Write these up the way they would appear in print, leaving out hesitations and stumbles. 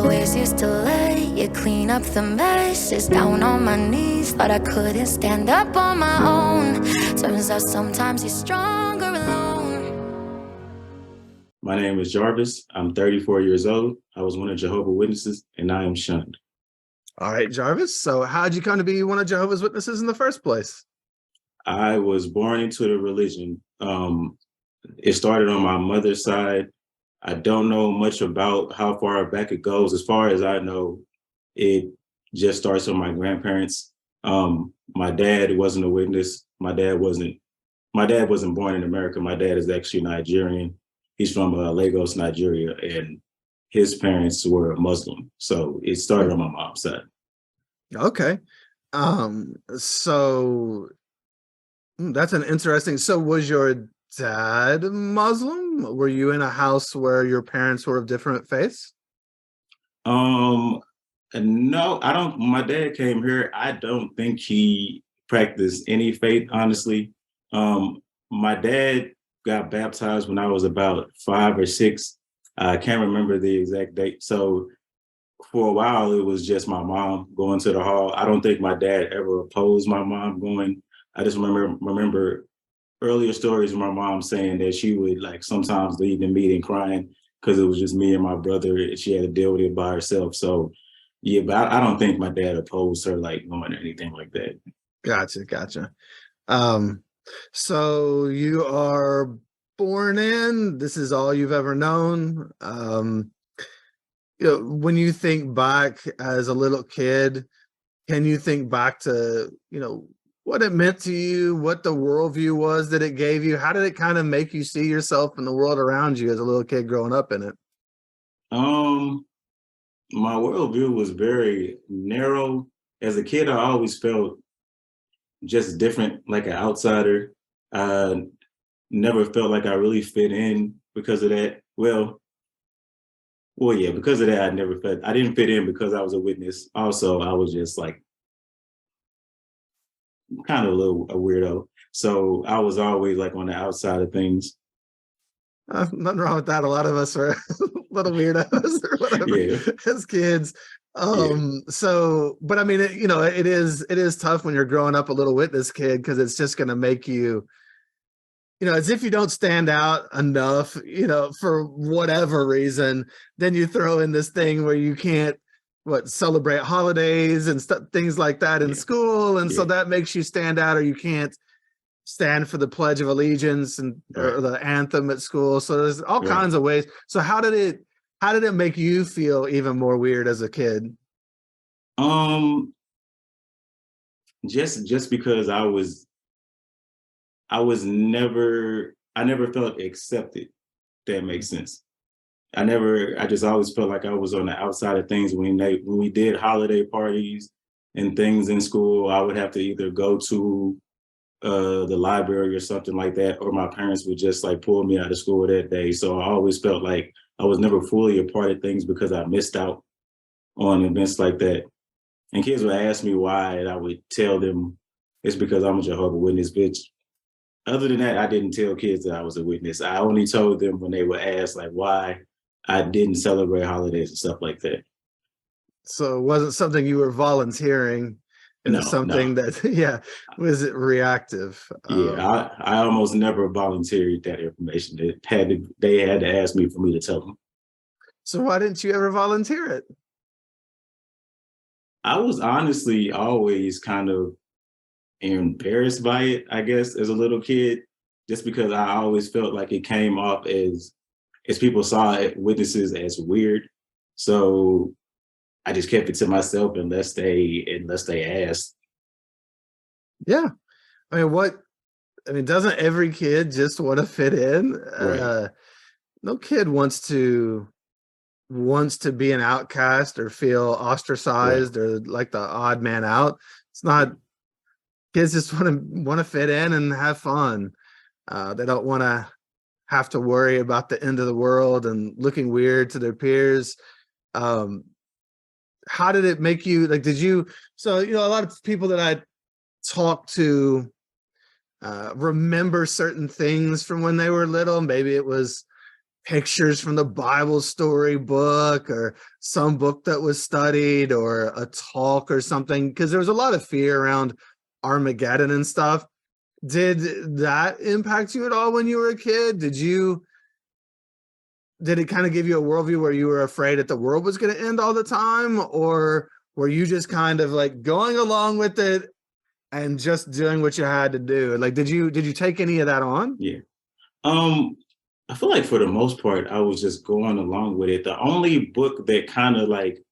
always used to lay you clean up the messes. Down on my knees, thought I couldn't stand up on my own. Turns out sometimes you're stronger alone. My name is Jarvis. I'm 34 years old. I was one of Jehovah's Witnesses, and I am shunned. All right, Jarvis. So how'd you come to be one of Jehovah's Witnesses in the first place? I was born into the religion. It started on my mother's side. I don't know much about how far back it goes. As far as I know, it just starts with my grandparents. My dad wasn't a witness. My dad wasn't born in America. My dad is actually Nigerian. He's from Lagos, Nigeria, and his parents were Muslim. So it started on my mom's side. Okay. So that's an interesting. So was your dad Muslim? Were you in a house where your parents were of different faiths? No, I don't. My dad came here. I don't think he practiced any faith, honestly. My dad got baptized when I was about 5 or 6. I can't remember the exact date. So for a while, it was just my mom going to the hall. I don't think my dad ever opposed my mom going. I just remember earlier stories of my mom saying that she would like sometimes leave the meeting crying because it was just me and my brother, and she had to deal with it by herself. So yeah, but I don't think my dad opposed her like going or anything like that. Gotcha. So you are born in, this is all you've ever known. When you think back as a little kid, can you think back to, what it meant to you, what the worldview was that it gave you? How did it kind of make you see yourself in the world around you as a little kid growing up in it? My worldview was very narrow. As a kid, I always felt just different, like an outsider. I never felt like I really fit in because of that. Well, yeah, because of that, I didn't fit in because I was a witness. Also, I was just like kind of a weirdo. So I was always like on the outside of things. Nothing wrong with that. A lot of us are little weirdos or whatever as kids. So, but I mean, it is tough when you're growing up a little witness kid, because it's just going to make you, as if you don't stand out enough, for whatever reason, then you throw in this thing where you can't celebrate holidays and things like that in school. And so that makes you stand out, or you can't stand for the Pledge of Allegiance or the anthem at school. So there's all kinds of ways. So how did it make you feel even more weird as a kid? Just because I never felt accepted. If that makes sense. I just always felt like I was on the outside of things. When we did holiday parties and things in school, I would have to either go to the library or something like that, or my parents would just like pull me out of school that day. So I always felt like I was never fully a part of things because I missed out on events like that. And kids would ask me why, and I would tell them it's because I'm a Jehovah's Witness, bitch. Other than that, I didn't tell kids that I was a witness. I only told them when they would ask like why I didn't celebrate holidays and stuff like that. So it wasn't something you were volunteering. It was something that, was it reactive? I almost never volunteered that information. They had to ask me for me to tell them. So why didn't you ever volunteer it? I was honestly always kind of embarrassed by it, I guess, as a little kid, just because I always felt like it came off as people saw it, witnesses as weird. So I just kept it to myself unless they asked. Yeah. Doesn't every kid just want to fit in? Right. No kid wants to be an outcast or feel ostracized or like the odd man out. It's not. Kids just want to fit in and have fun. They don't want to have to worry about the end of the world and looking weird to their peers. How did it make you, like, so a lot of people that I talk to remember certain things from when they were little. Maybe it was pictures from the Bible story book or some book that was studied or a talk or something, because there was a lot of fear around Armageddon and stuff. Did that impact you at all when you were a kid? Did it kind of give you a worldview where you were afraid that the world was going to end all the time, or were you just kind of like going along with it and just doing what you had to do? Like, did you take any of that on? Yeah. I feel like for the most part, I was just going along with it. The only book that kind of like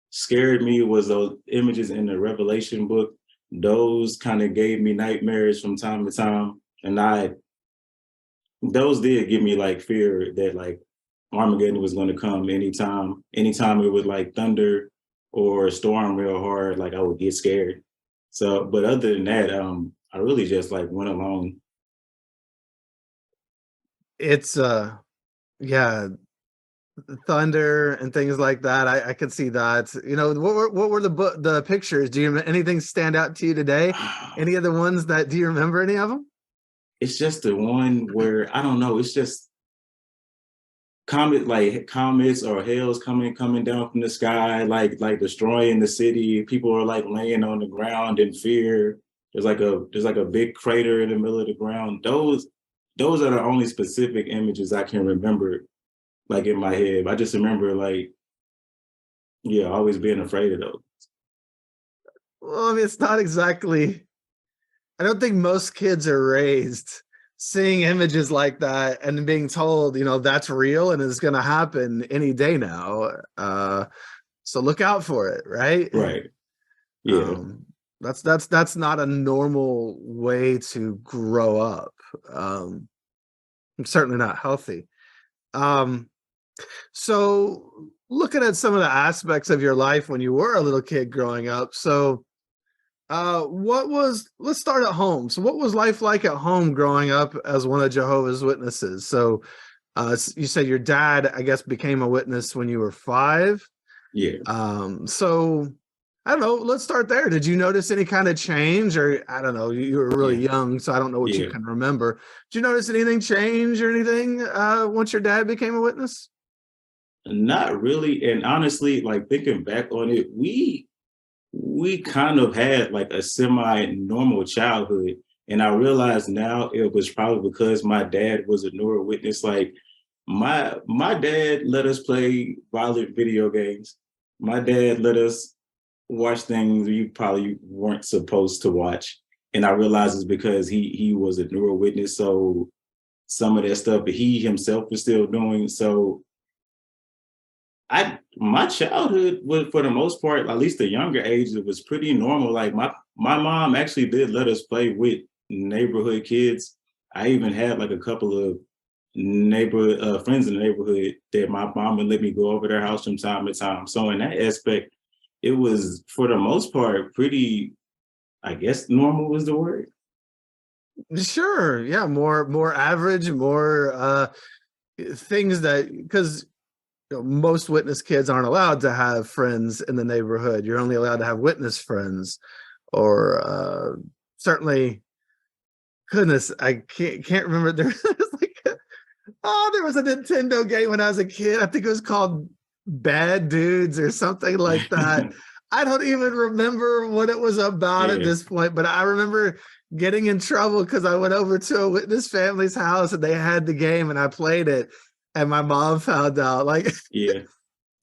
scared me was those images in the Revelation book. Those kind of gave me nightmares from time to time. And those did give me like fear that like Armageddon was going to come anytime. Anytime it would like thunder or storm real hard, like I would get scared. So, but other than that, I really just like went along. It's yeah, thunder and things like that. I could see that. You know, what were the pictures? Do you anything stand out to you today? Any of the ones that do you remember any of them? It's just the one where I don't know. It's just comets or hails coming down from the sky, like destroying the city. People are like laying on the ground in fear. There's like a big crater in the middle of the ground. Those are the only specific images I can remember, like in my head. I just remember like, yeah, always being afraid of those. Well, I mean, it's not exactly. I don't think most kids are raised seeing images like that and being told, you know, that's real and it's going to happen any day now. So look out for it, right? Right. Yeah. That's not a normal way to grow up. Certainly not healthy. So looking at some of the aspects of your life when you were a little kid growing up. So let's start at home. So what was life like at home growing up as one of Jehovah's Witnesses? So you said your dad, I guess, became a witness when you were 5. Yeah. So I don't know, let's start there. Did you notice any kind of change? Or I don't know, you were really young, so I don't know what you can remember. Did you notice anything change or anything once your dad became a witness? Not really. And honestly, like thinking back on it, we kind of had like a semi-normal childhood. And I realize now it was probably because my dad was a newer witness. Like my dad let us play violent video games. My dad let us watch things you probably weren't supposed to watch. And I realize it's because he was a newer witness. So some of that stuff he himself was still doing. So my childhood was, for the most part, at least the younger age, it was pretty normal. Like my mom actually did let us play with neighborhood kids. I even had like a couple of neighborhood friends in the neighborhood that my mom would let me go over their house from time to time. So in that aspect, it was for the most part pretty, I guess normal was the word. Sure. Yeah. More average, more things that, because most witness kids aren't allowed to have friends in the neighborhood. You're only allowed to have witness friends, or certainly, goodness, I can't remember. There was like, there was a Nintendo game when I was a kid. I think it was called Bad Dudes or something like that. I don't even remember what it was about at this point, but I remember getting in trouble because I went over to a witness family's house and they had the game and I played it. And my mom found out, like, so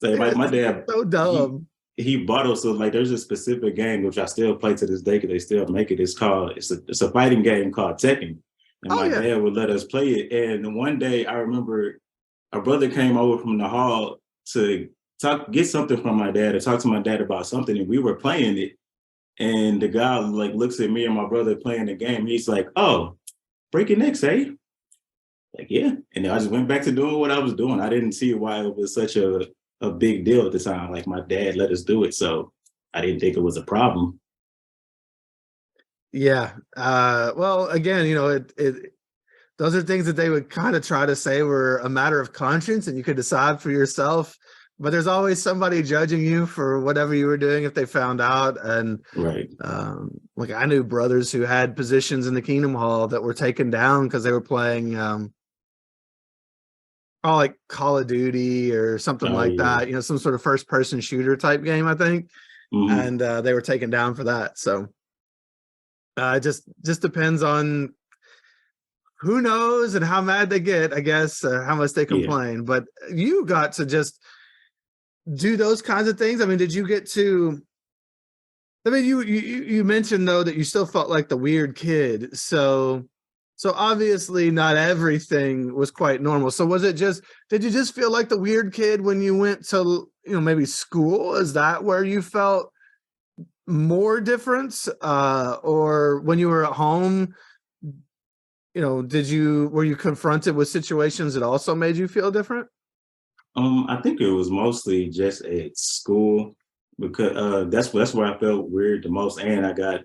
like my dad, so dumb. He bought us, so like there's a specific game which I still play to this day because they still make it. It's a fighting game called Tekken, and my dad would let us play it. And one day I remember a brother came over from the hall to get something from my dad, or talk to my dad about something, and we were playing it. And the guy like looks at me and my brother playing the game. He's like, "Oh, breaking necks, eh?" Like, yeah. And I just went back to doing what I was doing. I didn't see why it was such a big deal at the time. Like my dad let us do it. So I didn't think it was a problem. Yeah. Well, again, you know, those are things that they would kind of try to say were a matter of conscience and you could decide for yourself. But there's always somebody judging you for whatever you were doing if they found out. And like I knew brothers who had positions in the Kingdom Hall that were taken down because they were playing Oh, like Call of Duty or something Oh like yeah. that, some sort of first person shooter type game, I think. Hmm. And they were taken down for that. So it just depends on who knows and how mad they get, I guess, how much they Yeah. complain. But you got to just do those kinds of things. I mean, did you get to? I mean, you mentioned though that you still felt like the weird kid. So obviously not everything was quite normal. So was it just? Did you just feel like the weird kid when you went to maybe school? Is that where you felt more difference, or when you were at home? Were you confronted with situations that also made you feel different? I think it was mostly just at school because that's where I felt weird the most, and I got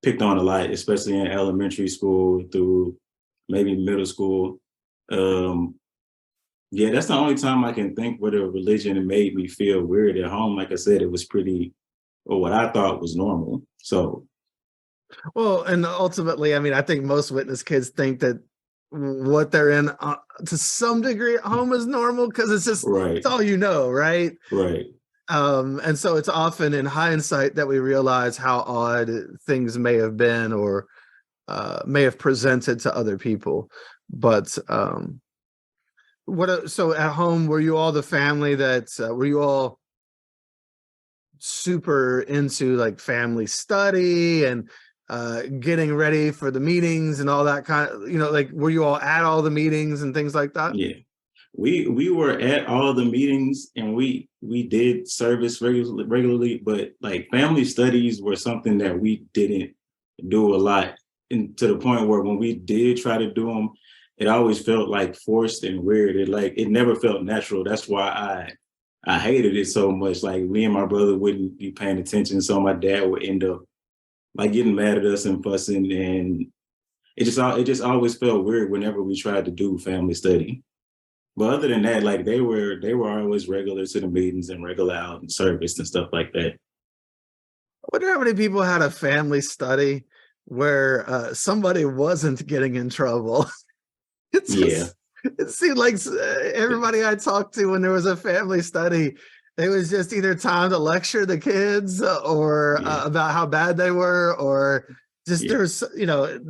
picked on a lot, especially in elementary school through maybe middle school. Um, yeah, that's the only time I can think where the religion made me feel weird. At home, like I said, it was pretty, or what I thought was normal. So Well, and ultimately, I mean, I think most witness kids think that what they're in, to some degree at home is normal because it's right, all right? right, And so it's often in hindsight that we realize how odd things may have been or may have presented to other people. But so at home, were you all the family that were you all super into like family study and getting ready for the meetings and all that kind of, like were you all at all the meetings and things like that? yeah. We were at all the meetings and we did service regularly, but like family studies were something that we didn't do a lot, and to the point where when we did try to do them, it always felt like forced and weird. It never felt natural. That's why I hated it so much. Like me and my brother wouldn't be paying attention, so my dad would end up like getting mad at us and fussing, and it just always felt weird whenever we tried to do family study. But other than that, like they were always regular to the meetings and regular out and service and stuff like that. I wonder how many people had a family study where somebody wasn't getting in trouble. It's Yeah, just, it seemed like everybody I talked to when there was a family study, it was just either time to lecture the kids or yeah, about how bad they were, or just yeah, there's,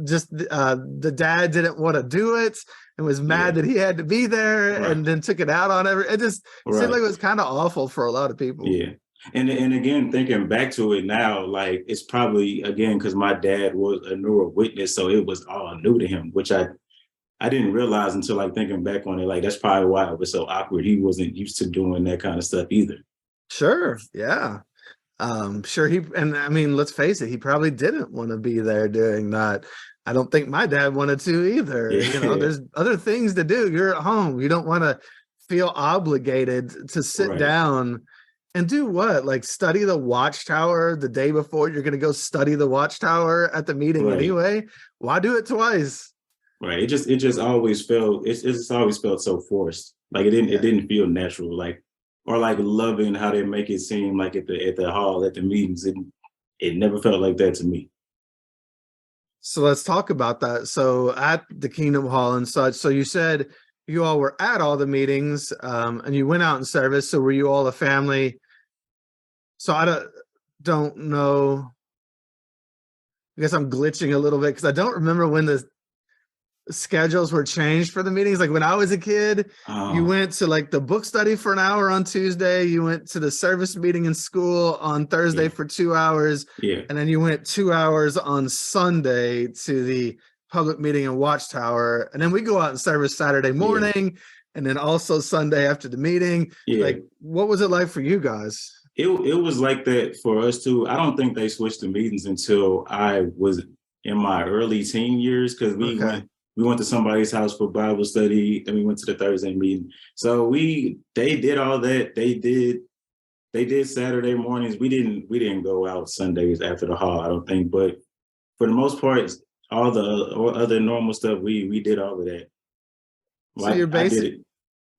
just the dad didn't want to do it and was yeah. mad that he had to be there Right, and then took it out on every. It just seemed like right. it was kind of awful for a lot of people. Yeah. And again, thinking back to it now, like it's probably again because my dad was a newer witness, so it was all new to him, which I didn't realize until like thinking back on it. Like that's probably why it was so awkward. He wasn't used to doing that kind of stuff either. Sure. Yeah. Sure and I mean, let's face it, he probably didn't want to be there doing that. I don't think my dad wanted to either. Yeah, There's other things to do. You're at home. You don't want to feel obligated to sit right, down and do what? Like study the watchtower the day before you're going to go study the watchtower at the meeting right, anyway. Why do it twice? right. It just always felt it just always felt so forced. Like it Yeah. didn't feel natural. Like or like loving how they make it seem like at the hall at the meetings. It never felt like that to me. So let's talk about that. So at the Kingdom Hall and such, so you said you all were at all the meetings, and you went out in service. So were you all a family? So I don't know. I guess I'm glitching a little bit because I don't remember when the schedules were changed for the meetings. Like when I was a kid, you Oh, went to like the book study for an hour on Tuesday, you went to the service meeting in school on Thursday yeah, for 2 hours, yeah, and then you went 2 hours on Sunday to the public meeting in Watchtower. And then we go out in service Saturday yeah, morning and then also Sunday after the meeting. yeah. Like, what was it like for you guys? It was like that for us too. I don't think they switched the meetings until I was in my early teen years because Okay. we went to somebody's house for Bible study, then we went to the Thursday meeting. So they did all that. They did Saturday mornings. We didn't go out Sundays after the hall, I don't think. But for the most part, all the other normal stuff, we did all of that. So Well, you're I did it.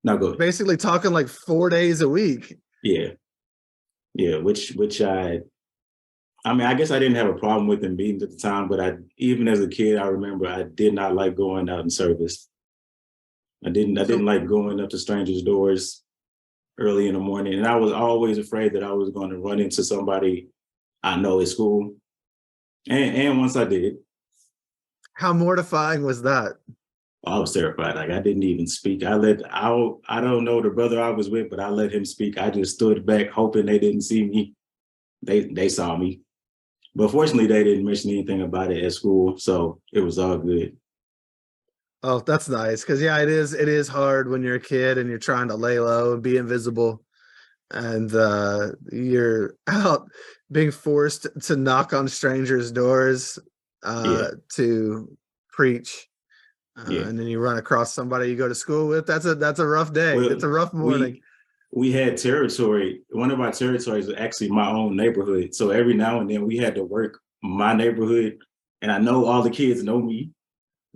Now go ahead. basically talking like 4 days a week. Yeah, yeah. Which I mean, I guess I didn't have a problem with the meetings at the time, but even as a kid, I remember I did not like going out in service. I didn't like going up to strangers' doors early in the morning. And I was always afraid that I was going to run into somebody I know at school. And once I did. How mortifying was that? I was terrified. Like I didn't even speak. I don't know the brother I was with, but I let him speak. I just stood back hoping they didn't see me. They saw me. But fortunately they didn't mention anything about it at school. So it was all good. Oh, that's nice. Because yeah, it is hard when you're a kid and you're trying to lay low and be invisible, and you're out being forced to knock on strangers' doors to preach. And then you run across somebody you go to school with. That's a rough day. Well, it's a rough morning. We had territory. One of our territories was actually my own neighborhood. So every now and then we had to work my neighborhood, and I know all the kids know me.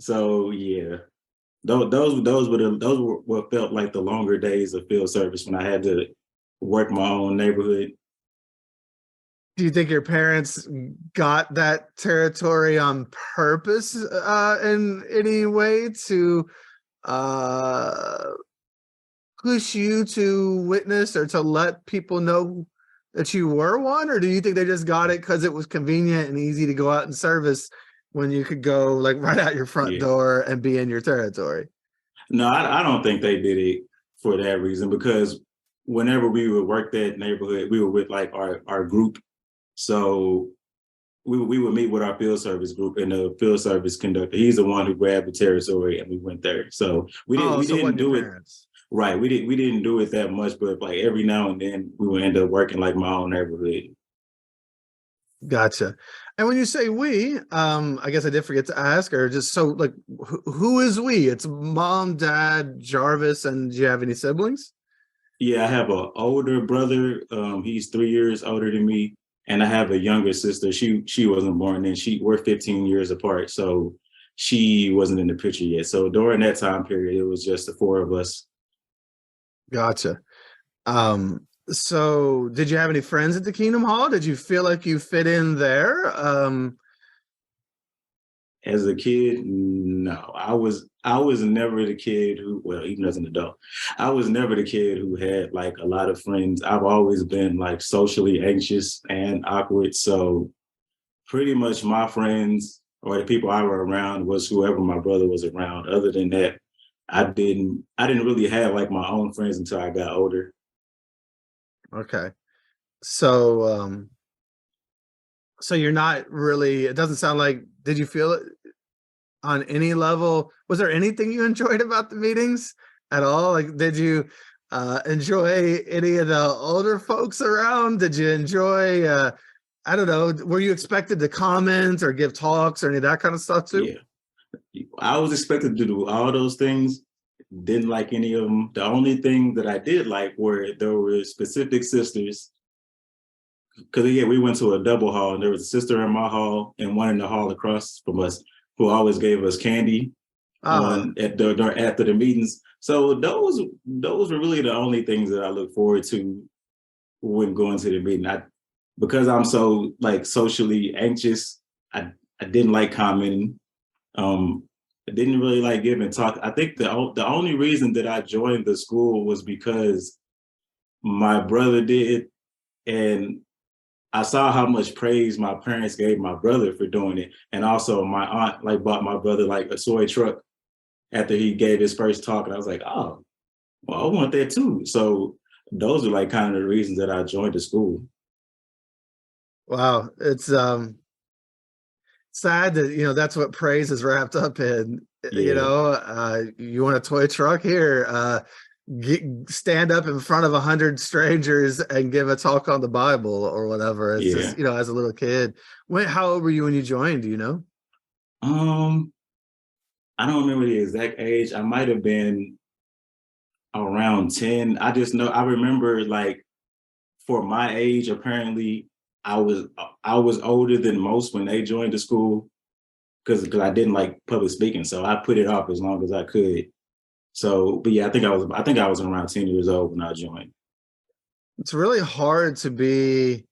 So yeah, those were what felt like the longer days of field service when I had to work my own neighborhood. Do you think your parents got that territory on purpose in any way to push you to witness or to let people know that you were one? Or do you think they just got it because it was convenient and easy to go out in service when you could go like right out your front door and be in your territory? No, I don't think they did it for that reason, because whenever we would work that neighborhood, we were with like our group. So we would meet with our field service group, and the field service conductor, he's the one who grabbed the territory and we went there. So we didn't do it. Right. We didn't do it that much, but like every now and then we would end up working like my own neighborhood. Gotcha. And when you say we, I guess I did forget to ask, or just so like, who is we? It's mom, dad, Jarvis, and do you have any siblings? Yeah, I have an older brother. He's 3 years older than me. And I have a younger sister. She wasn't born then. We're 15 years apart. So she wasn't in the picture yet. So during that time period, it was just the four of us. Gotcha. So did you have any friends at the Kingdom Hall? Did you feel like you fit in there? As a kid, no. I was never the kid who, well, even as an adult, I was never the kid who had like a lot of friends. I've always been like socially anxious and awkward. So pretty much my friends or the people I were around was whoever my brother was around. Other than that, I didn't really have like my own friends until I got older. Okay. So so you're not really, it doesn't sound like, did you feel it on any level? Was there anything you enjoyed about the meetings at all? Like, did you enjoy any of the older folks around? Did you enjoy, I don't know, were you expected to comment or give talks or any of that kind of stuff too? Yeah, I was expected to do all those things. Didn't like any of them. The only thing that I did like were there were specific sisters. Because we went to a double hall, and there was a sister in my hall and one in the hall across from us who always gave us candy after the meetings. So those were really the only things that I look forward to when going to the meeting. Because I'm so like socially anxious, I didn't like commenting. I didn't really like giving talk. I think the only reason that I joined the school was because my brother did, and I saw how much praise my parents gave my brother for doing it. And also my aunt like bought my brother like a soy truck after he gave his first talk. And I was like, oh, well, I want that too. So those are like kind of the reasons that I joined the school. Wow. It's sad that, that's what praise is wrapped up in. You want a toy truck? Here, stand up in front of 100 strangers and give a talk on the Bible or whatever. It's just, as a little kid. How old were you when you joined? Do you know? I don't remember the exact age. I might have been around 10. I just know I remember like for my age, apparently I was older than most when they joined the school because I didn't like public speaking. So I put it off as long as I could. So, but yeah, I think I was around 10 years old when I joined. It's really hard to be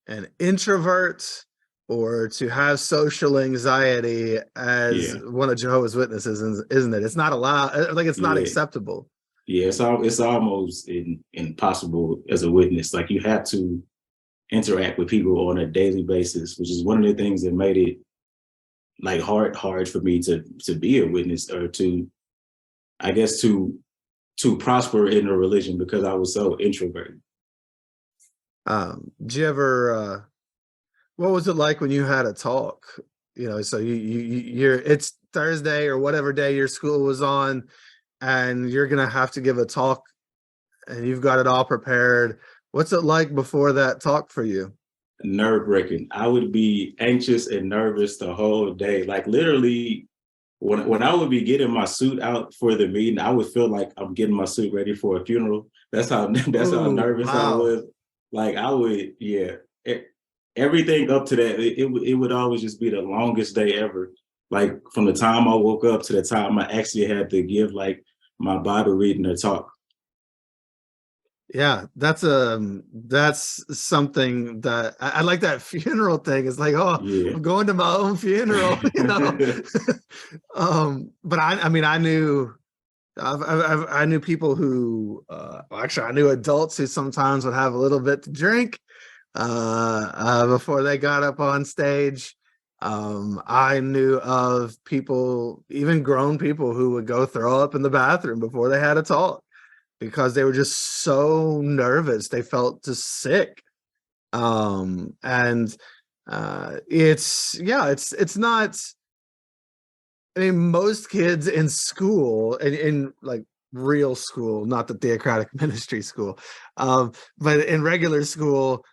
an introvert or to have social anxiety as Yeah, one of Jehovah's Witnesses, isn't it? It's not allowed, like it's not yeah, acceptable. yeah. It's almost impossible as a witness. Like, you have to interact with people on a daily basis, which is one of the things that made it like hard for me to be a witness, or to, I guess, to prosper in a religion, because I was so introverted. Do you ever what was it like when you had a talk? You know, so you're it's Thursday or whatever day your school was on, and you're gonna have to give a talk, and you've got it all prepared. What's it like before that talk for you? Nerve-wracking. I would be anxious and nervous the whole day. Like, literally, when I would be getting my suit out for the meeting, I would feel like I'm getting my suit ready for a funeral. That's how that's how Ooh, nervous I wow. was. Like, I would, yeah. Everything up to that, it would always just be the longest day ever. Like, from the time I woke up to the time I actually had to give like my Bible reading or talk. Yeah, that's something that I like that funeral thing. It's like, oh, Yeah. I'm going to my own funeral, you know. But I mean, I knew I knew people who well, actually I knew adults who sometimes would have a little bit to drink before they got up on stage. I knew of people, even grown people, who would go throw up in the bathroom before they had a talk because they were just so nervous. They felt just sick. And it's yeah, it's not. I mean, most kids in school, in like real school, not the theocratic ministry school, but in regular school,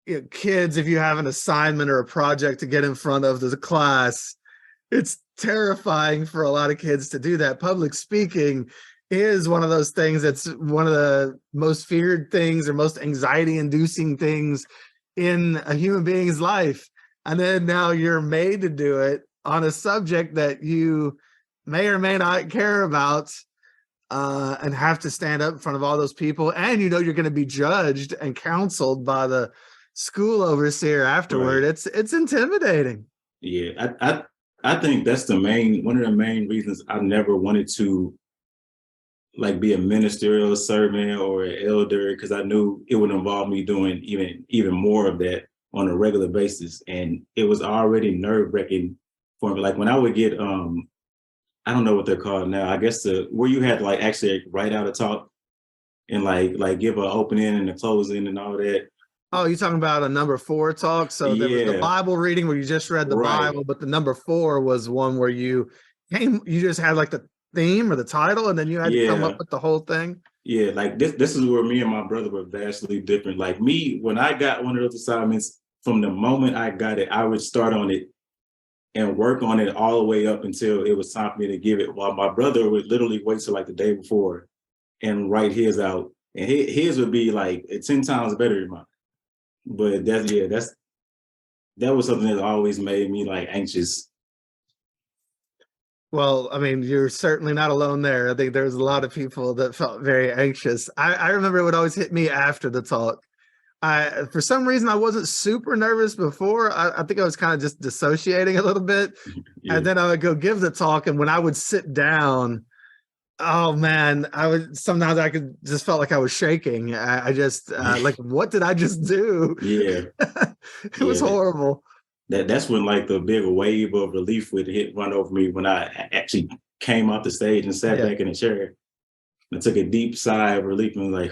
you know, kids, if you have an assignment or a project to get in front of the class, it's terrifying for a lot of kids to do that. Public speaking is one of those things that's one of the most feared things or most anxiety inducing things in a human being's life. And then now you're made to do it on a subject that you may or may not care about, and have to stand up in front of all those people. And you know you're going to be judged and counseled by the school overseer afterward. Right. It's intimidating. Yeah. I think that's one of the main reasons I never wanted to like be a ministerial servant or an elder, because I knew it would involve me doing even more of that on a regular basis. And it was already nerve-wracking for me. Like, when I would get I don't know what they're called now. I guess where you had to like actually write out a talk and like give an opening and a closing and all that. Oh, you talking about a number 4 talk? So there was the Yeah, Bible reading where you just read the right. Bible, but the number 4 was one where you just had like the theme or the title, and then you had to come up Yeah. with the whole thing. Yeah, like this is where me and my brother were vastly different. Like, me, when I got one of those assignments, from the moment I got it, I would start on it and work on it all the way up until it was time for me to give it. While my brother would literally wait till like the day before and write his out. And his would be like 10 times better than mine. But that was something that always made me like anxious. Well, I mean, you're certainly not alone there. I think there's a lot of people that felt very anxious. I remember it would always hit me after the talk. For some reason, I wasn't super nervous before. I think I was kind of just dissociating a little bit. And Yeah. then I would go give the talk. And when I would sit down, oh man, sometimes I could just felt like I was shaking. I just like, what did I just do? Yeah. It was Yeah. horrible. That's when like the big wave of relief would run over me, when I actually came off the stage and sat Yeah. back in the chair. I took a deep sigh of relief and was like,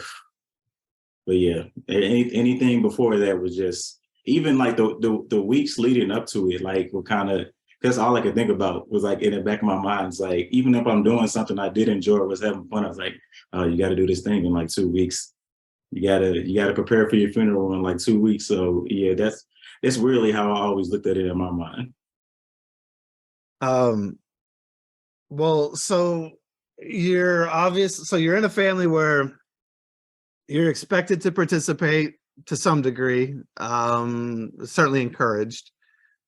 but yeah, anything before that was just, even like the weeks leading up to it, like, were kind of, because all I could think about was like in the back of my mind. It's like, even if I'm doing something I did enjoy, was having fun, I was like, oh, you got to do this thing in like 2 weeks. You gotta prepare for your funeral in like 2 weeks. So yeah, that's really how I always looked at it in my mind. Um, well, so you're in a family where you're expected to participate to some degree, certainly encouraged.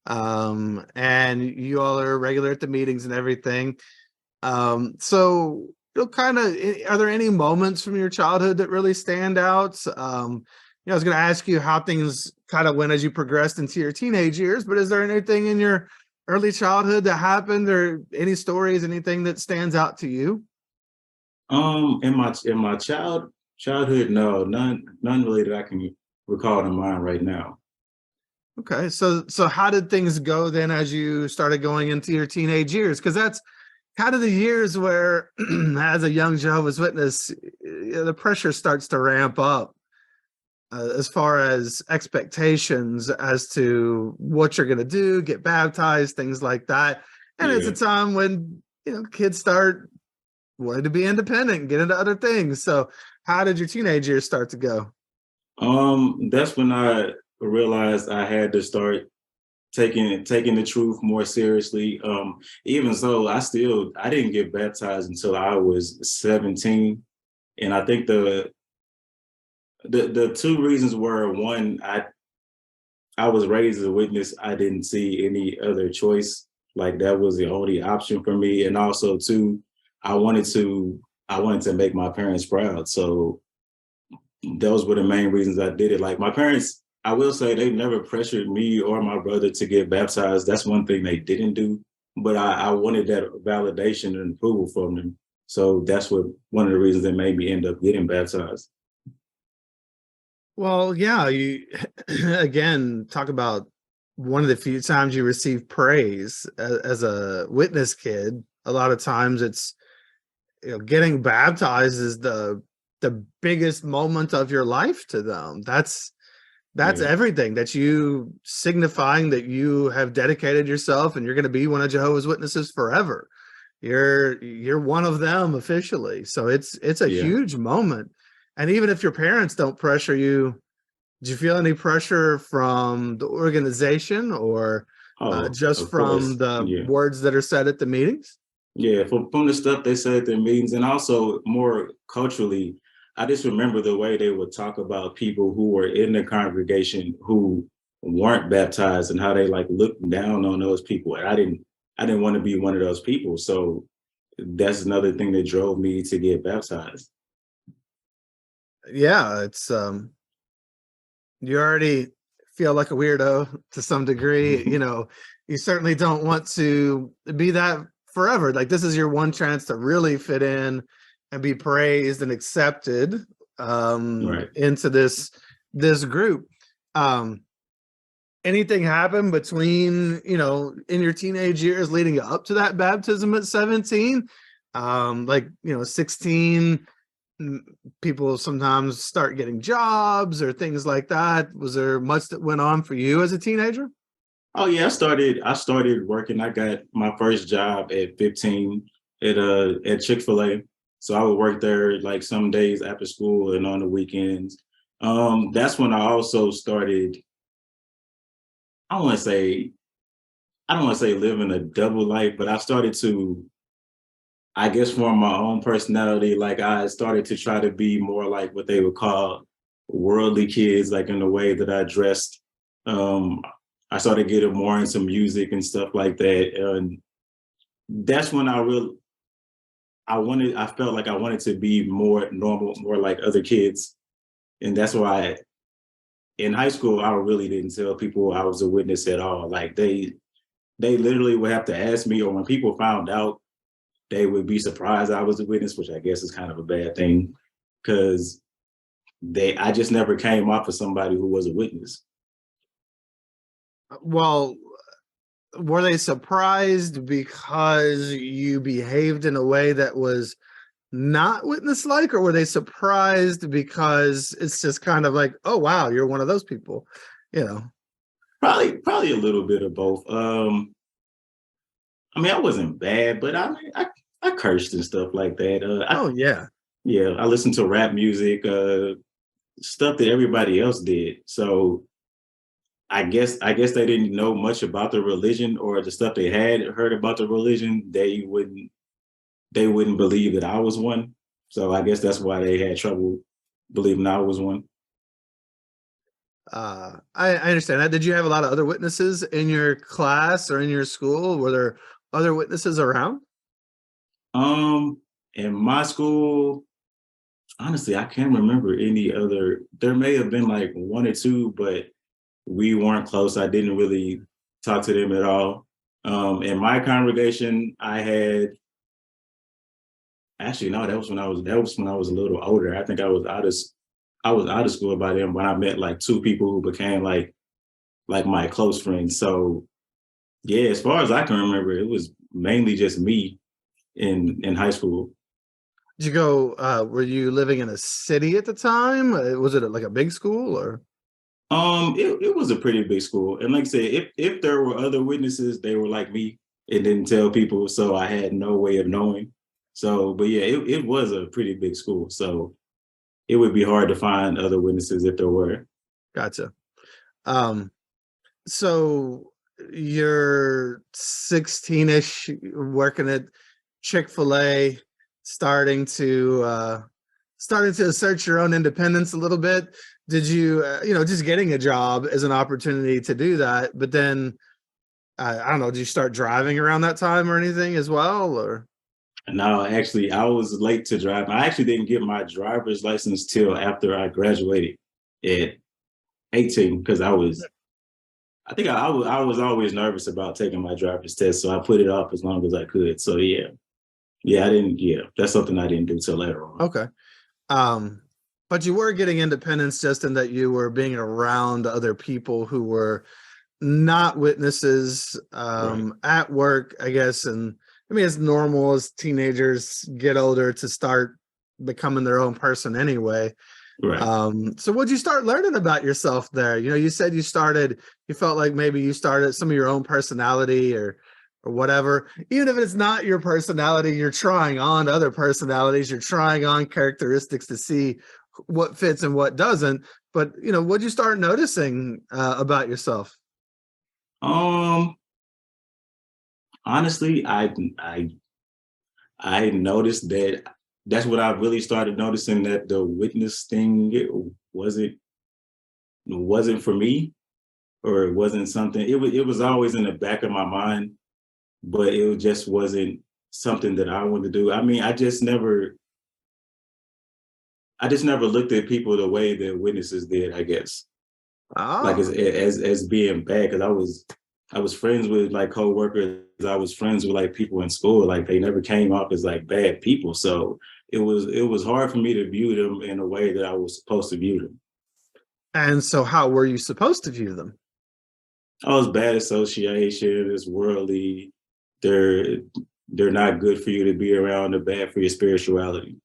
And you all are regular at the meetings and everything. So you'll kind of, are there any moments from your childhood that really stand out? I was going to ask you how things kind of went as you progressed into your teenage years, but is there anything in your early childhood that happened, or any stories, anything that stands out to you? In my childhood, no, none really that I can recall in mind right now. Okay, so how did things go then as you started going into your teenage years? Because that's kind of the years where, as a young Jehovah's Witness, the pressure starts to ramp up as far as expectations as to what you're going to do, get baptized, things like that. And it's a Yeah. time when kids start wanting to be independent and get into other things. So, how did your teenage years start to go? That's when I realized I had to start taking the truth more seriously. Even so, I didn't get baptized until I was 17, and I think the two reasons were, one, I was raised as a witness. I didn't see any other choice. Like that was the only option for me, and also two, I wanted to I wanted to make my parents proud. So those were the main reasons I did it. Like my parents, I will say they never pressured me or my brother to get baptized. That's one thing they didn't do. But I wanted that validation and approval from them. So that's one of the reasons that made me end up getting baptized. Well, yeah, you again talk about one of the few times you receive praise as a witness kid. A lot of times it's getting baptized is the biggest moment of your life to them. That's Yeah. everything, that you signifying that you have dedicated yourself and you're going to be one of Jehovah's Witnesses forever. You're one of them officially. So it's a Yeah. huge moment. And even if your parents don't pressure you, do you feel any pressure from the organization, or Oh, just of from course. the Yeah. words that are said at the meetings? Yeah, from the stuff they said at their meetings, and also more culturally, I just remember the way they would talk about people who were in the congregation who weren't baptized, and how they like looked down on those people. And I didn't want to be one of those people. So that's another thing that drove me to get baptized. Yeah, it's you already feel like a weirdo to some degree. You certainly don't want to be that forever. Like, this is your one chance to really fit in and be praised and accepted Right. into this group. Um, Anything happen between, in your teenage years leading up to that baptism at 17? 16, people sometimes start getting jobs or things like that. Was there much that went on for you as a teenager? Oh yeah, I started working. I got my first job at 15 at Chick-fil-A. So I would work there like some days after school and on the weekends. That's when I also started, I don't want to say I don't want to say living a double life, but I started to, I guess, form my own personality. Like I started to try to be more like what they would call worldly kids, like in the way that I dressed. Um, I started getting more into music and stuff like that. And that's when I felt like I wanted to be more normal, more like other kids. And that's why in high school, I really didn't tell people I was a witness at all. Like they literally would have to ask me, or when people found out, they would be surprised I was a witness, which I guess is kind of a bad thing, because I just never came off as somebody who was a witness. Well, were they surprised because you behaved in a way that was not witness like, or were they surprised because it's just kind of like, oh wow, you're one of those people, you know? Probably a little bit of both. I mean, I wasn't bad, but I cursed and stuff like that. Oh yeah. Yeah, I listened to rap music, stuff that everybody else did. So I guess they didn't know much about the religion, or the stuff they had heard about the religion. They wouldn't believe that I was one. So I guess that's why they had trouble believing I was one. I understand that. Did you have a lot of other witnesses in your class or in your school? Were there other witnesses around? Um, in my school, Honestly, I can't remember any other. There may have been like one or two, but we weren't close. I didn't really talk to them at all. In my congregation, I had actually no. That was when I was a little older. I think I was out of school by then when I met like two people who became like my close friends. So yeah, as far as I can remember, it was mainly just me in high school. Did you go, were you living in a city at the time? Was it like a big school or? It was a pretty big school, and like I said, if there were other witnesses, they were like me and didn't tell people, so I had no way of knowing. So, but yeah, it was a pretty big school, so it would be hard to find other witnesses if there were. Gotcha. Um, so you're 16-ish, working at Chick-fil-A, starting to assert your own independence a little bit. Did you, just getting a job as an opportunity to do that, but then I don't know, did you start driving around that time or anything as well, or? No, actually, I was late to drive. I actually didn't get my driver's license till after I graduated at 18 because I was always nervous about taking my driver's test, so I put it off as long as I could. So I didn't. Yeah, that's something I didn't do till later on. Okay. But you were getting independence just in that you were being around other people who were not witnesses, Right. at work, I guess. And I mean, it's normal as teenagers get older to start becoming their own person anyway. Right. So what'd you start learning about yourself there? You said you felt like maybe you started some of your own personality or whatever. Even if it's not your personality, you're trying on other personalities, you're trying on characteristics to see what fits and what doesn't. But what'd you start noticing about yourself? Um. Honestly, I noticed that that's what I really started noticing, that the witness thing wasn't for me, or it wasn't something. It was always in the back of my mind, but it just wasn't something that I wanted to do. I mean, I just never looked at people the way that witnesses did, I guess. Like Oh, as being bad, because I was friends with like coworkers. I was friends with like people in school. Like they never came off as like bad people. So it was hard for me to view them in a way that I was supposed to view them. and so how were you supposed to view them? I was bad association. It's worldly. They're they're not good for you to be around. They're bad for your spirituality.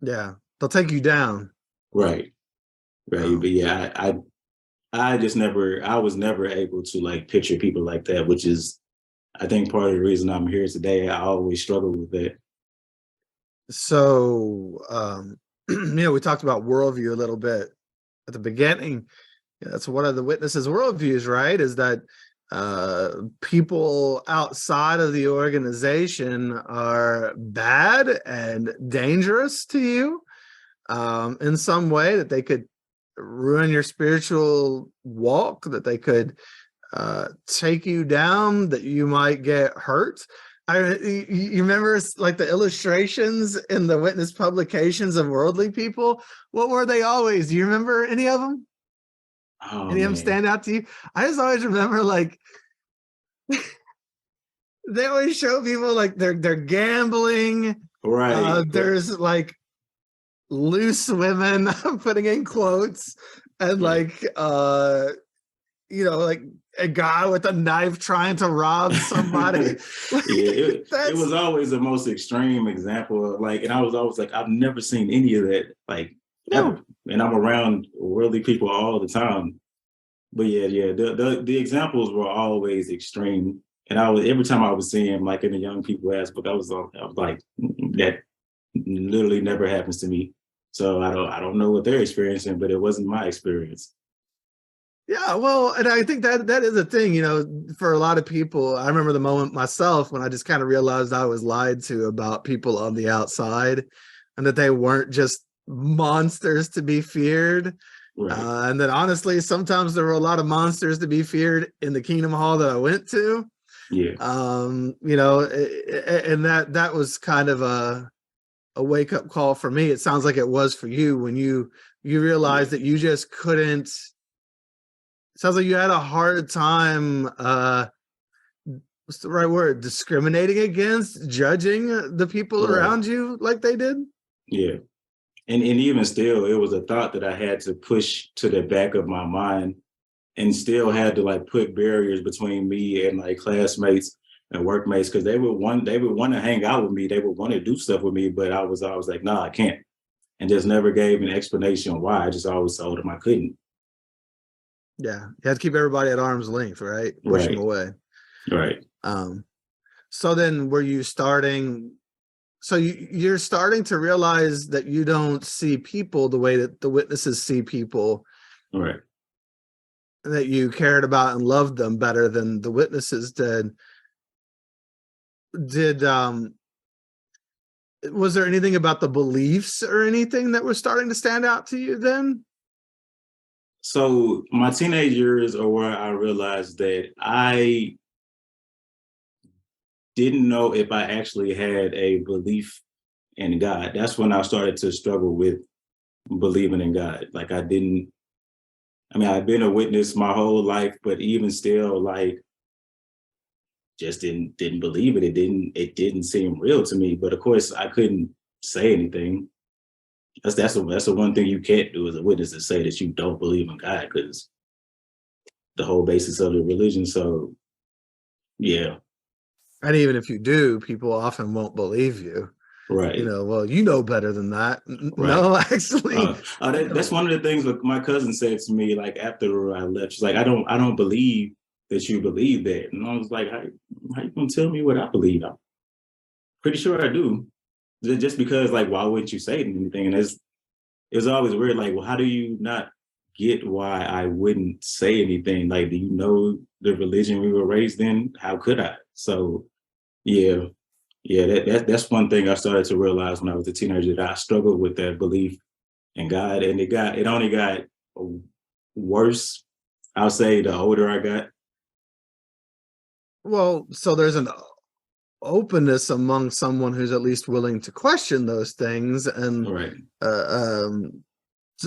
Yeah, they'll take you down. Right. Right. Oh. But yeah, I was never able to like picture people like that, which is I think part of the reason I'm here today. I always struggled with that. So, we talked about worldview a little bit at the beginning. Yeah, that's one of the witnesses' worldviews, right? Is that people outside of the organization are bad and dangerous to you, in some way, that they could ruin your spiritual walk, that they could take you down, that you might get hurt. You remember like the illustrations in the witness publications of worldly people? What were they always? Do you remember any of them? Oh Any of them man. stand out to you? I just always remember like they always show people like they're gambling. Right. There's like loose women, I'm putting in quotes, and Right. like like a guy with a knife trying to rob somebody. Yeah, it That's was always the most extreme example of like, and I was always like, I've never seen any of that, like ever. no. And I'm around worldly people all the time. But yeah, the examples were always extreme. And I was every time I was seeing like in the young people aspect, I was like, that literally never happens to me. So I don't know what they're experiencing, but it wasn't my experience. Yeah, well, and I think that is a thing, for a lot of people. I remember the moment myself when I just kind of realized I was lied to about people on the outside and that they weren't just monsters to be feared. Right. And that honestly, sometimes there were a lot of monsters to be feared in the Kingdom Hall that I went to. Yeah. And that was kind of a wake-up call for me. It sounds like it was for you when you realized that you just couldn't. It sounds like you had a hard time, what's the right word? Discriminating against, judging the people around you like they did? Yeah. And even still, it was a thought that I had to push to the back of my mind, and still had to like put barriers between me and like classmates and workmates, because they would want to hang out with me, they would want to do stuff with me, but I was always like, no, I can't. And just never gave an explanation why. I just always told them I couldn't. Yeah. You had to keep everybody at arm's length, right? Push them away. Right. So then were you starting, so you're starting to realize that you don't see people the way that the witnesses see people. Right. That you cared about and loved them better than the witnesses did. Was there anything about the beliefs or anything that was starting to stand out to you then? So my teenage years are where I realized that I didn't know if I actually had a belief in God. That's when I started to struggle with believing in God. Like I've been a witness my whole life, but even still, like, just didn't believe it. It didn't seem real to me. But of course, I couldn't say anything. That's the one thing you can't do as a witness, is say that you don't believe in God, because the whole basis of the religion. So, yeah. And even if you do, people often won't believe you. Right. You know, well, you know better than that. Right. No, actually. That's one of the things that my cousin said to me, like after I left. She's like, I don't believe that you believe that. And I was like, how you gonna tell me what I believe? I'm pretty sure I do. Just because, like, why wouldn't you say anything? And it's always weird, like, well, how do you not get why I wouldn't say anything? Like, do you know the religion we were raised in? How could I? So yeah, that's one thing I started to realize when I was a teenager, that I struggled with that belief in God, and it only got worse, I'll say, the older I got. Well, so there's an openness among someone who's at least willing to question those things, and Right.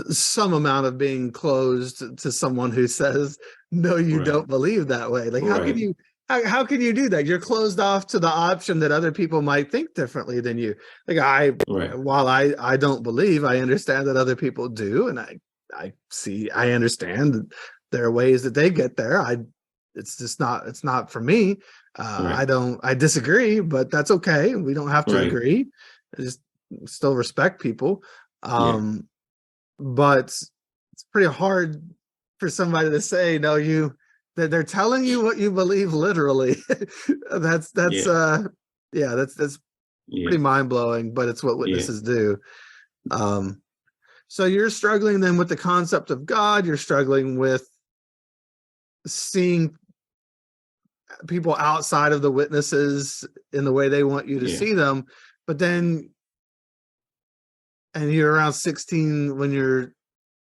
Some amount of being closed to someone who says, no, you don't believe that way. Like, how can you do that? You're closed off to the option that other people might think differently than you. Like while I don't believe, I understand that other people do. And I understand that there are ways that they get there. It's not for me. I disagree, but that's okay. We don't have to agree. I just still respect people. But it's pretty hard for somebody to say, no, they're telling you what you believe literally. that's pretty mind-blowing, but it's what witnesses do. So you're struggling then with the concept of God. You're struggling with seeing people outside of the witnesses in the way they want you to see them. But then, and you're around 16 when you're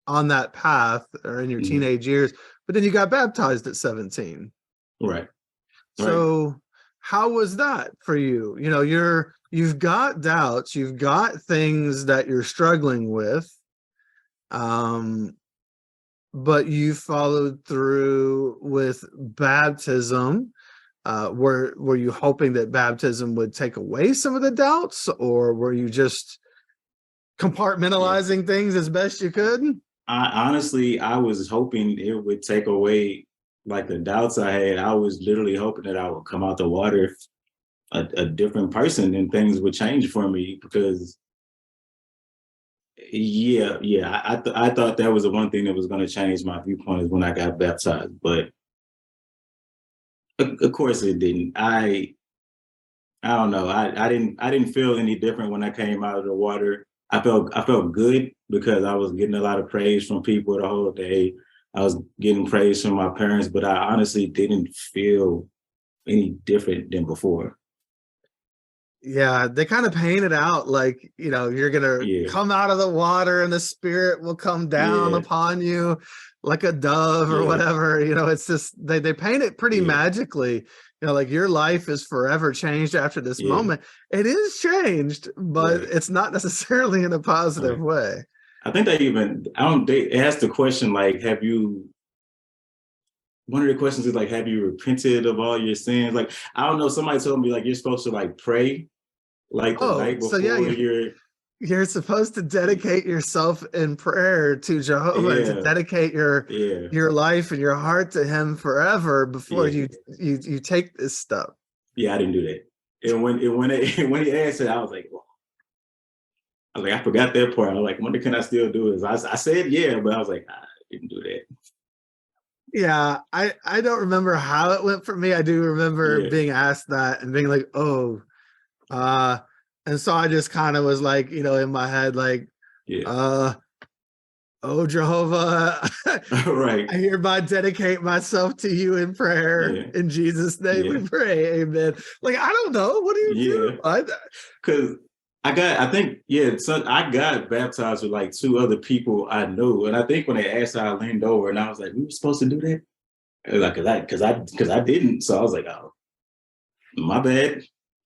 on that path, or in your teenage years, but then you got baptized at 17. Right. So how was that for you? You know, you've got doubts, you've got things that you're struggling with, but you followed through with baptism. Were you hoping that baptism would take away some of the doubts, or were you just compartmentalizing things as best you could? I was hoping it would take away like the doubts I had. I was literally hoping that I would come out the water a different person, and things would change for me, because I thought that was the one thing that was going to change my viewpoint, is when I got baptized. But of course it didn't. I don't know. I didn't feel any different when I came out of the water. I felt good, because I was getting a lot of praise from people the whole day. I was getting praise from my parents, but I honestly didn't feel any different than before. Yeah, they kind of paint it out like, you're gonna Yeah, come out of the water and the spirit will come down yeah, upon you like a dove or yeah, whatever. It's just they paint it pretty yeah, magically. Like your life is forever changed after this yeah. moment. It is changed, but Right, it's not necessarily in a positive right. way. I think they even I don't they asked the question like, have you? One of the questions is like, have you repented of all your sins? Like, I don't know. Somebody told me like you're supposed to like pray like the Oh, night so yeah, before you're. you're supposed to dedicate yourself in prayer to Jehovah and to Yeah, dedicate your yeah, your life and your heart to him forever before yeah, you take this step. yeah. I didn't do that. And when he asked it, I forgot that part. I was like, when can I still do this? I said yeah, but I was like, I didn't do that. Yeah, I don't remember how it went for me. I do remember Yeah, being asked that and being like, "Oh," uh, and so I just kind of was like, in my head, like, yeah, uh, "Oh Jehovah, right. I hereby dedicate myself to you in prayer. Yeah, In Jesus' name yeah, we pray, amen." Like, I don't know. What do you yeah. do? Because I think, yeah, so I got baptized with like two other people I knew, and I think when they asked, I leaned over and I was like, "We were supposed to do that?" It was like, because I didn't. So I was like, "Oh, my bad."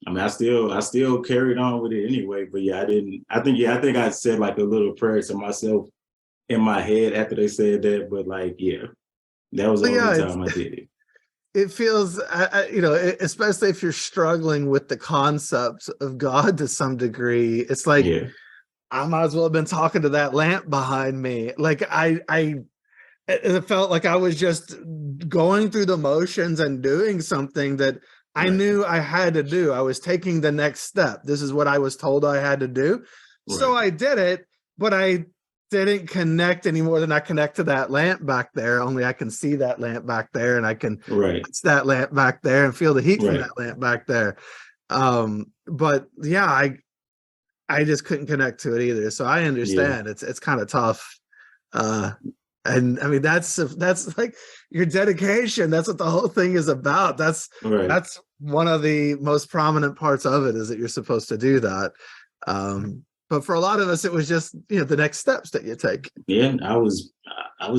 I mean, I still carried on with it anyway. But yeah, I didn't. I think I said like a little prayer to myself in my head after they said that. But like, yeah, that was the But only yeah, time I did it. it feels, especially if you're struggling with the concepts of God to some degree, it's like, Yeah, I might as well have been talking to that lamp behind me. Like it felt like I was just going through the motions and doing something that I right, knew I had to do. I was taking the next step. This is what I was told I had to do. So right, I did it, but I didn't connect any more than I connect to that lamp back there. Only I can see that lamp back there and I can right, touch that lamp back there and feel the heat from right. that lamp back there. But yeah, I just couldn't connect to it either. So I Yeah, understand it's kind of tough. Uh, and I mean that's like your dedication. That's what the whole thing is about. right. That's one of the most prominent parts of it is that you're supposed to do that. But for a lot of us, it was just the next steps that you take. Yeah, I was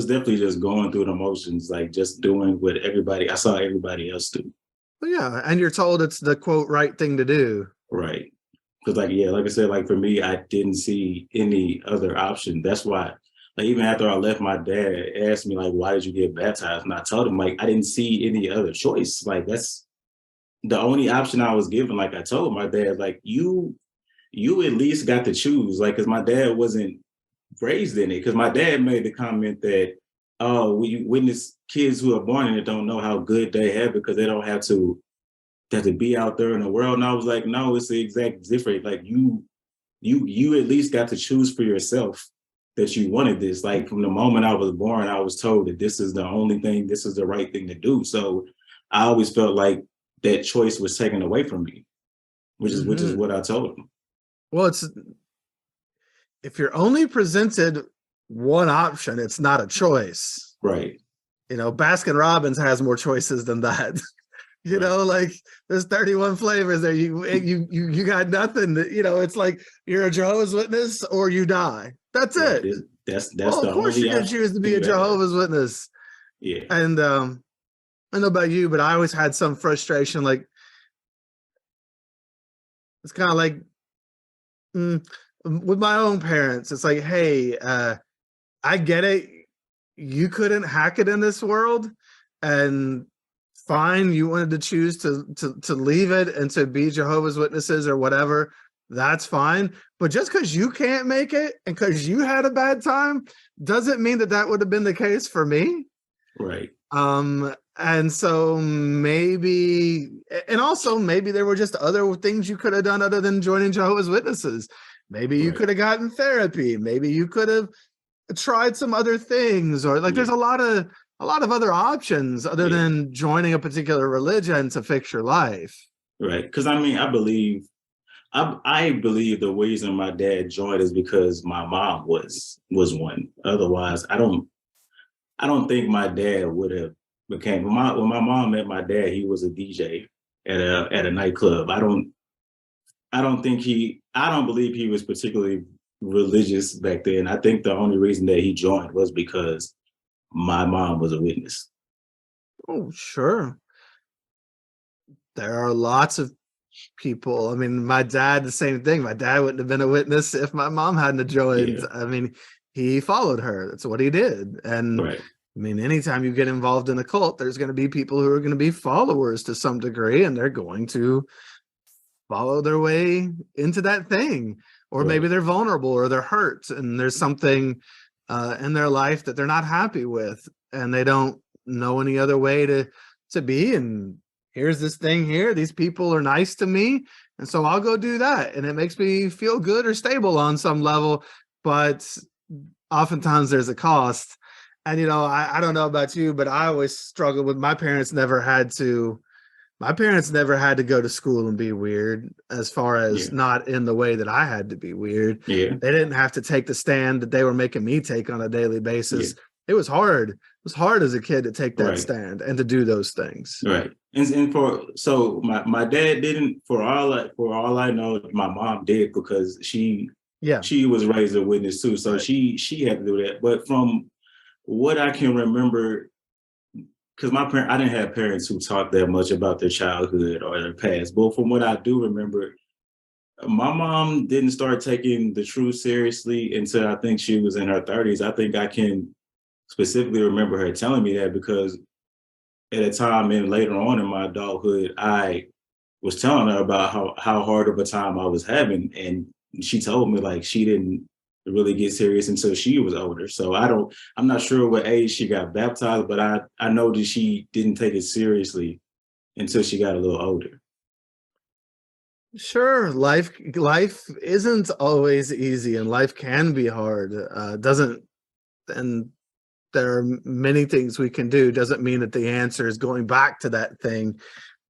definitely just going through the motions, like just doing what I saw everybody else do. Well, yeah, and you're told it's the quote right thing to do. Right. Because like, yeah, like I said, like for me, I didn't see any other option. That's why, like even after I left, my dad asked me like, why did you get baptized? And I told him like I didn't see any other choice. Like that's the only option I was given. Like I told my dad, like you at least got to choose. Like, because my dad wasn't raised in it. Because my dad made the comment that, oh, we witness kids who are born in it don't know how good they have because they don't have to be out there in the world. And I was like, no, it's the exact different. Like you at least got to choose for yourself that you wanted this. Like from the moment I was born, I was told that this is the only thing, this is the right thing to do. So I always felt like that choice was taken away from me, which is Hmm. what I told him. Well, it's if you're only presented one option, it's not a choice. Right, Baskin Robbins has more choices than that. right, Like there's 31 flavors there. You got nothing. It's like you're a Jehovah's Witness or you die. That's right. it. That's Well, of the course only you're gonna option choose to be a you have. Jehovah's Witness. Yeah, And I don't know about you, but I always had some frustration. Like it's kind of like mm, with my own parents. It's like, hey, I get it. You couldn't hack it in this world, and fine, you wanted to choose to leave it and to be Jehovah's Witnesses or whatever. That's fine. But just because you can't make it and because you had a bad time doesn't mean that that would have been the case for me. right, And so maybe, and also maybe there were just other things you could have done other than joining Jehovah's Witnesses. Maybe you right. could have gotten therapy. Maybe you could have tried some other things, or like Yeah, there's a lot of other options other yeah, than joining a particular religion to fix your life. right. Because I mean, I believe the reason my dad joined is because my mom was one. Otherwise, I don't think my dad would have became. When my mom met my dad, he was a DJ at a nightclub. I don't believe he was particularly religious back then. I think the only reason that he joined was because my mom was a witness. Oh, sure. There are lots of people. I mean, my dad, the same thing. My dad wouldn't have been a witness if my mom hadn't joined. Yeah. I mean, he followed her. That's what he did. And Right. I mean, anytime you get involved in a cult, there's going to be people who are going to be followers to some degree, and they're going to follow their way into that thing. Or Right. maybe they're vulnerable or they're hurt, and there's something in their life that they're not happy with, and they don't know any other way to be. And here's this thing here. These people are nice to me, and so I'll go do that, and it makes me feel good or stable on some level. But oftentimes there's a cost. And I don't know about you, but I always struggled with my parents never had to go to school and be weird, as far as not in the way that I had to be weird. Yeah. They didn't have to take the stand that they were making me take on a daily basis. Yeah. It was hard. It was hard as a kid to take that Right. stand and to do those things. Right. So my dad didn't, for all I know, my mom did, because she was raised a witness too. So she had to do that. But from what I can remember, because I didn't have parents who talked that much about their childhood or their past. But from what I do remember, my mom didn't start taking the truth seriously until I think she was in her 30s. I think I can specifically remember her telling me that, because at a time and later on in my adulthood, I was telling her about how hard of a time I was having. And she told me like she didn't really get serious until she was older. So I'm not sure what age she got baptized, but I know that she didn't take it seriously until she got a little older. Sure, life isn't always easy, and life can be hard. And there are many things we can do. Doesn't mean that the answer is going back to that thing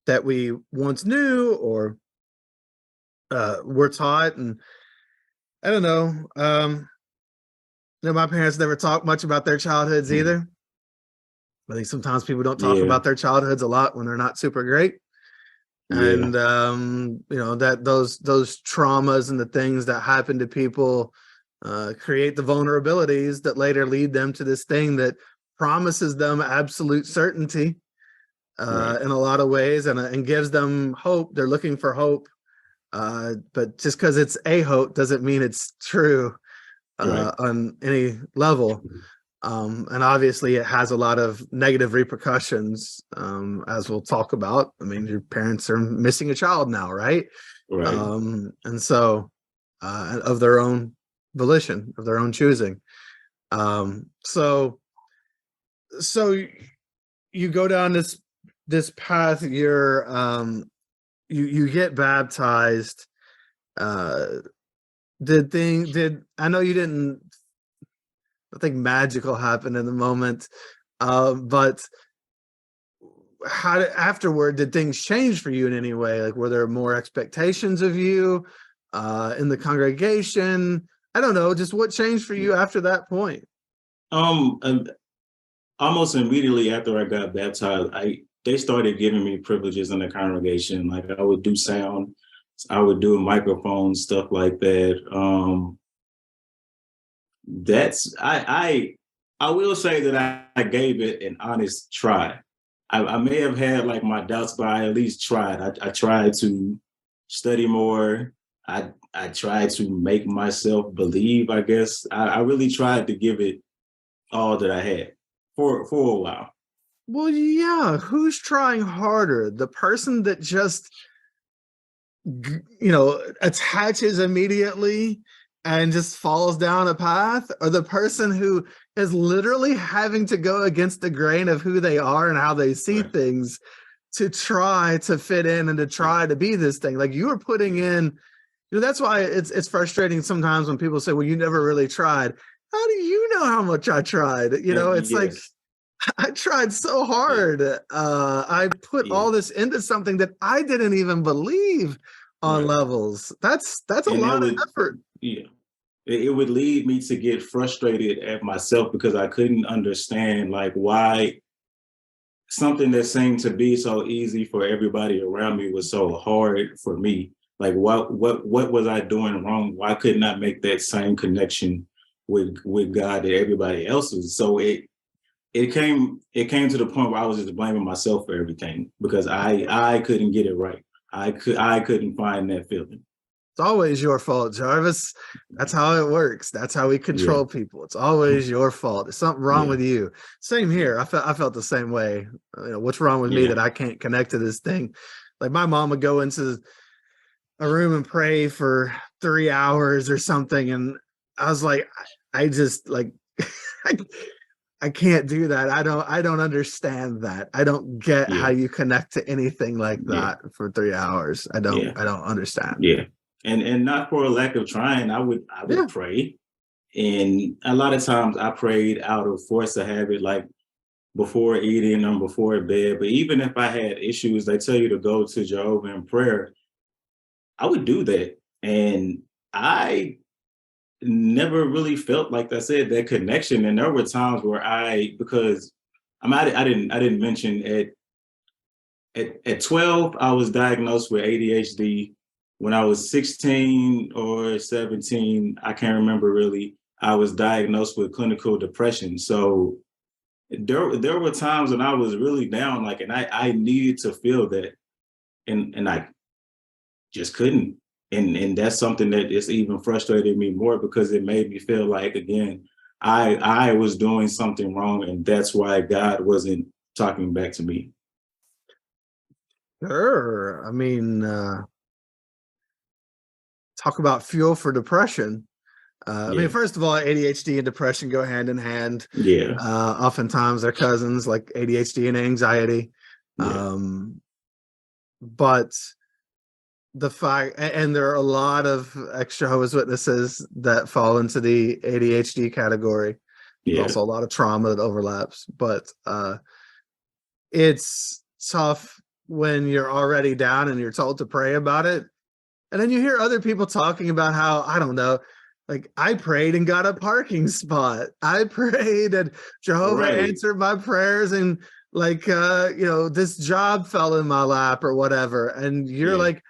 that we once knew or were taught. And I don't know. My parents never talked much about their childhoods either. I think sometimes people don't talk about their childhoods a lot when they're not super great. And that those traumas and the things that happen to people create the vulnerabilities that later lead them to this thing that promises them absolute certainty in a lot of ways, and gives them hope. They're looking for hope, but just because it's a hope doesn't mean it's true on any level. And obviously it has a lot of negative repercussions, as we'll talk about. I mean, your parents are missing a child now, right? And so of their own volition, of their own choosing. So you go down this path. You get baptized. I know you didn't, nothing magical happened in the moment, but afterward, did things change for you in any way? Like, were there more expectations of you in the congregation? I don't know, just what changed for you after that point? Almost immediately after I got baptized, they started giving me privileges in the congregation. Like, I would do sound, I would do microphones, stuff like that. I will say that I gave it an honest try. I may have had like my doubts, but I at least tried. I tried to study more. I tried to make myself believe, I guess. I really tried to give it all that I had for a while. Well, yeah. Who's trying harder? The person that just, attaches immediately and just falls down a path, or the person who is literally having to go against the grain of who they are and how they see things to try to fit in and to try to be this thing? Like, you were putting in, that's why it's frustrating sometimes when people say, well, you never really tried. How do you know how much I tried? It's like, I tried so hard. I put all this into something that I didn't even believe on levels. That's a lot of effort. Yeah. It would lead me to get frustrated at myself, because I couldn't understand like why something that seemed to be so easy for everybody around me was so hard for me. Like what was I doing wrong? Why couldn't I make that same connection with God that everybody else was? So it came to the point where I was just blaming myself for everything because I couldn't get it right. I couldn't find that feeling. It's always your fault, Jarvis. That's how it works. That's how we control people. It's always your fault. There's something wrong with you. Same here. I felt the same way. You know, what's wrong with me that I can't connect to this thing? Like my mom would go into a room and pray for 3 hours or something, and I was like, I just like I can't do that. I don't understand that. I don't get how you connect to anything like that for 3 hours. I don't understand. Yeah. And not for a lack of trying, I would pray. And a lot of times I prayed out of force of habit, like before eating or before bed. But even if I had issues, they tell you to go to Jehovah in prayer, I would do that. And I never really felt, like I said, that connection. And there were times where because I didn't mention at 12, I was diagnosed with ADHD. When I was 16 or 17, I can't remember really, I was diagnosed with clinical depression. So there were times when I was really down, like, and I needed to feel that, and I just couldn't. And that's something that is even frustrated me more because it made me feel like, again, I was doing something wrong, and that's why God wasn't talking back to me. Sure. I mean, talk about fuel for depression. I mean, first of all, ADHD and depression go hand in hand. Yeah. Oftentimes they're cousins, like ADHD and anxiety. Yeah. But the fact, and there are a lot of ex-Jehovah's Witnesses that fall into the ADHD category. There's also a lot of trauma that overlaps, but it's tough when you're already down and you're told to pray about it. And then you hear other people talking about how, I don't know, like I prayed and got a parking spot. I prayed and Jehovah answered my prayers, and like, you know, this job fell in my lap or whatever. And you're like,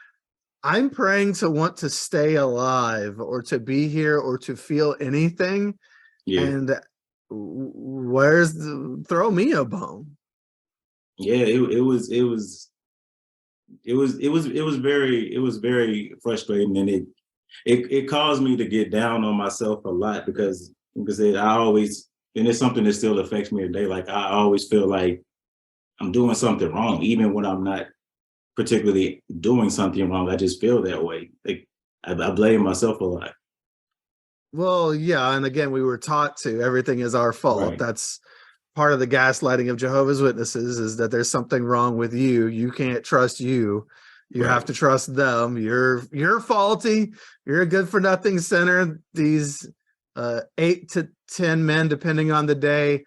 I'm praying to want to stay alive or to be here or to feel anything. And throw me a bone. It was very frustrating, and it caused me to get down on myself a lot because I always, and it's something that still affects me today. Like I always feel like I'm doing something wrong, even when I'm not particularly doing something wrong. I just feel that way. Like I blame myself a lot. Well, yeah, and again, we were taught to everything is our fault. That's part of the gaslighting of Jehovah's Witnesses, is that there's something wrong with you. You can't trust you. You have to trust them. You're faulty. You're a good for nothing sinner. These 8 to 10 men, depending on the day,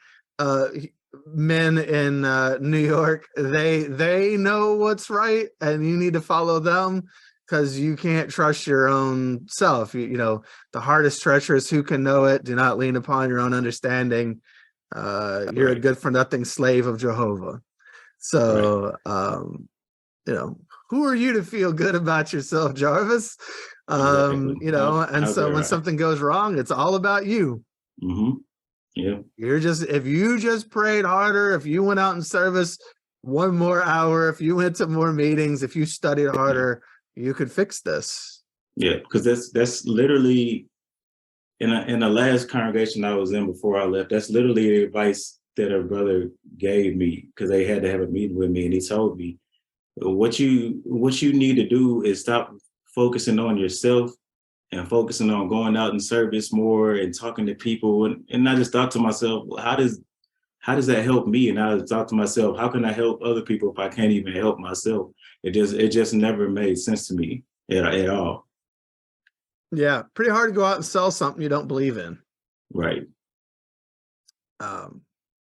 men in New York, they know what's right, and you need to follow them because you can't trust your own self. You know, the heart is treacherous. Who can know it? Do not lean upon your own understanding. You're a good for nothing slave of Jehovah. So, you know, who are you to feel good about yourself, Jarvis? You know, and so when something goes wrong, it's all about you. Yeah. If you just prayed harder, if you went out in service 1 more hour, if you went to more meetings, if you studied harder, you could fix this. Yeah, because that's literally in the last congregation I was in before I left, that's literally the advice that a brother gave me, because they had to have a meeting with me, and he told me, what you need to do is stop focusing on yourself and focusing on going out in service more and talking to people. And I just thought to myself, well, how does that help me? And I thought to myself, how can I help other people if I can't even help myself? It just never made sense to me at all. Yeah, pretty hard to go out and sell something you don't believe in. Right.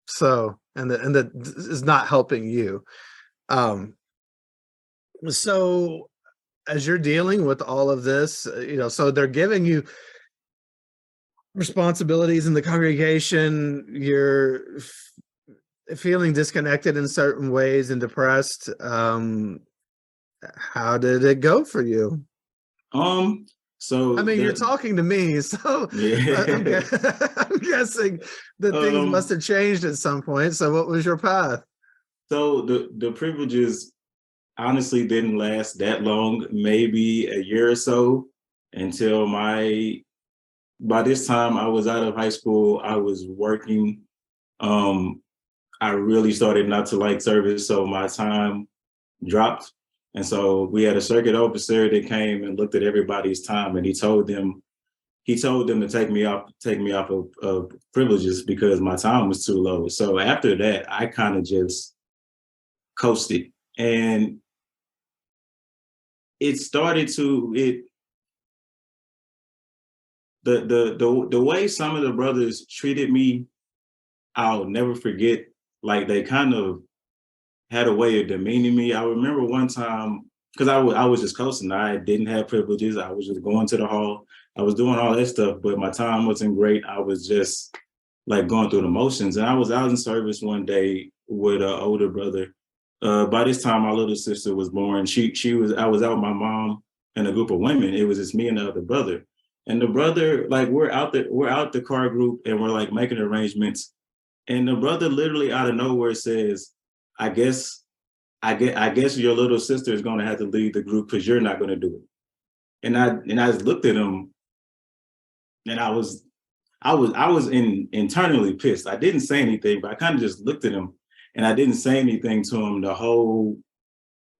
So, and that is not helping you. So as you're dealing with all of this, you know, so they're giving you responsibilities in the congregation, you're feeling disconnected in certain ways and depressed. How did it go for you? So I mean, you're talking to me, so yeah. I'm guessing that things must have changed at some point. So what was your path? So the privileges honestly didn't last that long, maybe a year or so, until by this time I was out of high school, I was working. I really started not to like service, so my time dropped. And so we had a circuit officer that came and looked at everybody's time, and he told them to take me off of privileges because my time was too low. So after that, I kind of just coasted, and it started to it the way some of the brothers treated me, I'll never forget. Like they kind of had a way of demeaning me. I remember one time because I was just coasting. I didn't have privileges. I was just going to the hall. I was doing all that stuff, but my time wasn't great. I was just like going through the motions. And I was out in service one day with an older brother. By this time, my little sister was born. I was out with my mom and a group of women. It was just me and the other brother. And the brother, like we're out the car group and we're like making arrangements. And the brother literally out of nowhere says, I guess I guess your little sister is gonna have to lead the group because you're not gonna do it. And I just looked at him and I was internally pissed. I didn't say anything, but I kind of just looked at him and I didn't say anything to him the whole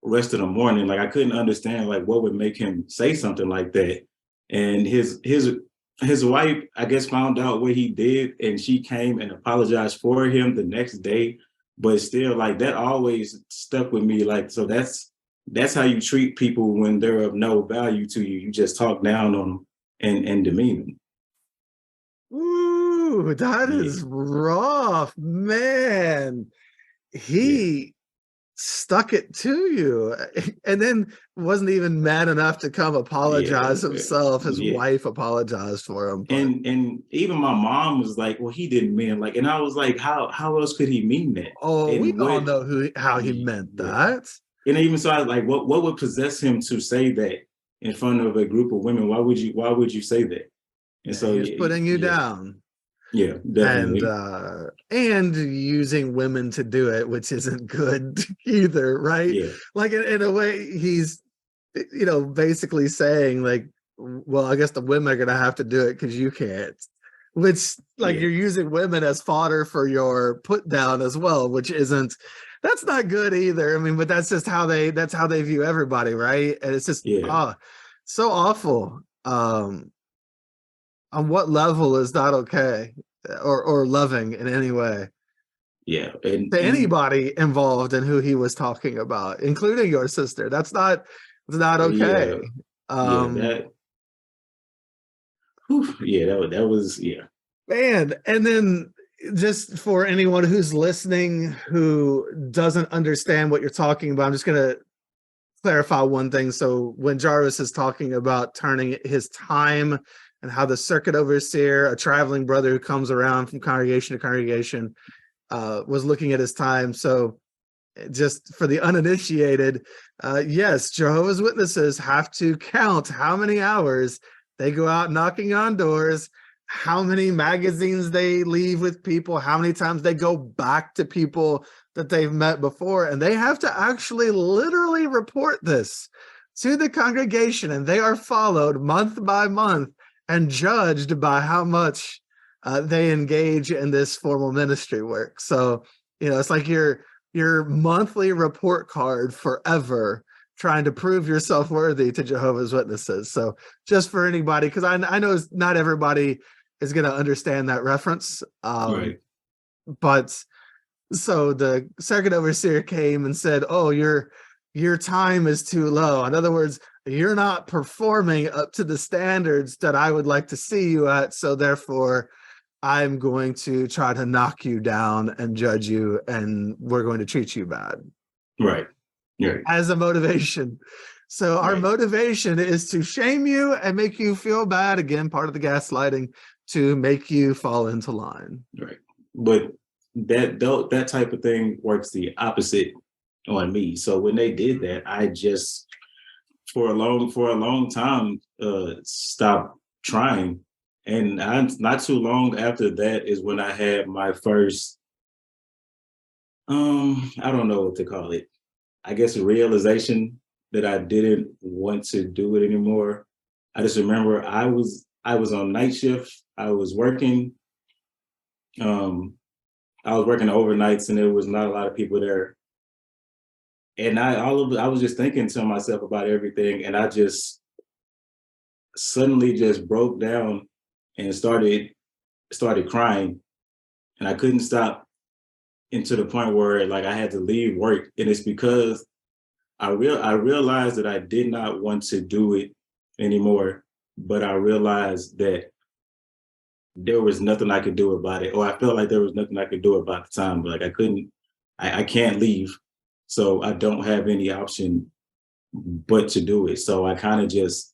rest of the morning. Like I couldn't understand like what would make him say something like that. And his wife, I guess, found out what he did, and she came and apologized for him the next day. But still, like that always stuck with me. Like, so that's how you treat people when they're of no value to you. You just talk down on them and demean them. Ooh, that Yeah, is rough, man. yeah, He stuck it to you, and then wasn't even man enough to come yeah, apologize himself. His yeah. wife apologized for him, but And even my mom was like, "Well, he didn't mean it." Like, and I was like, "How else could he mean that?" oh, we And all what? know how he meant Yeah. that. And even so, I was like, what would possess him to say that in front of a group of women? Why would you say that? And Yeah, so he was putting you down. yeah, and definitely, and using women to do it, which isn't good either, right? yeah, Like in a way, he's basically saying like, well, I guess the women are gonna have to do it because you can't. Which like yeah, you're using women as fodder for your put down as well, which isn't that's not good either. I mean, but that's how they view everybody, right? And it's just yeah, so awful. On what level is that okay or loving in any way yeah, to and anybody involved in who he was talking about, including your sister? It's not yeah, okay. yeah, um yeah, that was yeah, Man, and then just for anyone who's listening who doesn't understand what you're talking about, I'm just going to clarify one thing. So when Jarvis is talking about turning his time and how the circuit overseer, a traveling brother who comes around from congregation to congregation, was looking at his time. So just for the uninitiated, yes, Jehovah's Witnesses have to count how many hours they go out knocking on doors, how many magazines they leave with people, how many times they go back to people that they've met before. And they have to actually literally report this to the congregation, and they are followed month by month and judged by how much they engage in this formal ministry work. So, it's like your monthly report card forever trying to prove yourself worthy to Jehovah's Witnesses. So just for anybody, because I know not everybody is going to understand that reference. right, But so the circuit overseer came and said, oh, your time is too low. In other words, you're not performing up to the standards that I would like to see you at. So therefore, I'm going to try to knock you down and judge you, and we're going to treat you bad right, right, as a motivation. So our right, motivation is to shame you and make you feel bad. Again, part of the gaslighting, to make you fall into line. right. But that type of thing works the opposite on me. So when they did that, I just for a long time, stopped trying. And not too long after that is when I had my first, I don't know what to call it. I guess a realization that I didn't want to do it anymore. I just remember I was on night shift. I was working overnights and there was not a lot of people there. And I was just thinking to myself about everything, and I just suddenly just broke down and started crying, and I couldn't stop, and to the point where like I had to leave work. And it's because I realized that I did not want to do it anymore, but I realized that there was nothing I could do about it, or I felt like there was nothing I could do about the time. Like I can't leave, so I don't have any option but to do it. So I kind of just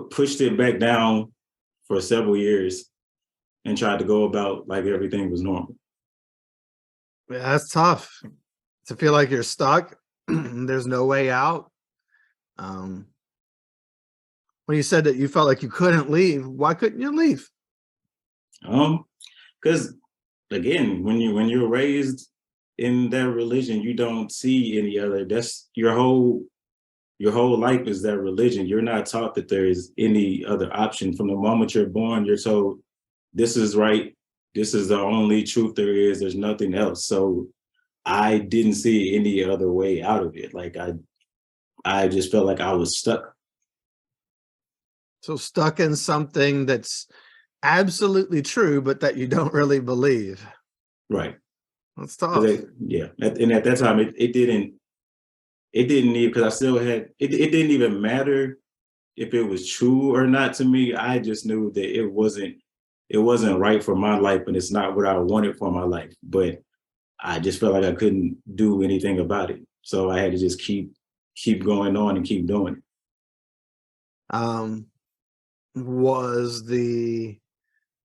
pushed it back down for several years and tried to go about like everything was normal. Yeah, that's tough to feel like you're stuck. There's no way out. When you said that you felt like you couldn't leave, why couldn't you leave? Because again, when you're raised in that religion, you don't see any other. That's your whole life is that religion. You're not taught that there is any other option. From the moment you're born, you're told this is right. This is the only truth there is. There's nothing else. So I didn't see any other way out of it. Like I just felt like I was stuck. So stuck in something that's absolutely true, but that you don't really believe. Right. That's tough. Yeah. And at that time, it didn't need, because I still had, it didn't even matter if it was true or not to me. I just knew that it wasn't right for my life, and it's not what I wanted for my life. But I just felt like I couldn't do anything about it. So I had to just keep going on and keep doing it. Was the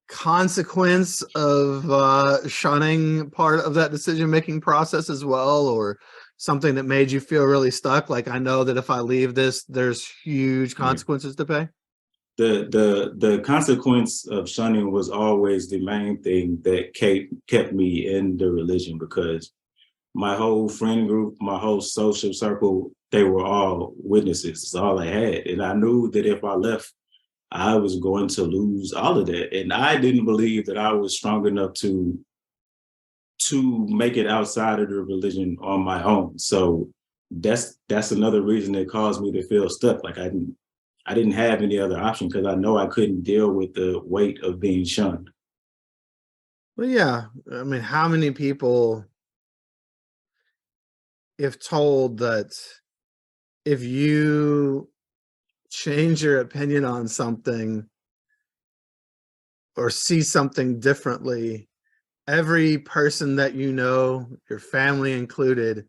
consequence of shunning part of that decision-making process as well, or something that made you feel really stuck? Like, I know that if I leave this, there's huge consequences to pay. The consequence of shunning was always the main thing that kept me in the religion, because my whole friend group, my whole social circle, they were all witnesses. It's all I had. And I knew that if I left, I was going to lose all of that. And I didn't believe that I was strong enough to make it outside of the religion on my own. So that's another reason that caused me to feel stuck. Like I didn't have any other option, because I know I couldn't deal with the weight of being shunned. Well, yeah. I mean, how many people, if told that if you change your opinion on something or see something differently, every person that you know, your family included,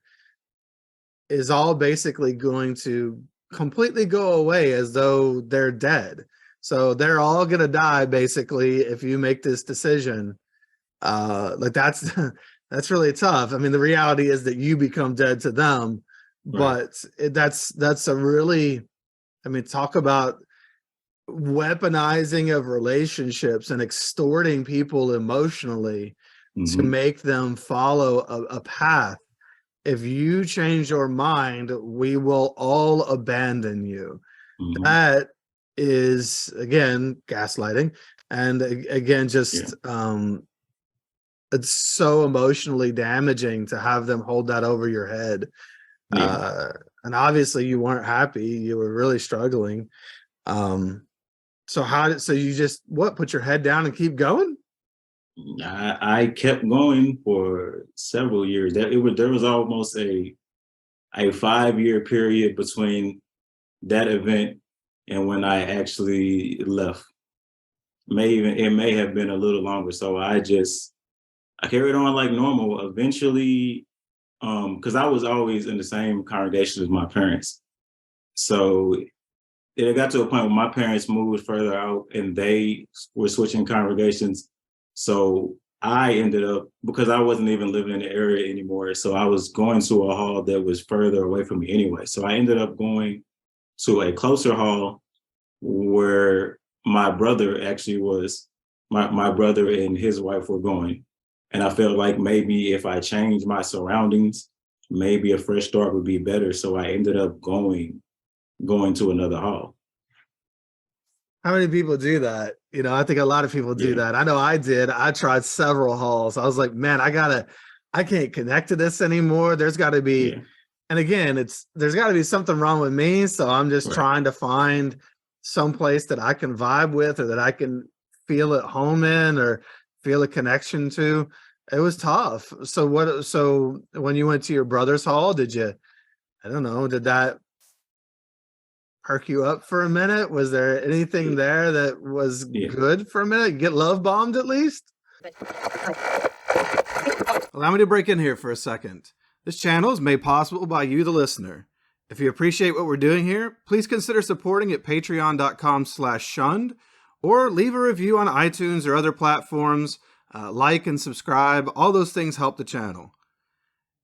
is all basically going to completely go away as though they're dead. So they're all going to die basically if you make this decision. Like that's really tough. I mean, the reality is that you become dead to them, Right. but that's a really, I mean, talk about weaponizing of relationships and extorting people emotionally to make them follow a path. If you change your mind, we will all abandon you. That is, again, gaslighting. And again, just, it's so emotionally damaging to have them hold that over your head. And obviously you weren't happy. You were really struggling. So you just, put your head down and keep going? I kept going for several years. There was almost a 5-year period between that event and when I actually left. It may have been a little longer. So I carried on like normal. Eventually, because I was always in the same congregation as my parents. So it got to a point where my parents moved further out and they were switching congregations. So I ended up, because I wasn't even living in the area anymore, so I was going to a hall that was further away from me anyway. So I ended up going to a closer hall where my brother actually was, my brother and his wife were going. And I felt like maybe if I changed my surroundings, maybe a fresh start would be better. So I ended up going to another hall. How many people do that? You know, I think a lot of people do that. I know I did. I tried several halls. I was like, man, I can't connect to this anymore. There's got to be, and again, there's got to be something wrong with me. So I'm just trying to find some place that I can vibe with, or that I can feel at home in, or feel a connection to. It was tough. So when you went to your brother's hall, did that perk you up for a minute? Was there anything there that was good for a minute? Get love bombed at least? Allow me to break in here for a second. This channel is made possible by you, the listener. If you appreciate what we're doing here, please consider supporting at patreon.com/shunned, or leave a review on iTunes or other platforms. Like and subscribe. All those things help the channel.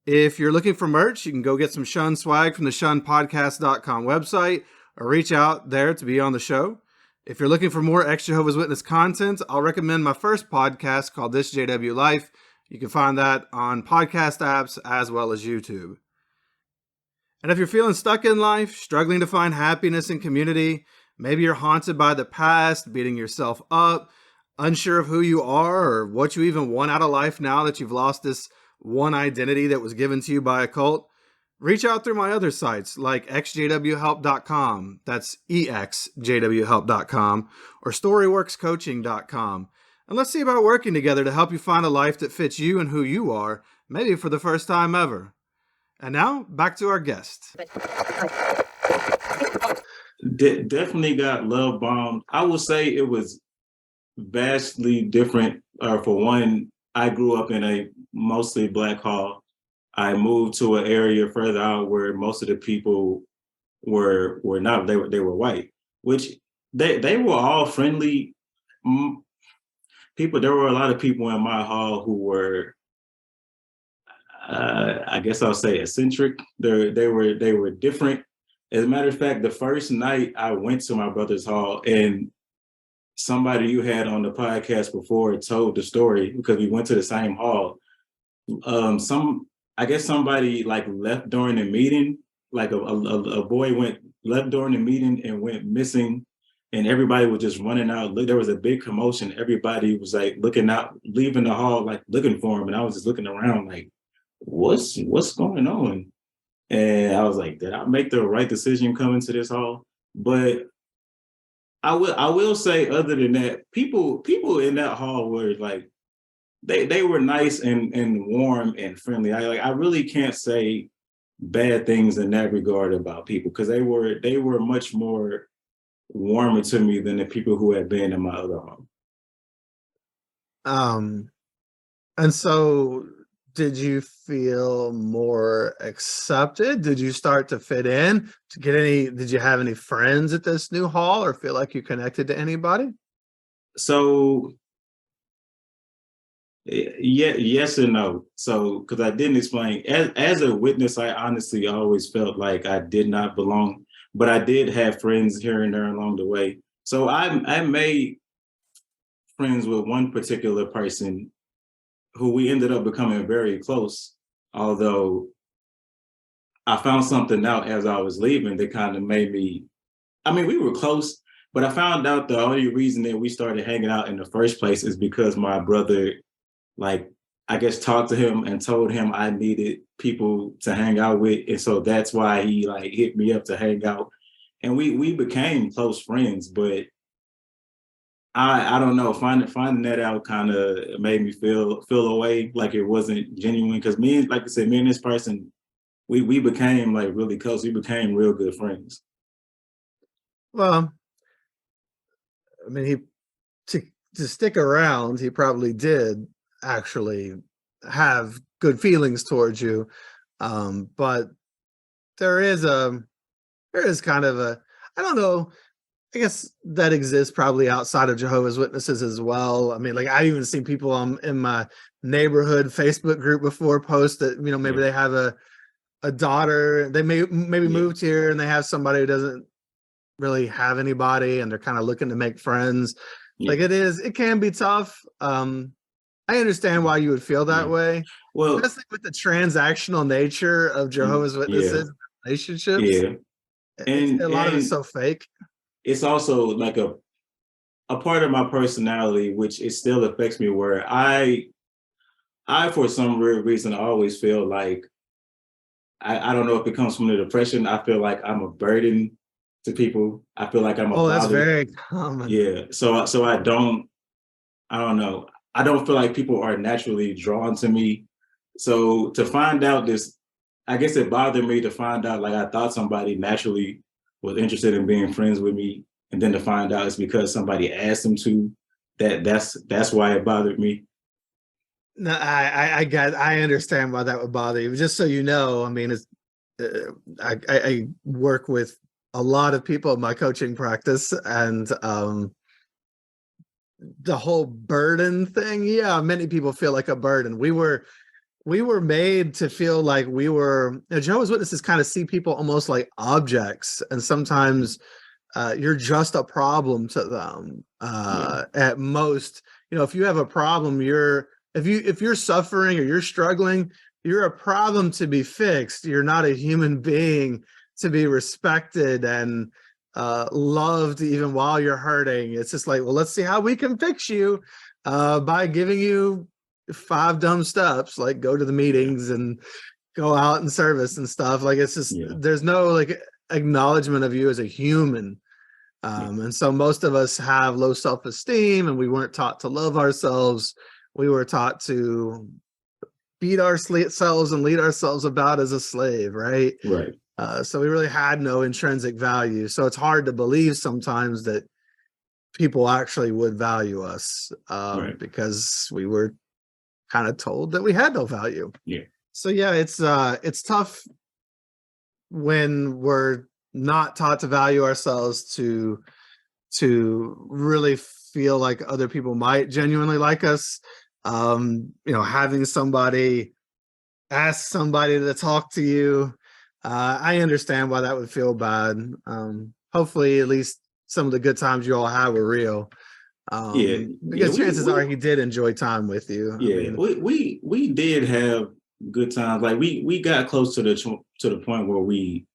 If you're looking for merch, you can go get some Shunned swag from the shunnedpodcast.com website, or reach out there to be on the show. If you're looking for more ex-Jehovah's Witness content, I'll recommend my first podcast called This JW Life. You can find that on podcast apps as well as YouTube. And if you're feeling stuck in life, struggling to find happiness and community, maybe you're haunted by the past, beating yourself up, unsure of who you are or what you even want out of life now that you've lost this one identity that was given to you by a cult, reach out through my other sites like exjwhelp.com, that's exjwhelp.com, or storyworkscoaching.com. And let's see about working together to help you find a life that fits you and who you are, maybe for the first time ever. And now, back to our guest. Definitely got love bombed. I would say it was vastly different. For one, I grew up in a mostly Black hall. I moved to an area further out where most of the people were not. They were white, which they were all friendly people. There were a lot of people in my hall who were, I guess I'll say, eccentric. They were different. As a matter of fact, the first night I went to my brother's hall, and somebody you had on the podcast before told the story, because we went to the same hall. I guess somebody like left during the meeting, like a boy left during the meeting and went missing, and everybody was just running out. There was a big commotion. Everybody was like looking out, leaving the hall, like looking for him. And I was just looking around like, what's going on? And I was like, did I make the right decision coming to this hall? But I will say, other than that, people in that hall were like, they were nice and warm and friendly. I really can't say bad things in that regard about people, because they were much more warmer to me than the people who had been in my other home. And so did you feel more accepted? Did you start to fit in? Did you have any friends at this new hall, or feel like you connected to anybody? So yes and no. So, because I didn't explain, as a witness, I honestly always felt like I did not belong, but I did have friends here and there along the way. So I made friends with one particular person who we ended up becoming very close, although I found something out as I was leaving that kind of made me, we were close, but I found out the only reason that we started hanging out in the first place is because my brother, like, I guess, talked to him and told him I needed people to hang out with. And so that's why he like hit me up to hang out. And we became close friends, but I don't know, finding that out kind of made me feel away, like it wasn't genuine. Because like I said, me and this person, we became like really close. We became real good friends. Well, to stick around, he probably did actually have good feelings towards you. But there is kind of a, I don't know, I guess that exists probably outside of Jehovah's Witnesses as well. Like, I've even seen people in my neighborhood Facebook group before post that, maybe they have a daughter, they maybe moved here and they have somebody who doesn't really have anybody and they're kind of looking to make friends. Yeah. Like it can be tough. I understand why you would feel that Yeah. way. Well, Especially with the transactional nature of Jehovah's yeah, Witnesses relationships. yeah, It's a and lot of it's so fake. it's also like a part of my personality, which it still affects me, where I for some weird reason I always feel like I don't know if it comes from the depression. I feel like I'm a burden to people. I feel like I'm a Oh, that's bother. very common. Yeah. So I don't know. I don't feel like people are naturally drawn to me. So to find out this, I guess it bothered me to find out like I thought somebody naturally was interested in being friends with me, and then to find out it's because somebody asked them to. That's why it bothered me. No, I understand why that would bother you. Just so you know, I mean, I work with a lot of people in my coaching practice, and the whole burden thing. Yeah, many people feel like a burden. We were made to feel like we were. Jehovah's Witnesses kind of see people almost like objects, and sometimes you're just a problem to them. At most, if you have a problem, if you're suffering or you're struggling, you're a problem to be fixed. You're not a human being to be respected and loved even while you're hurting. It's just like, well, let's see how we can fix you by giving you 5 dumb steps, like go to the meetings and go out and service and stuff. Like it's just there's no like acknowledgement of you as a human. And so most of us have low self-esteem, and we weren't taught to love ourselves. We were taught to beat ourselves and lead ourselves about as a slave, right? Right. So we really had no intrinsic value. So it's hard to believe sometimes that people actually would value us because we were kind of told that we had no value. Yeah. So yeah, it's tough when we're not taught to value ourselves to really feel like other people might genuinely like us. Having somebody ask somebody to talk to you, I understand why that would feel bad. Hopefully at least some of the good times you all had were real. Because chances are he did enjoy time with you. Yeah, I mean, we did have good times. Like we got close to the point where we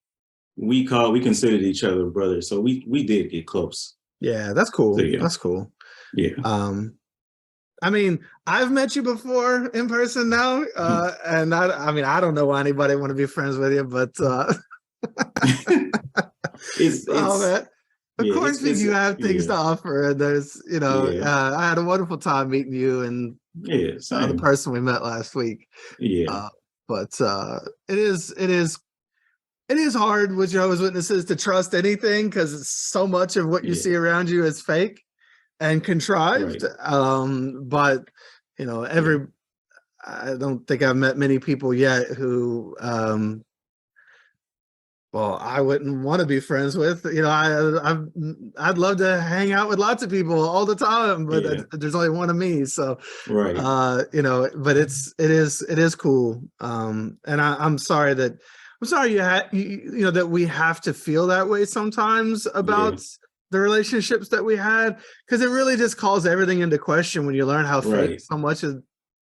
considered each other brothers. So we did get close. Yeah, that's cool. So, yeah. That's cool. Yeah. I mean, I've met you before in person now, and I don't know why anybody want to be friends with you, but of course you have things to offer, and there's I had a wonderful time meeting you and the person we met last week. But it is hard with Jehovah's Witnesses to trust anything because so much of what you see around you is fake and contrived. But I don't think I've met many people yet who I wouldn't want to be friends with. I'd love to hang out with lots of people all the time, but there's only one of me. So but it is cool. And I'm sorry that that we have to feel that way sometimes about the relationships that we had, because it really just calls everything into question when you learn how fake so much of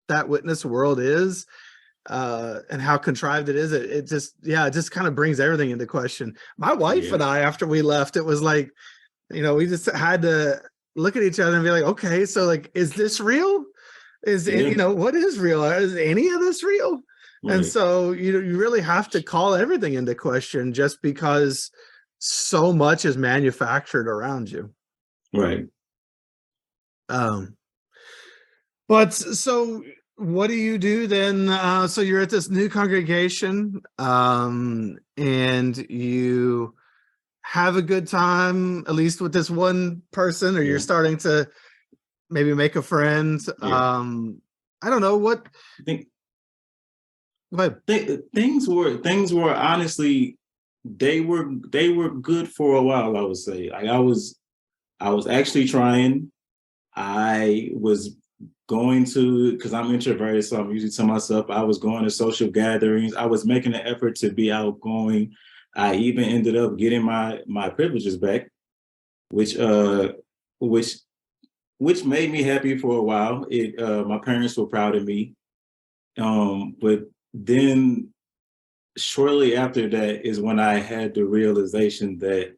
that witness world is, and how contrived it is. It just kind of brings everything into question. My wife and I, after we left, it was like, we just had to look at each other and be like, okay, so like, is this real? What is real? Is any of this real? And so you really have to call everything into question just because so much is manufactured around you. But so what do you do then? So you're at this new congregation, and you have a good time, at least with this one person, or you're starting to maybe make a friend. I don't know what. Things were honestly, they were good for a while. I would say, like I was actually trying. I was going to, because I'm introverted, so I'm usually to myself. I was going to social gatherings. I was making an effort to be outgoing. I even ended up getting my privileges back, which which which made me happy for a while. My parents were proud of me. But then shortly after that is when I had the realization that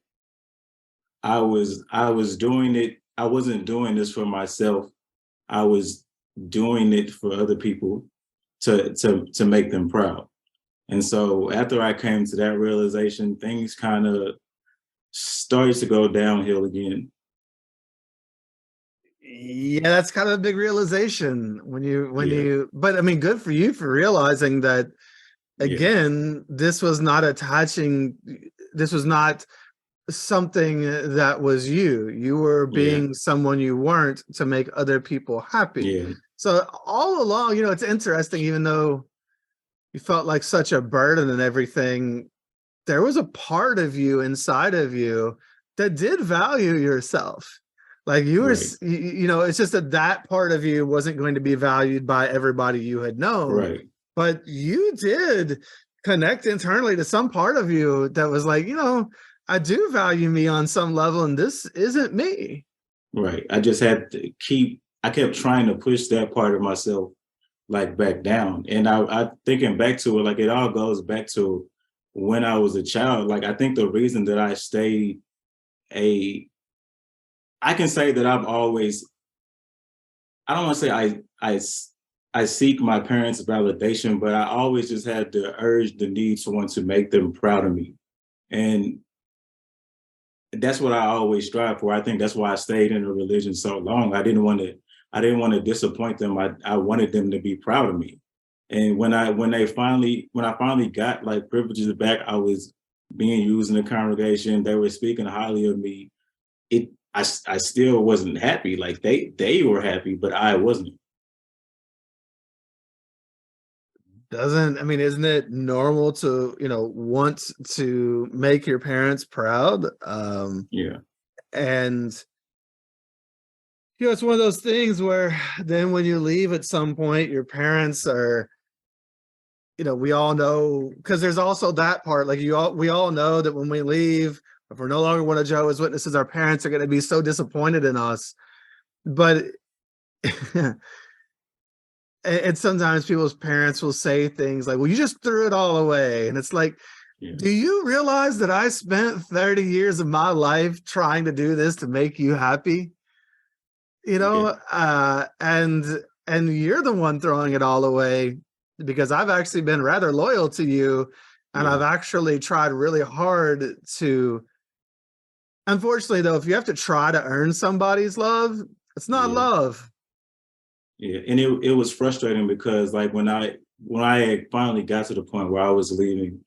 I was doing it. I wasn't doing this for myself. I was doing it for other people to make them proud. And so after I came to that realization, things kind of started to go downhill again. Yeah, that's kind of a big realization when Yeah, you, but I mean, good for you for realizing that yeah, again, this was not something that was you. You were yeah, being someone you weren't to make other people happy. yeah, So all along, it's interesting, even though you felt like such a burden and everything, there was a part of you inside of you that did value yourself. Like you were, right, it's just that that part of you wasn't going to be valued by everybody you had known, right, but you did connect internally to some part of you that was like, I do value me on some level, and this isn't me. right. I kept trying to push that part of myself like back down. And I thinking back to it, like it all goes back to when I was a child. Like I think the reason that I stayed a I can say that I've always, I don't want to say I seek my parents' validation, but I always just had the urge, the need to want to make them proud of me. And that's what I always strive for. I think that's why I stayed in a religion so long. I didn't want to disappoint them. I wanted them to be proud of me. And when I finally got like privileges back, I was being used in the congregation. They were speaking highly of me. I still wasn't happy. Like they were happy, but I wasn't. I mean, isn't it normal to, want to make your parents proud? Yeah, And it's one of those things where then when you leave at some point, your parents are, we all know, because there's also that part, like we all know that when we leave, if we're no longer one of Jehovah's Witnesses, our parents are going to be so disappointed in us. But and sometimes people's parents will say things like, well, you just threw it all away. And it's like, yeah, do you realize that I spent 30 years of my life trying to do this to make you happy? yeah, And you're the one throwing it all away, because I've actually been rather loyal to you, and yeah, I've actually tried really hard to, unfortunately though, if you have to try to earn somebody's love, it's not yeah, love. yeah. And it was frustrating because like when I finally got to the point where I was leaving,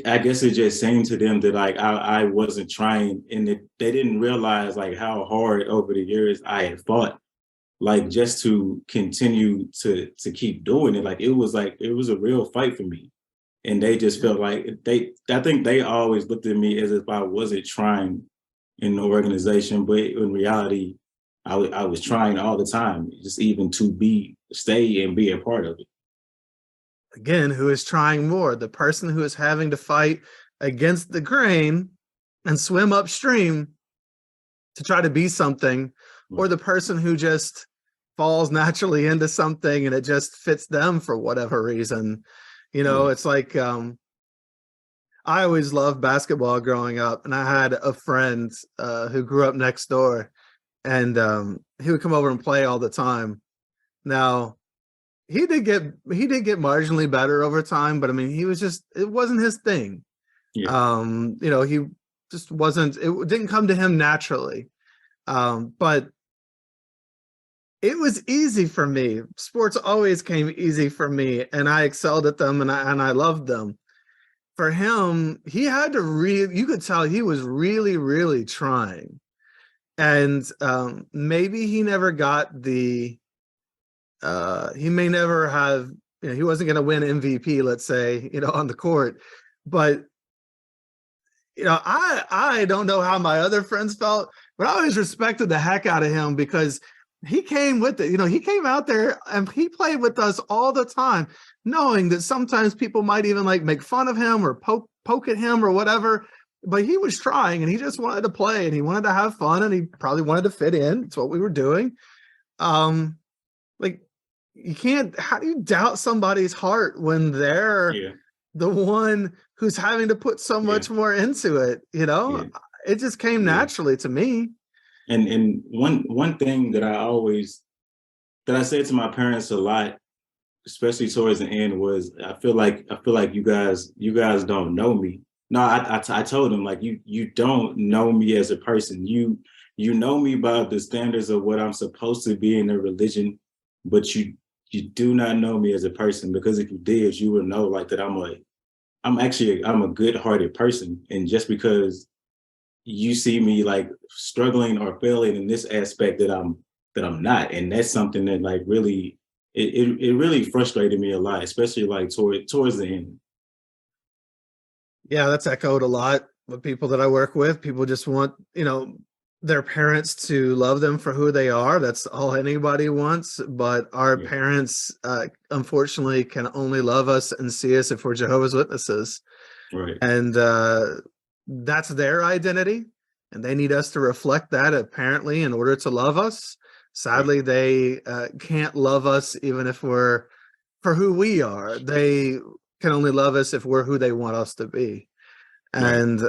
I guess it just seemed to them that like I wasn't trying, and they didn't realize like how hard over the years I had fought, like just to continue to keep doing it. Like it was a real fight for me. And they just felt like I think they always looked at me as if I wasn't trying in the organization, but in reality, I was trying all the time, just even to stay and be a part of it. Again, who is trying more, the person who is having to fight against the grain and swim upstream to try to be something, or Right. the person who just falls naturally into something and it just fits them for whatever reason. Yeah. It's like, I always loved basketball growing up, and I had a friend who grew up next door, and he would come over and play all the time. Now, he did get marginally better over time, but I mean, it wasn't his thing. Yeah. He just wasn't, it didn't come to him naturally. But it was easy for me. Sports always came easy for me, and I excelled at them, and I loved them. For him, he had to you could tell he was really, really trying. And maybe he never got he may never have, he wasn't going to win MVP, let's say, on the court. But, I don't know how my other friends felt, but I always respected the heck out of him, because he came with it. He came out there and he played with us all the time, knowing that sometimes people might even like make fun of him or poke at him or whatever. But he was trying, and he just wanted to play, and he wanted to have fun, and he probably wanted to fit in. It's what we were doing. Like, you can't, how do you doubt somebody's heart when they're the one who's having to put so much more into it? You know, it just came naturally to me. And one thing that I said to my parents a lot, especially towards the end, was I feel like you guys don't know me. No, I told them, like, you don't know me as a person. You know me by the standards of what I'm supposed to be in a religion, but you do not know me as a person, because if you did, you would know, like, that I'm a good-hearted person. And just because you see me like struggling or failing in this aspect, that I'm not, and that's something that, like, really it really frustrated me a lot, especially like towards the end. Yeah, that's echoed a lot with people that I work with. People just want, their parents to love them for who they are. That's all anybody wants. But our parents, unfortunately, can only love us and see us if we're Jehovah's Witnesses. Right. And that's their identity. And they need us to reflect that, apparently, in order to love us. Sadly, they can't love us even if we're for who we are. They can only love us if we're who they want us to be. And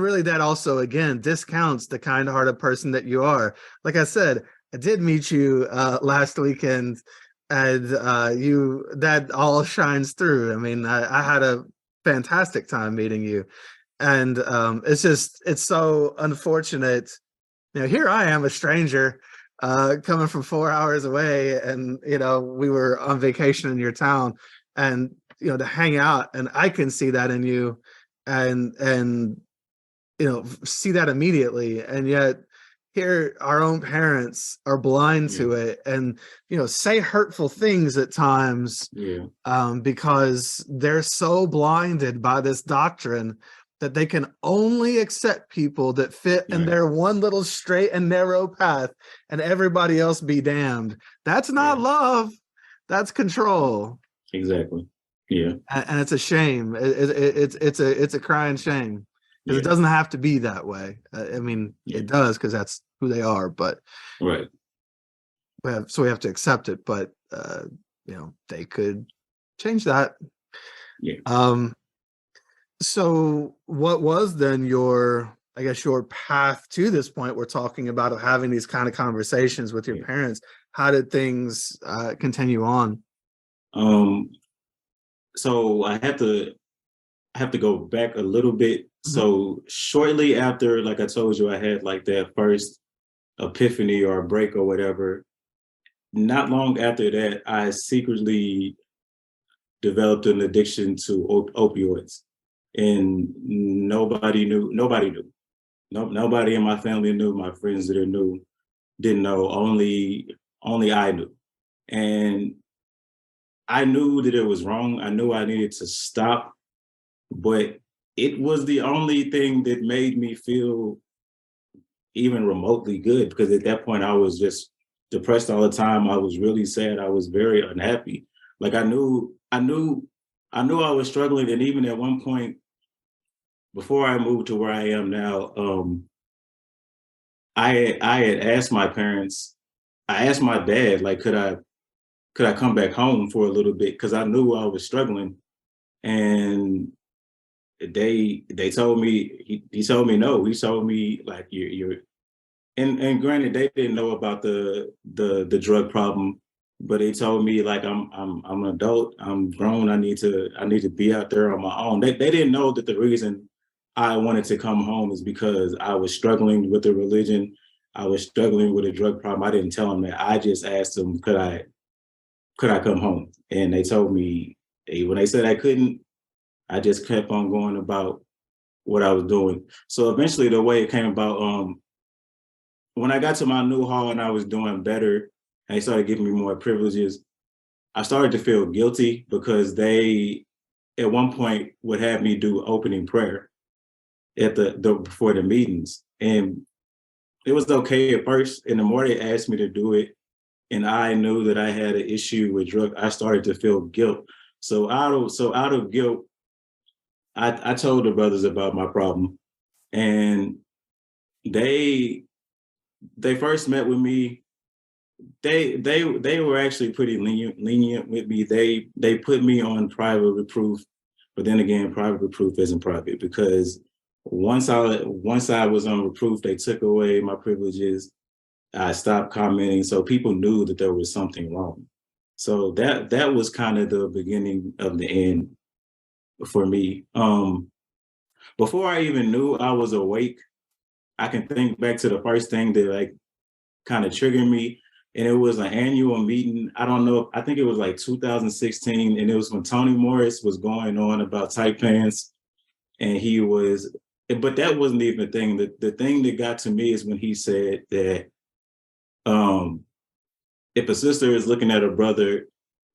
really, that also, again, discounts the kind-hearted person that you are. Like I said, I did meet you last weekend, and that all shines through. I mean, I had a fantastic time meeting you. And it's so unfortunate. Here I am, a stranger, coming from 4 hours away, and we were on vacation in your town, and to hang out, and I can see that in you, and see that immediately, and yet here our own parents are blind to it, and say hurtful things at times, because they're so blinded by this doctrine that they can only accept people that fit in their one little straight and narrow path, and everybody else be damned. That's not love. That's control. Exactly. Yeah. And it's a shame. It's a crying shame, because it doesn't have to be that way. I mean, it does, because that's who they are. But we have to accept it. But they could change that. Yeah. So what was then your path to this point we're talking about, of having these kind of conversations with your parents? How did things continue on? So I have to go back a little bit. Mm-hmm. So shortly after, like I told you, I had like that first epiphany or break or whatever. Not long after that, I secretly developed an addiction to opioids. And nobody knew. Nobody in my family knew. My friends didn't know. Only I knew. And I knew that it was wrong. I knew I needed to stop, but it was the only thing that made me feel even remotely good, because at that point I was just depressed all the time. I was really sad. I was very unhappy. Like I knew I was struggling. And even at one point, before I moved to where I am now, I had asked my parents, I asked my dad, like, could I come back home for a little bit? Because I knew I was struggling. And they told me, he told me no. He told me, like, you're and granted, they didn't know about the drug problem, but they told me, like, I'm an adult, I'm grown, I need to be out there on my own. They didn't know that the reason I wanted to come home is because I was struggling with the religion. I was struggling with a drug problem. I didn't tell them that. I just asked them, could I come home? And they told me, when they said I couldn't, I just kept on going about what I was doing. So eventually, the way it came about, when I got to my new hall and I was doing better, and they started giving me more privileges, I started to feel guilty, because they, at one point, would have me do opening prayer at before the meetings. And it was okay at first. And the more they asked me to do it, and I knew that I had an issue with drug, I started to feel guilt. So out of guilt, I told the brothers about my problem, and they first met with me. They were actually pretty lenient with me. They put me on private reproof, but then again, private reproof isn't private, because once I was on reproof, they took away my privileges. I stopped commenting, so people knew that there was something wrong. So that was kind of the beginning of the end for me. Before I even knew I was awake, I can think back to the first thing that like kind of triggered me, and it was an annual meeting. I don't know, I think it was like 2016, and it was when Tony Morris was going on about tight pants, and he was, but that wasn't even the thing. The thing that got to me is when he said that if a sister is looking at a brother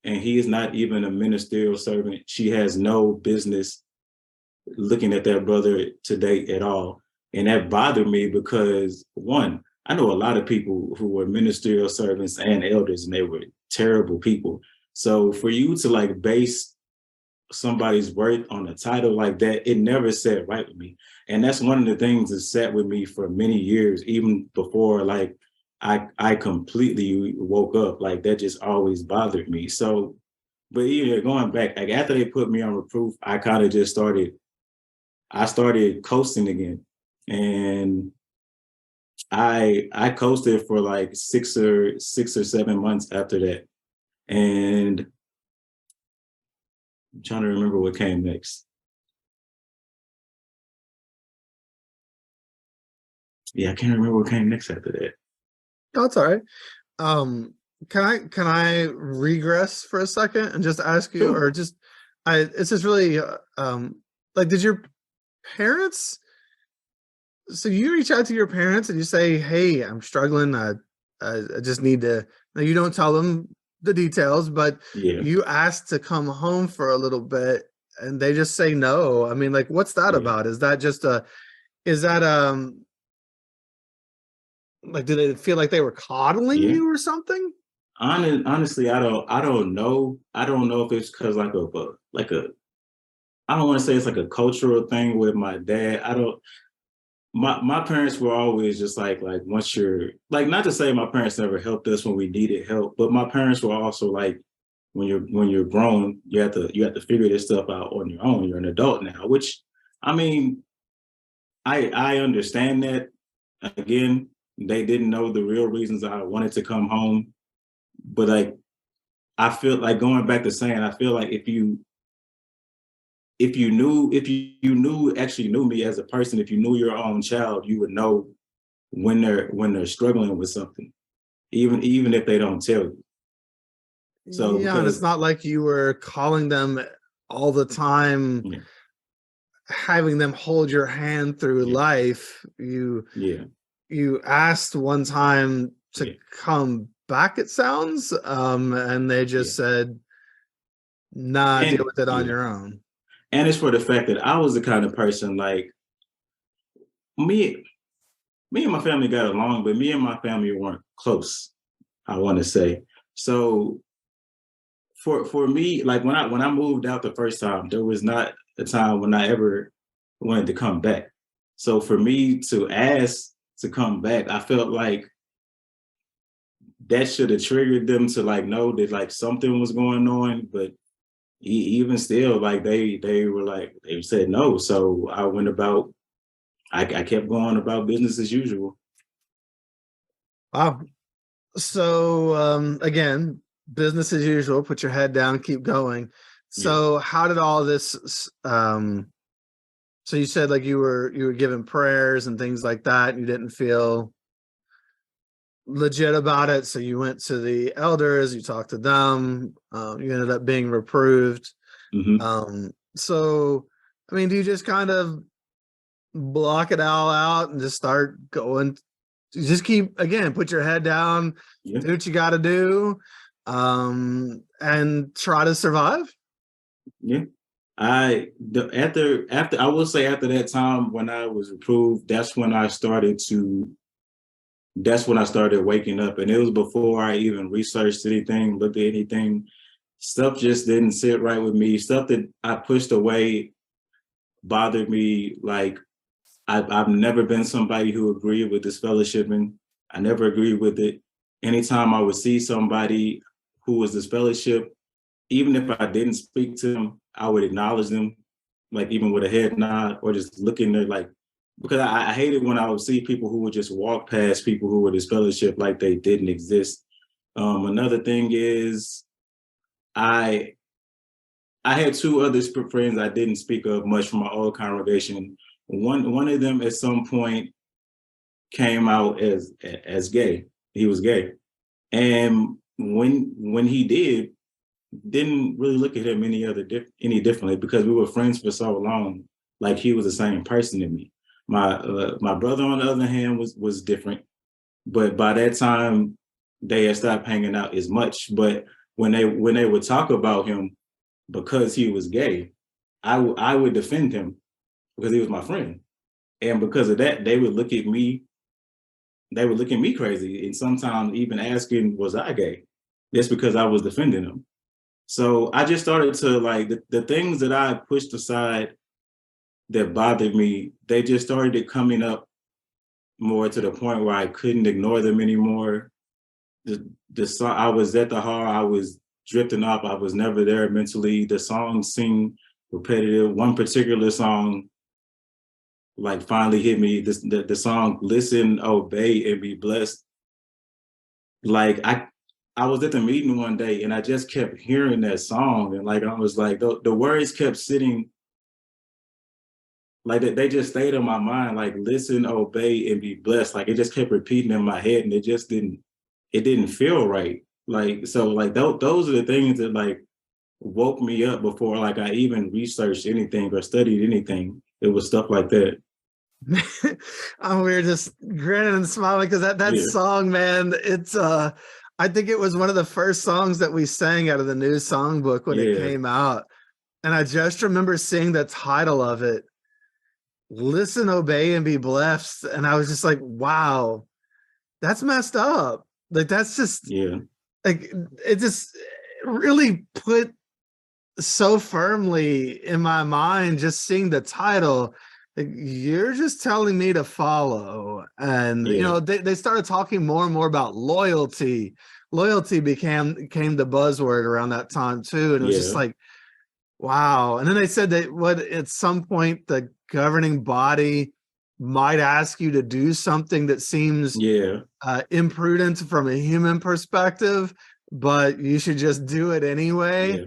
and he is not even a ministerial servant, she has no business looking at that brother to date at all. And that bothered me because, one, I know a lot of people who were ministerial servants and elders, and they were terrible people. So for you to like base somebody's worth on a title like that, it never sat right with me. And that's one of the things that sat with me for many years, even before like I completely woke up. Like that just always bothered me. So, but either going back, like after they put me on reproof, I kind of just started coasting again. And I coasted for like 6 or 7 months after that. And I'm trying to remember what came next. Yeah, I can't remember what came next after that. Oh, it's all right. Can I regress for a second and just ask you, Sure. or just it's just really like, did your parents, so you reach out to your parents and you say, hey, I'm struggling, I just need to, now you don't tell them the details, but Yeah. you asked to come home for a little bit and they just say no? I mean, like, what's that about? Is that just is that like, do they feel like they were coddling Yeah. you or something? Honestly, I don't know. I don't know if it's because like a I don't want to say it's like a cultural thing with my dad. I don't. My parents were always just like once you're like, not to say my parents never helped us when we needed help, but my parents were also like, when you're grown, you have to figure this stuff out on your own. You're an adult now, which I mean, I understand that. Again, they didn't know the real reasons I wanted to come home, but like I feel like, going back to saying, I feel like if you knew actually knew me as a person, if you knew your own child, you would know when they're struggling with something, even if they don't tell you. So Yeah, and it's because not like you were calling them all the time, yeah, having them hold your hand through yeah, life. yeah, You asked one time to yeah, come back, it sounds, and they yeah, just said, nah, deal and with it on yeah, your own. and it's for the fact that I was the kind of person like me. Me and my family got along, but me and my family weren't close, I want to say. So for me, like when I moved out the first time, there was not a time when I ever wanted to come back. So for me to ask to come back, I felt like that should have triggered them to like know that like something was going on. But even still, like they were like, they said no. So I went about, I kept going about business as usual. Wow. So again, business as usual, put your head down, keep going. Yeah. So how did all this so you said like you were given prayers and things like that, and you didn't feel legit about it, so you went to the elders, you talked to them, you ended up being reproved. Hmm. So I mean, do you just kind of block it all out and just start going, you just keep, again, put your head down, Yeah. do what you got to do, and try to survive? Yeah. After I will say, after that time when I was approved, that's when I started waking up. And it was before I even researched anything, looked at anything. Stuff just didn't sit right with me. Stuff that I pushed away bothered me. Like I've never been somebody who agreed with this fellowshipping. I never agreed with it. Anytime I would see somebody who was disfellowship, even if I didn't speak to them, I would acknowledge them, like even with a head nod or just looking there, like, because I hated when I would see people who would just walk past people who were disfellowship like they didn't exist. Another thing is I had two other friends I didn't speak of much from my old congregation. One of them at some point came out as gay. He was gay, and when he didn't really look at him any differently because we were friends for so long. Like he was the same person to me. My brother, on the other hand, was different, but by that time they had stopped hanging out as much. But when they would talk about him because he was gay, I would defend him because he was my friend, and because of that, they would look at me. They would look at me crazy, and sometimes even asking, "Was I gay?" Just because I was defending him. So I just started to like the things that I pushed aside that bothered me, they just started coming up more to the point where I couldn't ignore them anymore. The song, I was at the hall, I was drifting up, I was never there mentally. The songs seemed repetitive. One particular song like finally hit me. The song "Listen, Obey, and Be Blessed." Like I was at the meeting one day and I just kept hearing that song, and like I was like the words kept sitting, like they just stayed in my mind, like "Listen, obey, and be blessed." Like it just kept repeating in my head, and it didn't feel right. Like so, like those are the things that like woke me up before like I even researched anything or studied anything. It was stuff like that. We were just grinning and smiling because that Yeah, song, man, it's I think it was one of the first songs that we sang out of the new songbook when it yeah, came out. And I just remember seeing the title of it, "Listen, Obey, and Be Blessed." And I was just like, wow, that's messed up. Like that's just yeah, like it just really put so firmly in my mind just seeing the title. Like, you're just telling me to follow. And you yeah, know, they started talking more and more about loyalty became the buzzword around that time too, and it was just yeah, like, wow. And then they said that what at some point the governing body might ask you to do something that seems yeah, imprudent from a human perspective, but you should just do it anyway.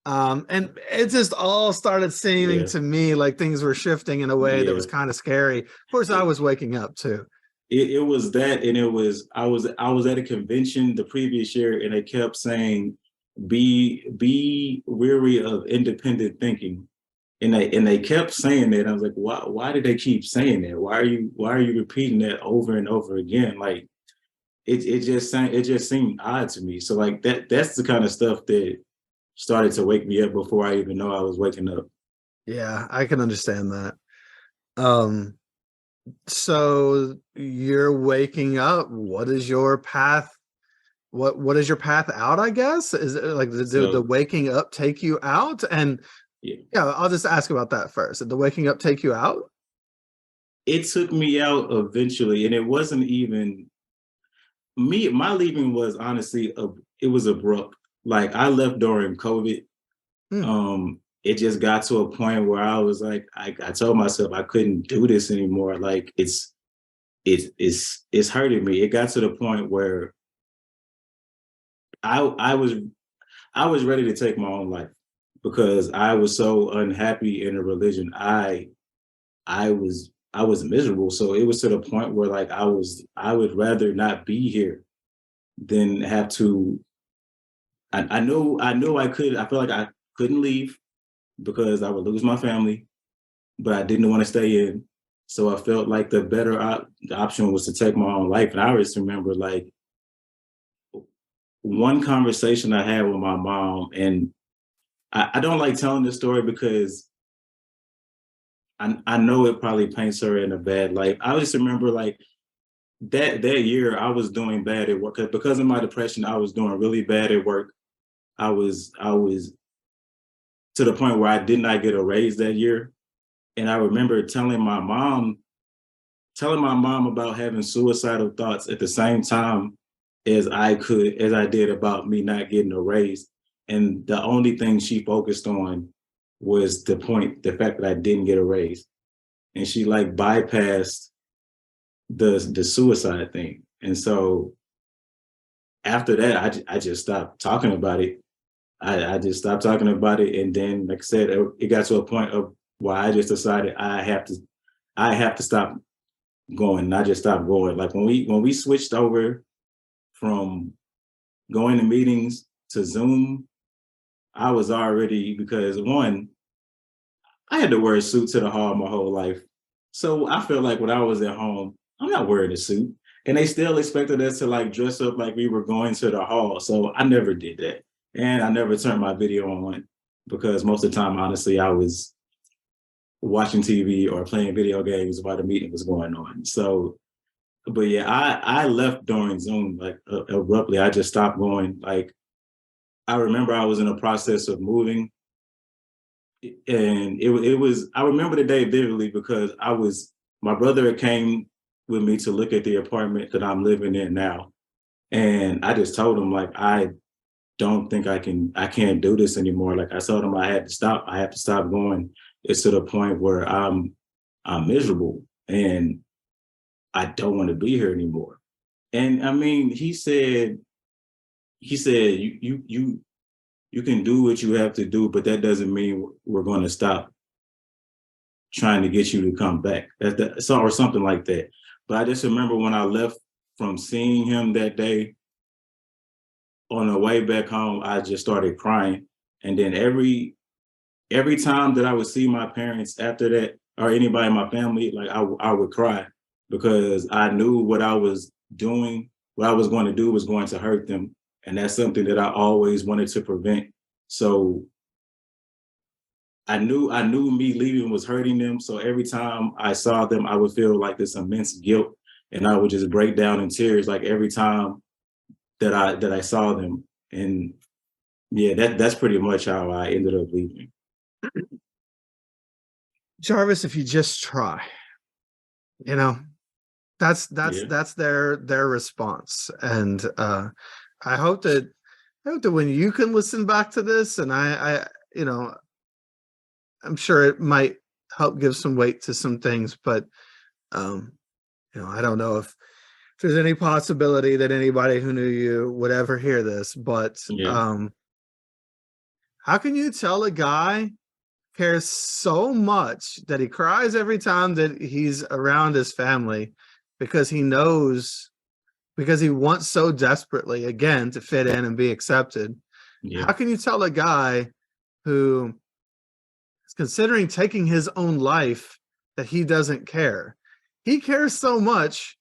yeah, And it just all started seeming yeah, to me like things were shifting in a way that yeah. was kind of scary. Of course, I was waking up too. It was that, and it was I was at a convention the previous year, and they kept saying, be weary of independent thinking," and they kept saying that. I was like, why did they keep saying that? Why are you repeating that over and over again? Like it just seemed odd to me. So like that's the kind of stuff that started to wake me up before I even know I was waking up. Yeah, I can understand that. Um, so you're waking up. What is your path? What is your path out? I guess is it like the So waking up take you out? And yeah, yeah, I'll just ask about that first. Did the waking up take you out? it took me out eventually, and it wasn't even me. My leaving was honestly it was abrupt. Like I left during COVID. Hmm. It just got to a point where I was like, I told myself I couldn't do this anymore. Like it's hurting me. It got to the point where I I was I was ready to take my own life because I was so unhappy in a religion. I was miserable. So it was to the point where like I would rather not be here than have to. I knew I felt like I couldn't leave because I would lose my family, but I didn't want to stay in. So I felt like the better the option was to take my own life. And I just remember like one conversation I had with my mom, and I don't like telling this story because I know it probably paints her in a bad light. I just remember like that year I was doing bad at work because of my depression. I was doing really bad at work. I was to the point where I did not get a raise that year. And I remember telling my mom about having suicidal thoughts at the same time as I did about me not getting a raise. And the only thing she focused on was the fact that I didn't get a raise. And she like bypassed the suicide thing. And so after that, I just stopped talking about it. I just stopped talking about it. And then, like I said, it got to a point of where I just decided I have to stop going. And I just stopped going. Like when we switched over from going to meetings to Zoom, I was already, because one, I had to wear a suit to the hall my whole life. So I feel like when I was at home, I'm not wearing a suit. And they still expected us to like dress up like we were going to the hall. So I never did that. And I never turned my video on because most of the time, honestly, I was watching TV or playing video games while the meeting was going on. So, but yeah, I left during Zoom, like abruptly. I just stopped going. Like, I remember I was in a process of moving, and it was, I remember the day vividly because my brother came with me to look at the apartment that I'm living in now. And I just told him, like, I don't think I can't do this anymore. Like I told him I have to stop going. It's to the point where I'm miserable and I don't want to be here anymore. And I mean, he said, you can do what you have to do, but that doesn't mean we're going to stop trying to get you to come back. Or something like that. But I just remember when I left from seeing him that day, on the way back home, I just started crying. And then every time that I would see my parents after that, or anybody in my family, like I would cry because I knew what I was doing, what I was going to do was going to hurt them. And that's something that I always wanted to prevent. So I knew me leaving was hurting them. So every time I saw them, I would feel like this immense guilt, and I would just break down in tears, like every time that I saw them. And yeah, that's pretty much how I ended up leaving. Jarvis, if you just try, that's their response. And I hope that when you can listen back to this, and I'm sure it might help give some weight to some things, but I don't know if there's any possibility that anybody who knew you would ever hear this, but how can you tell a guy cares so much that he cries every time that he's around his family because he wants so desperately, again, to fit in and be accepted? Yeah. How can you tell a guy who is considering taking his own life that he doesn't care? He cares so much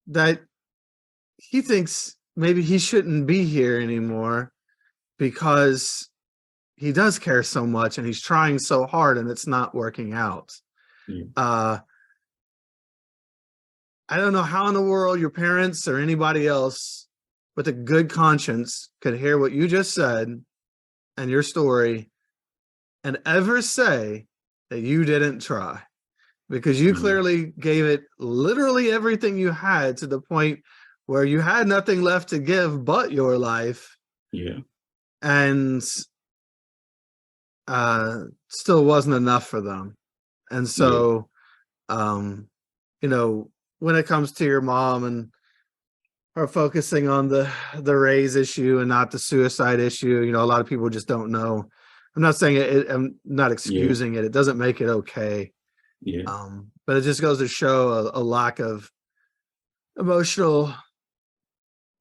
that he thinks maybe he shouldn't be here anymore because he does care so much and he's trying so hard and it's not working out. Yeah. I don't know how in the world your parents or anybody else with a good conscience could hear what you just said and your story and ever say that you didn't try, because you clearly gave it literally everything you had to the point where you had nothing left to give but your life. Yeah. And still wasn't enough for them. And so, when it comes to your mom and her focusing on the raise issue and not the suicide issue, a lot of people just don't know. I'm not saying it, I'm not excusing it. It doesn't make it okay. Yeah. But it just goes to show a lack of emotional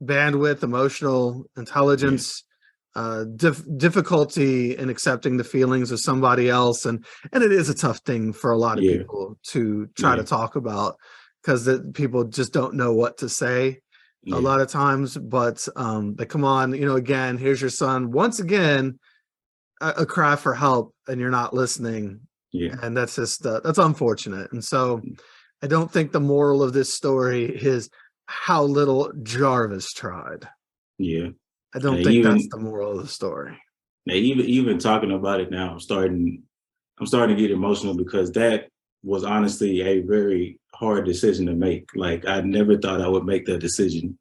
bandwidth, emotional intelligence, difficulty in accepting the feelings of somebody else. And it is a tough thing for a lot of people to try to talk about, because people just don't know what to say a lot of times. But they come on, again, here's your son, once again, a cry for help, and you're not listening. Yeah. And that's just, that's unfortunate. And so I don't think the moral of this story is how little Jarvis tried. Yeah. I don't think that's the moral of the story. Now, even talking about it now, I'm starting I'm starting to get emotional because that was honestly a very hard decision to make. Like I never thought I would make that decision.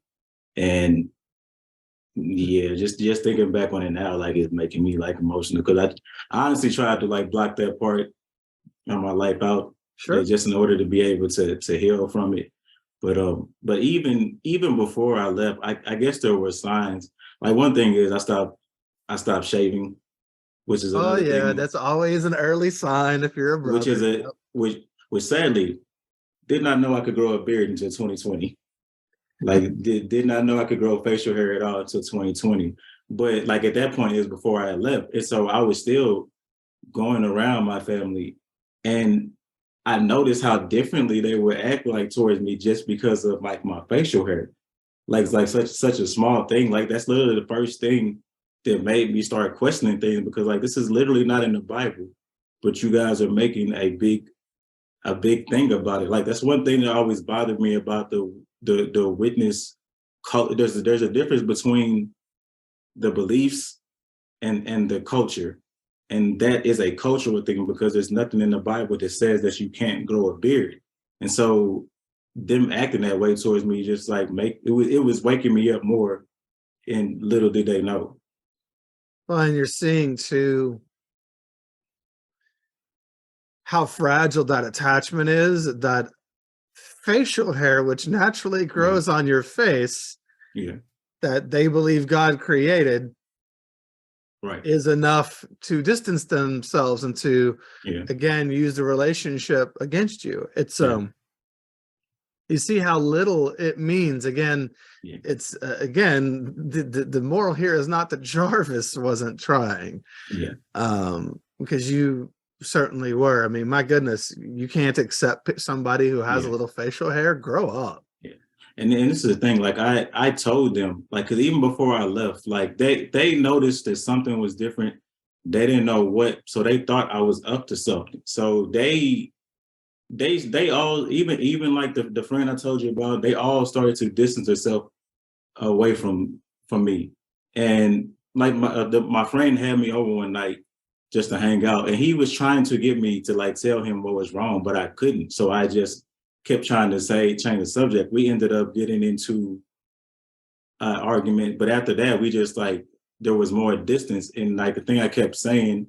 And yeah, just thinking back on it now, like it's making me like emotional because I honestly tried to like block that part of my life out, Sure. just in order to be able to heal from it. But even before I left, I guess there were signs. Like one thing is I stopped shaving, which is Oh another yeah, thing, that's always an early sign if you're a which is brother. a which sadly did not know I could grow a beard until 2020. Like did not know I could grow facial hair at all until 2020. But like at that point, it was before I left, and so I was still going around my family, and I noticed how differently they would act like towards me just because of like my facial hair. Like it's like such a small thing. Like that's literally the first thing that made me start questioning things because like this is literally not in the Bible, but you guys are making a big thing about it. Like that's one thing that always bothered me about the witness cult. There's a difference between the beliefs and the culture. And that is a cultural thing because there's nothing in the Bible that says that you can't grow a beard. And so them acting that way towards me just like it was waking me up more, and little did they know. Well, and you're seeing too how fragile that attachment is, that facial hair, which naturally Yeah. grows on your face, Yeah. that they believe God created, Right. is enough to distance themselves and to, Yeah. again, use the relationship against you. It's Yeah. you see how little it means. Again, Yeah. it's again, the moral here is not that Jarvis wasn't trying, Yeah. because you certainly were. I mean, my goodness, you can't accept somebody who has a Yeah. little facial hair. Grow up. Yeah. And this is the thing, like I told them, like, cause even before I left, like they noticed that something was different. They didn't know what, so they thought I was up to something. So they all, even like the friend I told you about, they all started to distance themselves away from me. And like my friend had me over one night just to hang out, and he was trying to get me to like tell him what was wrong, but I couldn't. So I just kept trying to change the subject. We ended up getting into argument, but after that, we just like there was more distance. And like the thing I kept saying,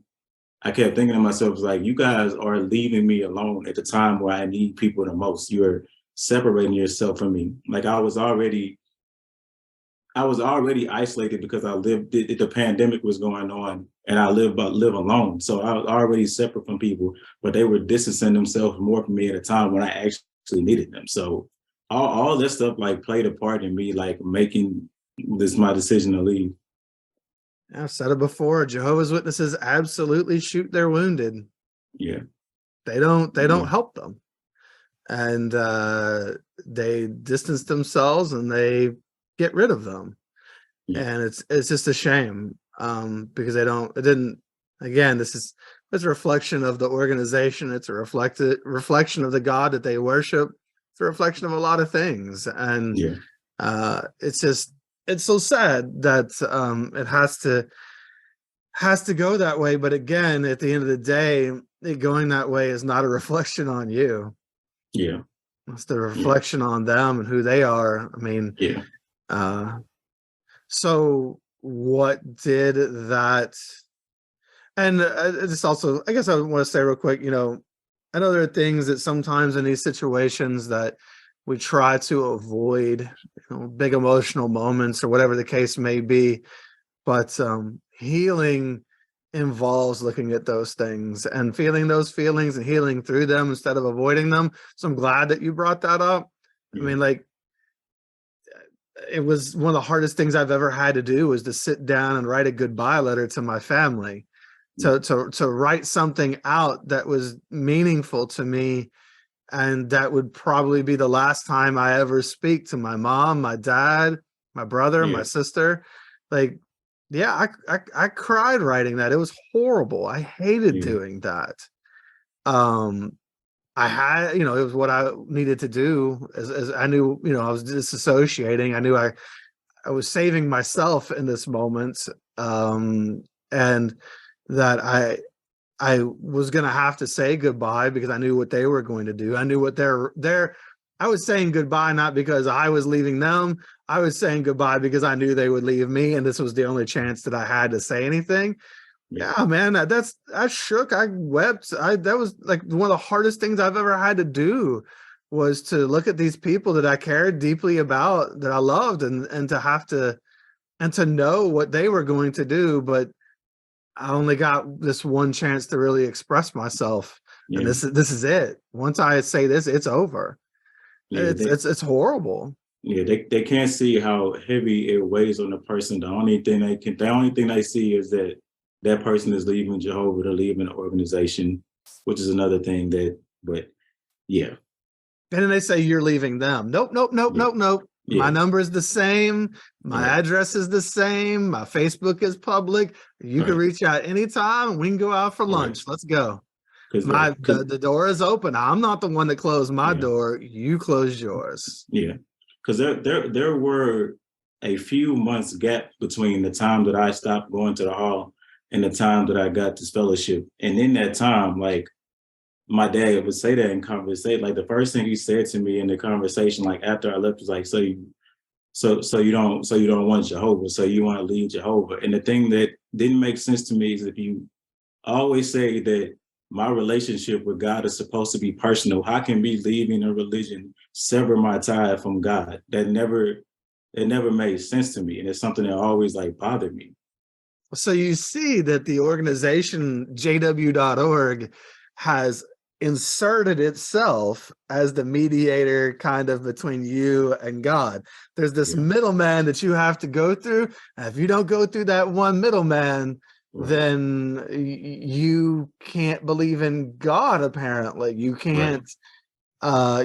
I kept thinking to myself, like, you guys are leaving me alone at the time where I need people the most. You're separating yourself from me. Like I was already isolated because I lived, the pandemic was going on and I live alone. So I was already separate from people, but they were distancing themselves more from me at a time when I actually needed them. So all this stuff like played a part in me, like making this my decision to leave. I've said it before. Jehovah's Witnesses absolutely shoot their wounded. Yeah. They don't Yeah. help them, and they distance themselves and they get rid of them. Yeah. And it's just a shame, because it didn't. Again, it's a reflection of the organization. It's a reflection of the God that they worship. It's a reflection of a lot of things, and Yeah. it's so sad that it has to go that way. But again, at the end of the day, it going that way is not a reflection on you. Yeah. It's the Yeah. reflection on them and who they are. I mean, Yeah. so what did that? And just also, I guess I want to say real quick, I know there are things that sometimes in these situations that we try to avoid, big emotional moments or whatever the case may be. But healing involves looking at those things and feeling those feelings and healing through them instead of avoiding them. So I'm glad that you brought that up. I mean, like, it was one of the hardest things I've ever had to do was to sit down and write a goodbye letter to my family, to write something out that was meaningful to me. And that would probably be the last time I ever speak to my mom, my dad, my brother, my sister. Like, yeah, I cried writing that. It was horrible. I hated doing that. I had, it was what I needed to do as I knew, I was disassociating. I knew I was saving myself in this moment. And that I was going to have to say goodbye because I knew what they were going to do. I knew what I was saying goodbye, not because I was leaving them. I was saying goodbye because I knew they would leave me. And this was the only chance that I had to say anything. Yeah, man, I shook. I wept. That was like one of the hardest things I've ever had to do, was to look at these people that I cared deeply about, that I loved, and to have to, and to know what they were going to do. But I only got this one chance to really express myself. And this is it. Once I say this, it's over. It's horrible. Yeah, they can't see how heavy it weighs on the person. The only thing they see is that person is leaving Jehovah, to leaving the organization, which is another thing but yeah. And then they say you're leaving them. Nope. Yeah. My number is the same. My address is the same. My Facebook is public. You can reach out anytime. We can go out for lunch. Let's go. The door is open. I'm not the one that closed my door. You closed yours. Yeah. Because there were a few months gap between the time that I stopped going to the hall and the time that I got this fellowship. And in that time, like, my dad would say that in conversation. Like, the first thing he said to me in the conversation, like after I left, was like, so you don't want Jehovah, so you want to leave Jehovah. And the thing that didn't make sense to me is, if you always say that my relationship with God is supposed to be personal, how can me leaving a religion sever my tie from God? It never made sense to me. And it's something that always like bothered me. So you see that the organization JW.org has inserted itself as the mediator kind of between you and God. There's this middleman that you have to go through. And if you don't go through that one middleman, then you can't believe in God, apparently. You can't,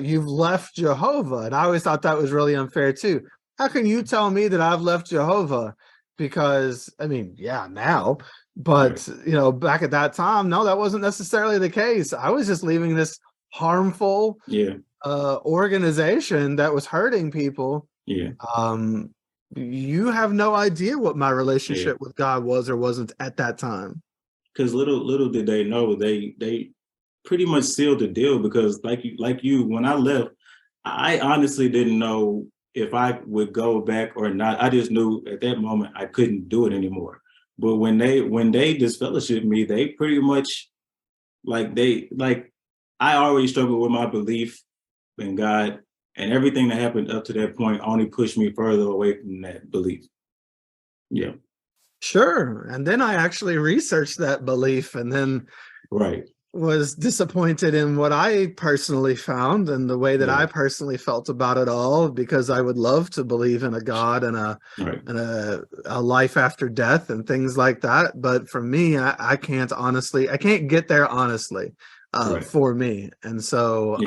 you've left Jehovah. And I always thought that was really unfair too. How can you tell me that I've left Jehovah? Because, I mean, yeah, now, but, you know, back at that time, no, that wasn't necessarily the case. I was just leaving this harmful organization that was hurting people. Yeah. You have no idea what my relationship with God was or wasn't at that time. Because little did they know, they pretty much sealed the deal. Because like you, when I left, I honestly didn't know if I would go back or not. I just knew at that moment I couldn't do it anymore. But when they disfellowshipped me, they pretty much I already struggled with my belief in God. And everything that happened up to that point only pushed me further away from that belief. Yeah. Sure. And then I actually researched that belief, and then was disappointed in what I personally found and the way that I personally felt about it all, because I would love to believe in a God and a life after death and things like that. But for me, I can't get there honestly for me. And so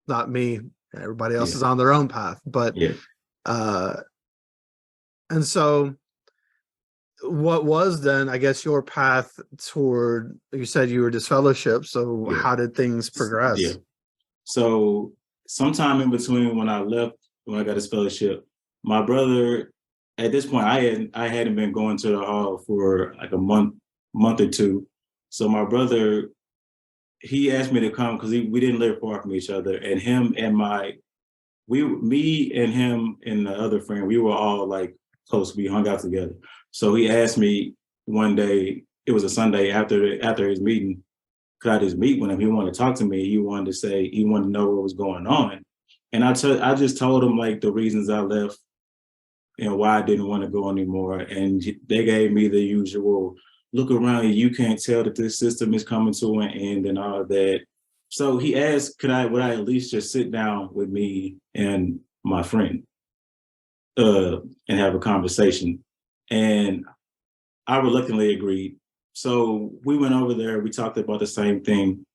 not me. Everybody else is on their own path, but and so what was then, I guess, your path toward, you said you were disfellowship, so how did things progress? So sometime in between when I got disfellowship, my brother, at this point I hadn't been going to the hall for like a month or two. So my brother, he asked me to come because we didn't live far from each other, and me and him and the other friend, we were all like close. We hung out together. So he asked me one day, it was a Sunday after his meeting, could I just meet with him? He wanted to talk to me. He wanted to know what was going on. And I just told him like the reasons I left and why I didn't want to go anymore. And they gave me the usual, look around, you can't tell that this system is coming to an end and all that. So he asked, would I at least just sit down with me and my friend and have a conversation? And I reluctantly agreed. So we went over there, we talked about the same thing.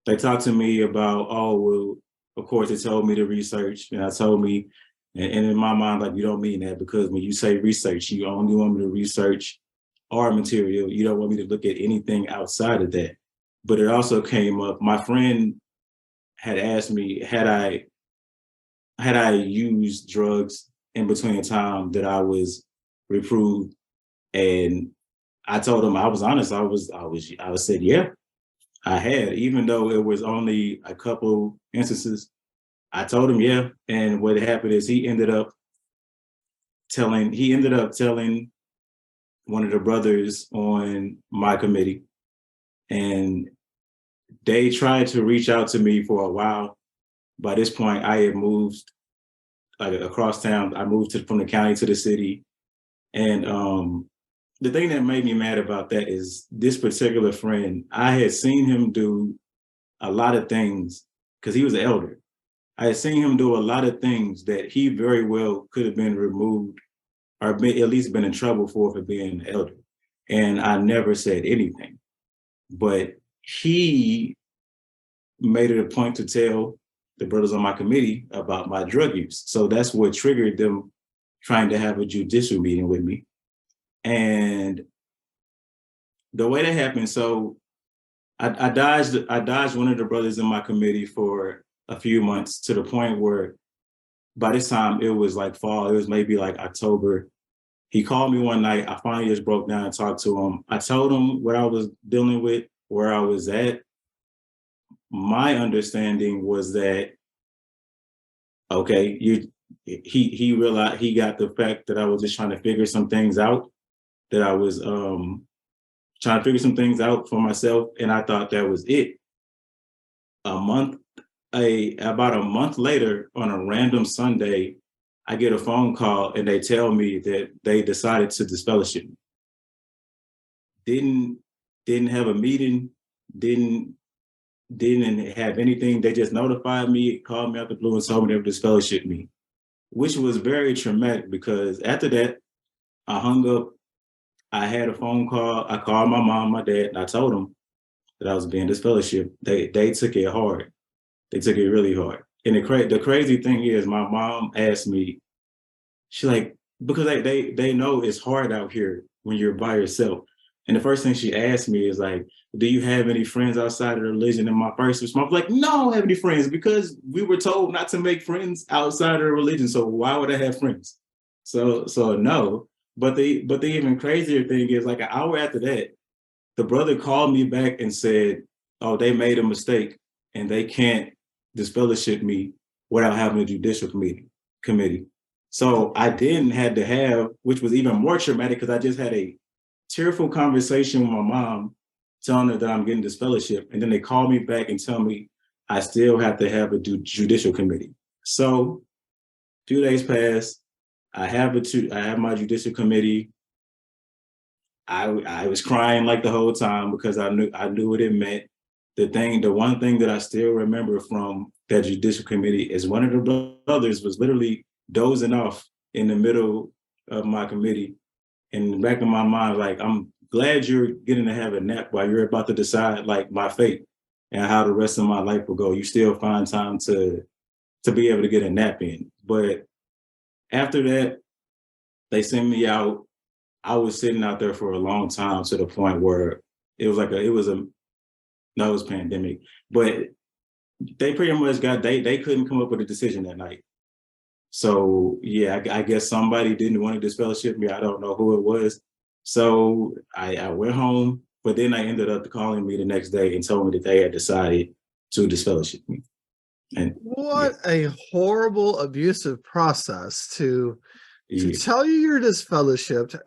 They talked to me about, of course, they told me to research, and I told me, and in my mind, like, you don't mean that, because when you say research, you only want me to research our material. You don't want me to look at anything outside of that. But it also came up, my friend had asked me, had I used drugs in between the time that I was reproved, and I told him, I was honest. I said, yeah, I had, even though it was only a couple instances. I told him, yeah. And what happened is he ended up telling one of the brothers on my committee, and they tried to reach out to me for a while. By this point, I had moved across town. I moved from the county to the city. And the thing that made me mad about that is this particular friend, I had seen him do a lot of things because he was an elder. I had seen him do a lot of things that he very well could have been removed or at least been in trouble for being an elder. And I never said anything. But he made it a point to tell the brothers on my committee about my drug use. So that's what triggered them trying to have a judicial meeting with me. And the way that happened, so I dodged one of the brothers in my committee for a few months, to the point where by this time it was like fall. It was maybe like October. He called me one night. I finally just broke down and talked to him. I told him what I was dealing with, where I was at. My understanding was that, okay, he realized, he got the fact that I was just trying to figure some things out, that I was trying to figure some things out for myself, and I thought that was it. About a month later, on a random Sunday, I get a phone call and they tell me that they decided to disfellowship me. Didn't have a meeting, didn't have anything. They just notified me, called me out the blue and told me they would disfellowship me, which was very traumatic, because after that, I hung up. I had a phone call. I called my mom, my dad, and I told them that I was being disfellowshipped. They took it hard. They took it really hard. And the crazy thing is, my mom asked me, she's like, because they know it's hard out here when you're by yourself. And the first thing she asked me is like, do you have any friends outside of the religion? And my first response was like, no, I don't have any friends, because we were told not to make friends outside of the religion. So why would I have friends? So no. But the even crazier thing is, like an hour after that, the brother called me back and said, oh, they made a mistake and they can't disfellowship me without having a judicial committee. So I then had to have, which was even more traumatic, because I just had a tearful conversation with my mom, telling her that I'm getting disfellowship. And then they call me back and tell me I still have to have a judicial committee. So a few days pass. I have my judicial committee. I was crying like the whole time, because I knew what it meant. The one thing that I still remember from that judicial committee is one of the brothers was literally dozing off in the middle of my committee. In the back of my mind, like, I'm glad you're getting to have a nap while you're about to decide like my fate and how the rest of my life will go. You still find time to be able to get a nap in. But after that, they sent me out. I was sitting out there for a long time, to the point where it was pandemic, but they pretty much they couldn't come up with a decision that night. So yeah, I guess somebody didn't want to disfellowship me. I don't know who it was. So I went home, but then they ended up calling me the next day and told me that they had decided to disfellowship me. And what a horrible, abusive process to tell you you're disfellowshipped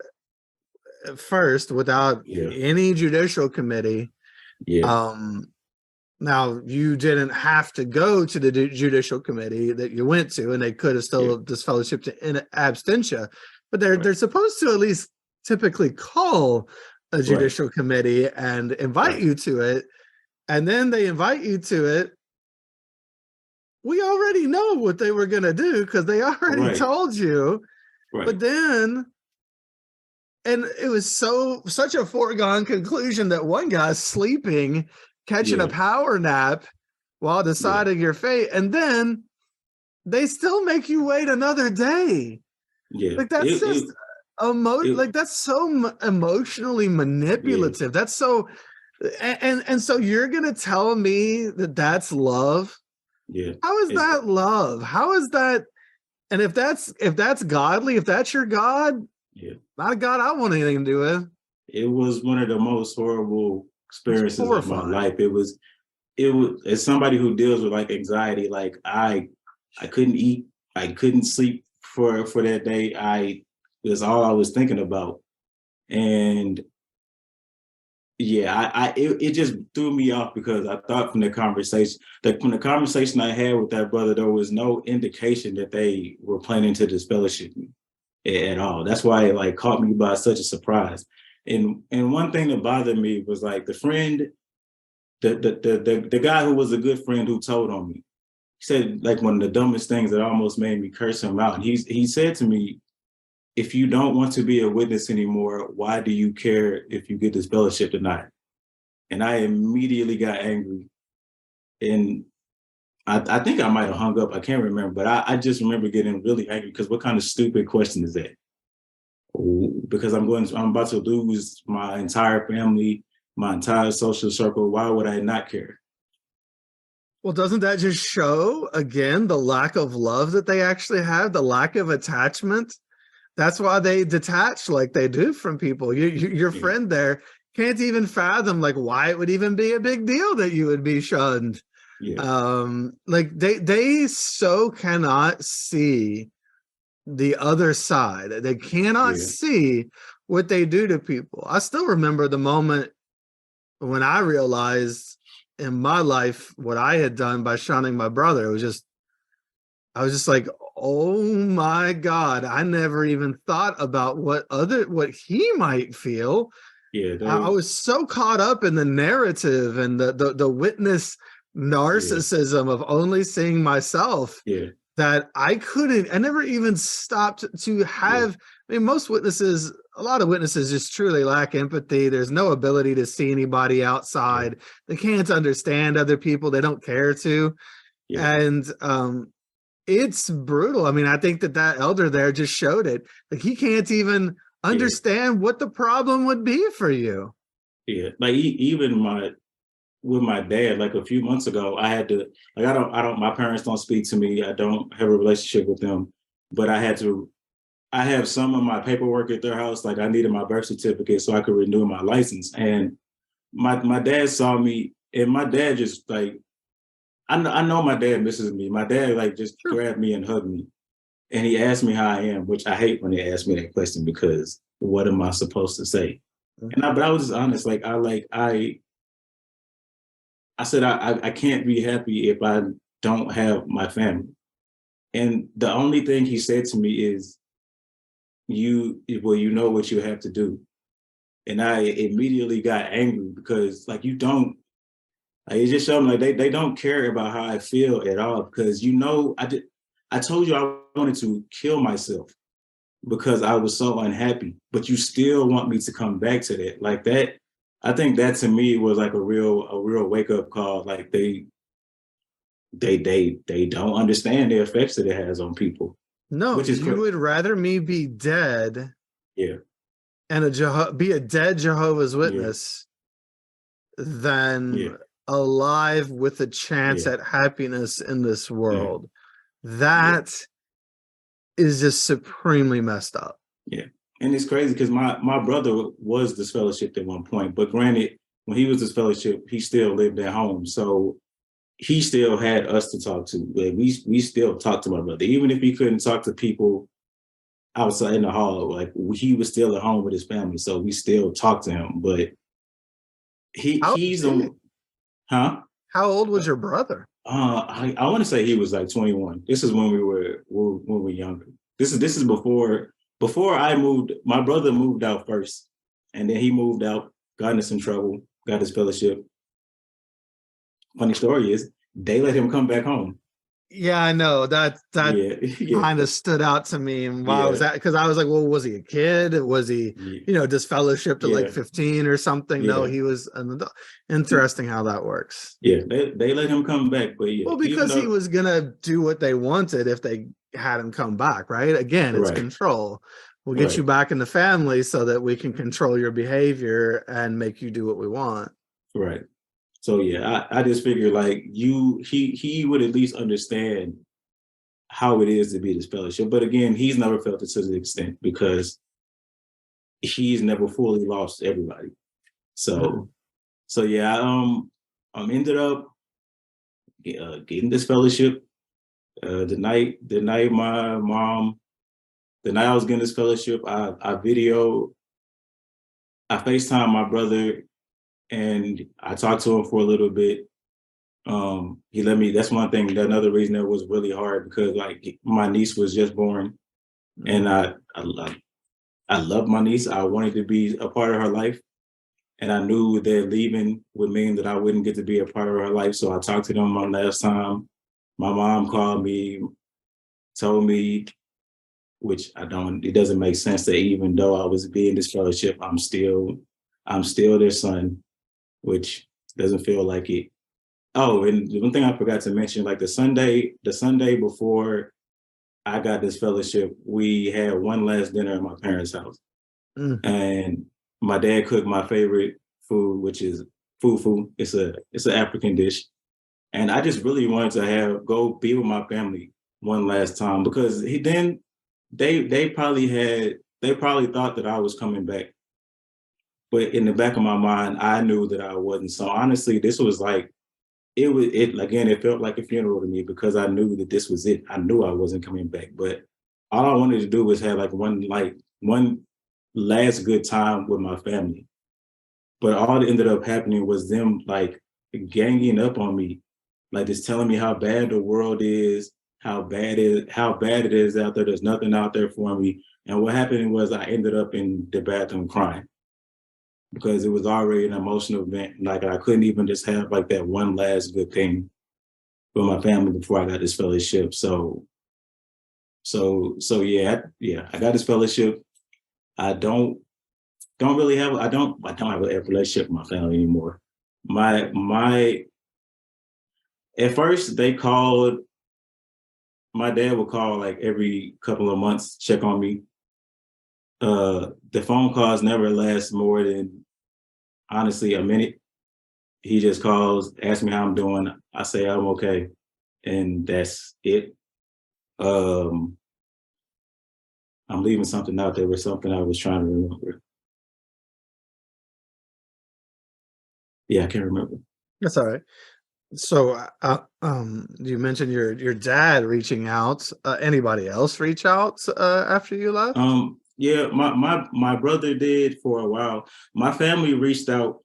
at first without any judicial committee. Now, you didn't have to go to the judicial committee that you went to, and they could have still disfellowshipped in absentia, but they're supposed to at least typically call a judicial committee and invite you to it. And then they invite you to it. We already know what they were going to do, because they already told you. But then, and it was such a foregone conclusion that one guy's sleeping, catching a power nap while deciding your fate, and then they still make you wait another day. Like, that's that's so emotionally manipulative. That's so, and so you're gonna tell me that that's love? How is that love? How is that? And if that's godly, if that's your God, not a God I want anything to do with. it was one of the most horrible experiences of my horrifying. life. It was, as somebody who deals with like anxiety, like I couldn't eat, I couldn't sleep for that day. That's all I was thinking about. And yeah, it just threw me off because I thought from the conversation, I had with that brother, there was no indication that they were planning to disfellowship me at all. That's why it like caught me by such a surprise. And one thing that bothered me was like the friend, the guy who was a good friend who told on me. He said like one of the dumbest things that almost made me curse him out. And he said to me, if you don't want to be a witness anymore, why do you care if you get this fellowship or not? And I immediately got angry. And I think I might have hung up. I can't remember, but I just remember getting really angry because what kind of stupid question is that? Because I'm about to lose my entire family, my entire social circle. Why would I not care? Well, doesn't that just show again the lack of love that they actually have, the lack of attachment? That's why they detach like they do from people. Your friend there can't even fathom like why it would even be a big deal that you would be shunned. Yeah. Like they so cannot see the other side. They cannot see what they do to people. I still remember the moment when I realized in my life what I had done by shunning my brother. I was just like, oh my God, I never even thought about what he might feel. Yeah. I was so caught up in the narrative and the witness narcissism of only seeing myself that I never even stopped to have. I mean, a lot of witnesses just truly lack empathy. There's no ability to see anybody outside. They can't understand other people. They don't care to. And it's brutal. I mean, I think that elder there just showed it. Like he can't even understand what the problem would be for you. Yeah, like even with my dad, like a few months ago, I had to like my parents don't speak to me. I don't have a relationship with them, but I have some of my paperwork at their house. Like I needed my birth certificate so I could renew my license. And my dad saw me, and my dad just like, I know my dad misses me. My dad like just grabbed me and hugged me. And he asked me how I am, which I hate when they ask me that question because what am I supposed to say? And but I was just honest. Like I said I can't be happy if I don't have my family. And the only thing he said to me is, you know what you have to do. And I immediately got angry because like you don't. Like, it just showed me like they don't care about how I feel at all because I told you I wanted to kill myself because I was so unhappy, but you still want me to come back to that. Like that, I think that to me was like a real wake up call. Like they don't understand the effects that it has on people. No, which is you would rather me be dead and be a dead Jehovah's Witness than alive with a chance at happiness in this world. That is just supremely messed up. Yeah. And it's crazy because my brother was disfellowshipped at one point, but granted, when he was disfellowshipped, he still lived at home. So he still had us to talk to. Like we still talked to my brother. Even if he couldn't talk to people outside in the hall, like he was still at home with his family. So we still talked to him. But he's huh? How old was your brother? I want to say he was like 21. This is when we were younger. This is before I moved. My brother moved out first, and then he moved out, got into some trouble, got his fellowship. Funny story is they let him come back home. Yeah, I know that kind of stood out to me. And why was that? Because I was like, well, was he a kid? Was he, disfellowshipped at like 15 or something? No, he was an adult. Interesting how that works. Yeah, they let him come back, but well, because he was gonna do what they wanted if they had him come back, right? Again, it's control. We'll get you back in the family so that we can control your behavior and make you do what we want. Right. So yeah, I just figured like he would at least understand how it is to be this fellowship. But again, he's never felt it to the extent because he's never fully lost everybody. So yeah, ended up getting this fellowship. The night I was getting this fellowship, I FaceTime my brother, and I talked to him for a little bit. He let me. That's one thing. Another reason that was really hard, because like my niece was just born, and I love my niece. I wanted to be a part of her life, and I knew that leaving would mean that I wouldn't get to be a part of her life. So I talked to them one last time. My mom called me, told me, which it doesn't make sense, that even though I was being this fellowship, I'm still their son, which doesn't feel like it. Oh, and one thing I forgot to mention, like the Sunday before I got this fellowship, we had one last dinner at my parents' house. And my dad cooked my favorite food, which is fufu. It's an African dish. And I just really wanted to go be with my family one last time, because they probably thought that I was coming back. But in the back of my mind, I knew that I wasn't. So honestly, this was like, it felt like a funeral to me, because I knew that this was it. I knew I wasn't coming back. But all I wanted to do was have one last good time with my family. But all that ended up happening was them like ganging up on me, like just telling me how bad the world is, how bad it is out there. There's nothing out there for me. And what happened was I ended up in the bathroom crying, because it was already an emotional event. Like I couldn't even just have like that one last good thing with my family before I got this fellowship. So yeah, I got this fellowship. I don't have a relationship with my family anymore. At first they called. My dad would call like every couple of months, check on me. The phone calls never last more than, honestly, a minute. He just calls, asks me how I'm doing. I say I'm okay, and that's it. I'm leaving something out there with something I was trying to remember. Yeah, I can't remember. That's all right. So, you mentioned your dad reaching out. Anybody else reach out after you left? Yeah, my brother did for a while. My family reached out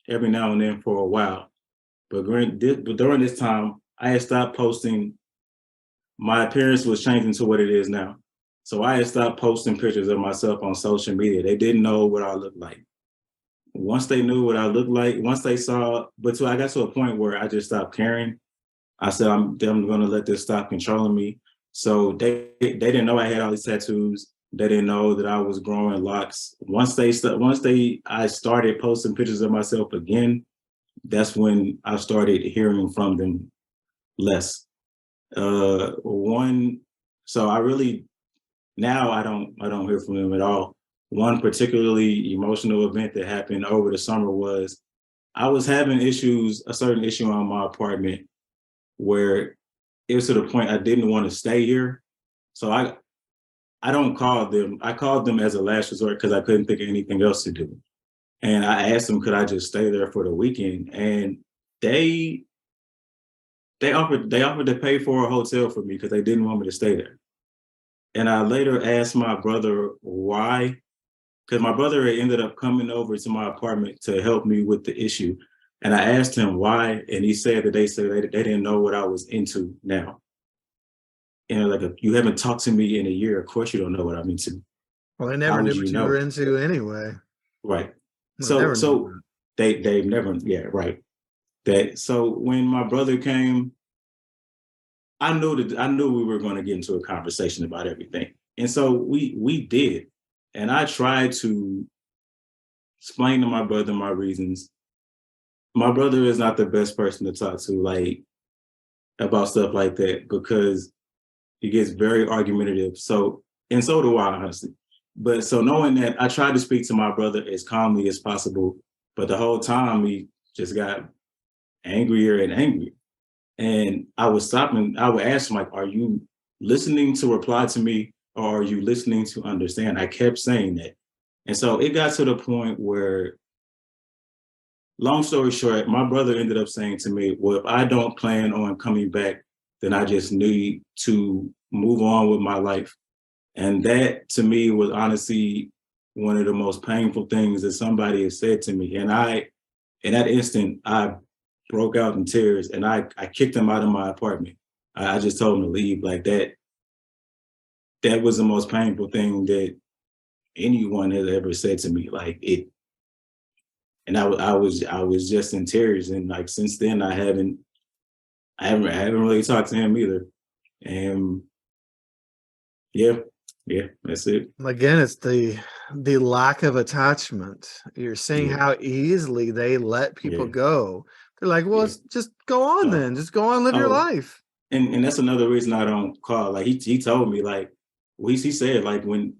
every now and then for a while, but during this time, I had stopped posting. My appearance was changing to what it is now, so I had stopped posting pictures of myself on social media. They didn't know what I looked like. Once they knew what I looked like, once they saw, I got to a point where I just stopped caring. I said, I'm going to let this stop controlling me. So they didn't know I had all these tattoos. They didn't know that I was growing locks. Once I started posting pictures of myself again, that's when I started hearing from them less. So I really, now I don't hear from them at all. One particularly emotional event that happened over the summer was I was having a certain issue on my apartment, where it was to the point I didn't want to stay here. So I don't call them. I called them as a last resort, because I couldn't think of anything else to do. And I asked them, could I just stay there for the weekend? And they offered to pay for a hotel for me, because they didn't want me to stay there. And I later asked my brother why, because my brother had ended up coming over to my apartment to help me with the issue. And I asked him why, and he said that they didn't know what I was into now. And like, you haven't talked to me in a year, of course you don't know what I'm into. Well, they never knew what you were into anyway. Right. Well, So they've never, yeah, right. So when my brother came, I knew we were going to get into a conversation about everything. And so we did. And I tried to explain to my brother my reasons. My brother is not the best person to talk to, like, about stuff like that, because he gets very argumentative. So do I, honestly. But so knowing that, I tried to speak to my brother as calmly as possible, but the whole time he just got angrier and angrier. And I would stop and I would ask him, like, are you listening to reply to me, or are you listening to understand? I kept saying that. And so it got to the point where, long story short, my brother ended up saying to me, well, if I don't plan on coming back, then I just need to move on with my life. And that to me was honestly one of the most painful things that somebody has said to me. And in that instant, I broke out in tears and I kicked him out of my apartment. I just told him to leave. Like that was the most painful thing that anyone has ever said to me. Like it, and I was just in tears. And like since then, I haven't really talked to him either. And yeah, that's it. Again, it's the lack of attachment. You're seeing how easily they let people go. They're like, well, let's just go on then. Just go on, live your life. And that's another reason I don't call. Like he told me, like he said, like when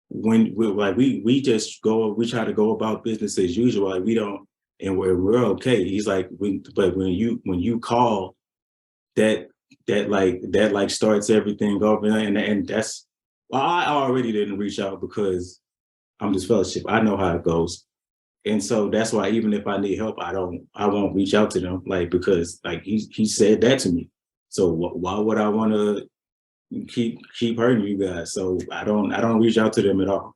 we just go, we try to go about business as usual. Like we don't, and we're okay. He's like, but when you call, that starts everything over, and that's why I already didn't reach out, because I'm just fellowship. I know how it goes. And so that's why even if I need help, I won't reach out to them, like, because like he said that to me. So why would I want to keep hurting you guys? So I don't reach out to them at all.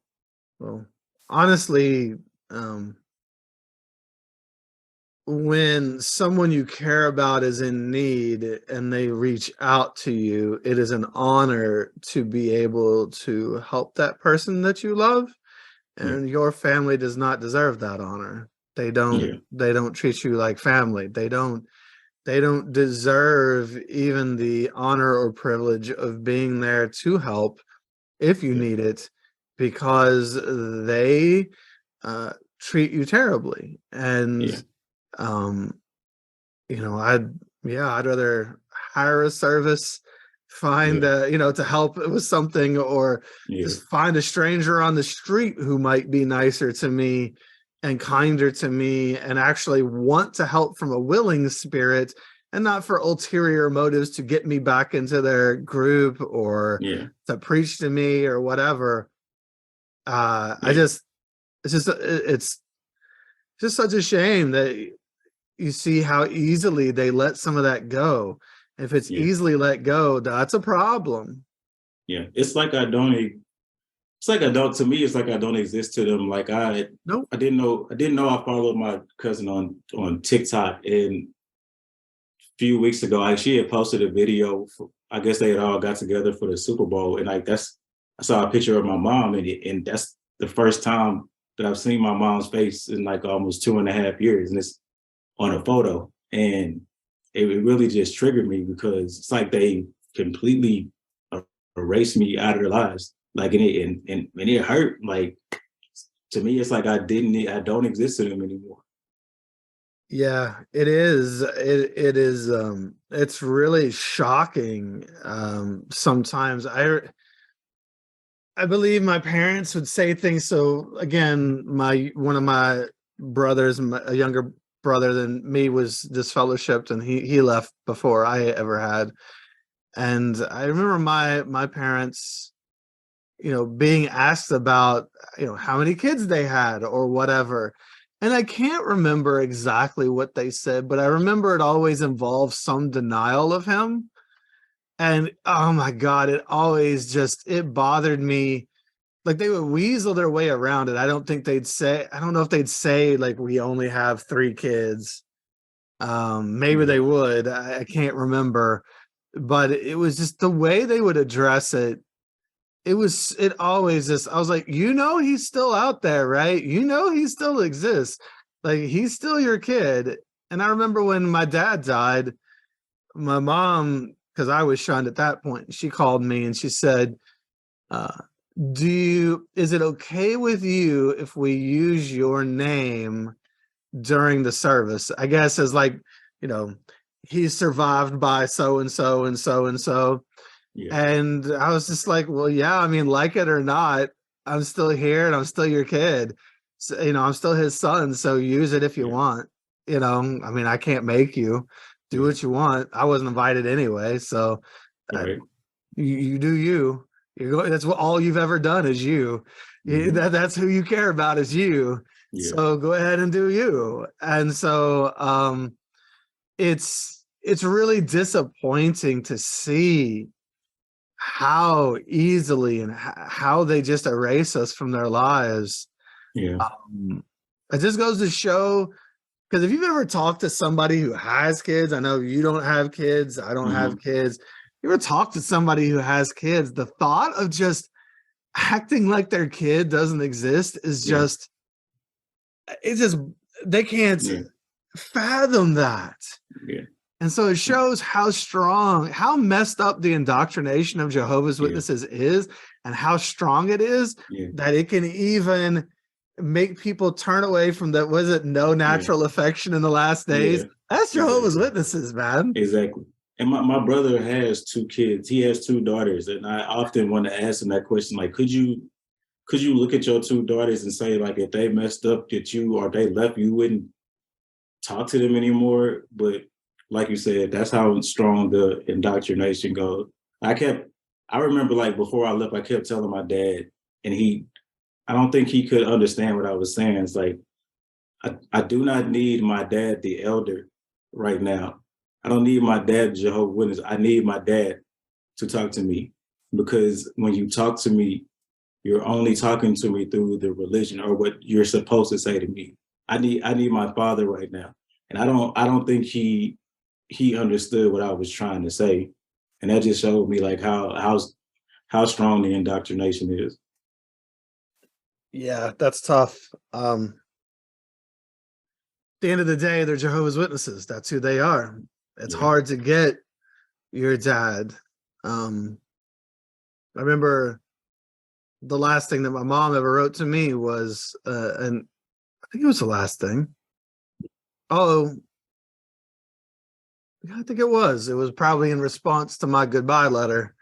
Well, honestly, when someone you care about is in need and they reach out to you, it is an honor to be able to help that person that you love. And your family does not deserve that honor. They don't treat you like family. They don't deserve even the honor or privilege of being there to help if you need it, because they treat you terribly. And you know, I'd rather hire a service, find to help with something, or just find a stranger on the street who might be nicer to me and kinder to me and actually want to help from a willing spirit and not for ulterior motives to get me back into their group or to preach to me or whatever. It's just such a shame that you see how easily they let some of that go. If it's easily let go, that's a problem. Yeah, to me, it's like I don't exist to them. Like I didn't know I followed my cousin on TikTok, and a few weeks ago, she had posted a video. I guess they had all got together for the Super Bowl, and I saw a picture of my mom, and that's the first time that I've seen my mom's face in like almost 2.5 years, and it's on a photo. And it really just triggered me, because it's like they completely erased me out of their lives. Like, and it hurt. Like, to me, it's like I don't exist to them anymore. Yeah, it is. It is. It's really shocking. Sometimes I believe my parents would say things. So again, one of my brothers, a younger brother than me, was disfellowshipped, and he left before I ever had. And I remember my parents, being asked about, how many kids they had or whatever. And I can't remember exactly what they said, but I remember it always involved some denial of him. And oh my God, it bothered me. Like, they would weasel their way around it. I don't know if they'd say like, we only have 3 kids. Maybe they would, I can't remember, but it was just the way they would address it. It always just, I was like, he's still out there, right? He still exists. Like, he's still your kid. And I remember when my dad died, my mom, because I was shunned at that point, she called me and she said, is it okay with you if we use your name during the service? I guess as like, he's survived by so and so and so and so. And I was just like, well, yeah, I mean, like it or not, I'm still here and I'm still your kid. So, I'm still his son. So use it if you want. I mean, I can't make you do what you want. I wasn't invited anyway. So you do you. That's what all you've ever done is you. That's who you care about is you. Yeah. So go ahead and do you. And so it's really disappointing to see how easily and how they just erase us from their lives. Yeah. It just goes to show, because if you've ever talked to somebody who has kids, I know you don't have kids, I don't have kids. You ever talk to somebody who has kids, the thought of just acting like their kid doesn't exist is just, it's just, they can't fathom that. Yeah. And so it shows how strong, how messed up the indoctrination of Jehovah's Witnesses is, and how strong it is that it can even make people turn away from that. Was it no natural affection in the last days? That's Jehovah's Witnesses, man. Exactly. And my brother has 2 kids. He has 2 daughters. And I often want to ask him that question, like, could you look at your 2 daughters and say, like, if they messed up that you, or they left, you wouldn't talk to them anymore? But like you said, that's how strong the indoctrination goes. I remember, like, before I left, I kept telling my dad, and I don't think he could understand what I was saying. It's like, I do not need my dad, the elder, right now. I don't need my dad, Jehovah's Witness. I need my dad to talk to me, because when you talk to me, you're only talking to me through the religion or what you're supposed to say to me. I need my father right now. And I don't think he understood what I was trying to say. And that just showed me, like, how strong the indoctrination is. Yeah, that's tough. At the end of the day, they're Jehovah's Witnesses. That's who they are. It's hard to get your dad. I remember the last thing that my mom ever wrote to me was, and I think it was the last thing. Oh, I think it was. It was probably in response to my goodbye letter.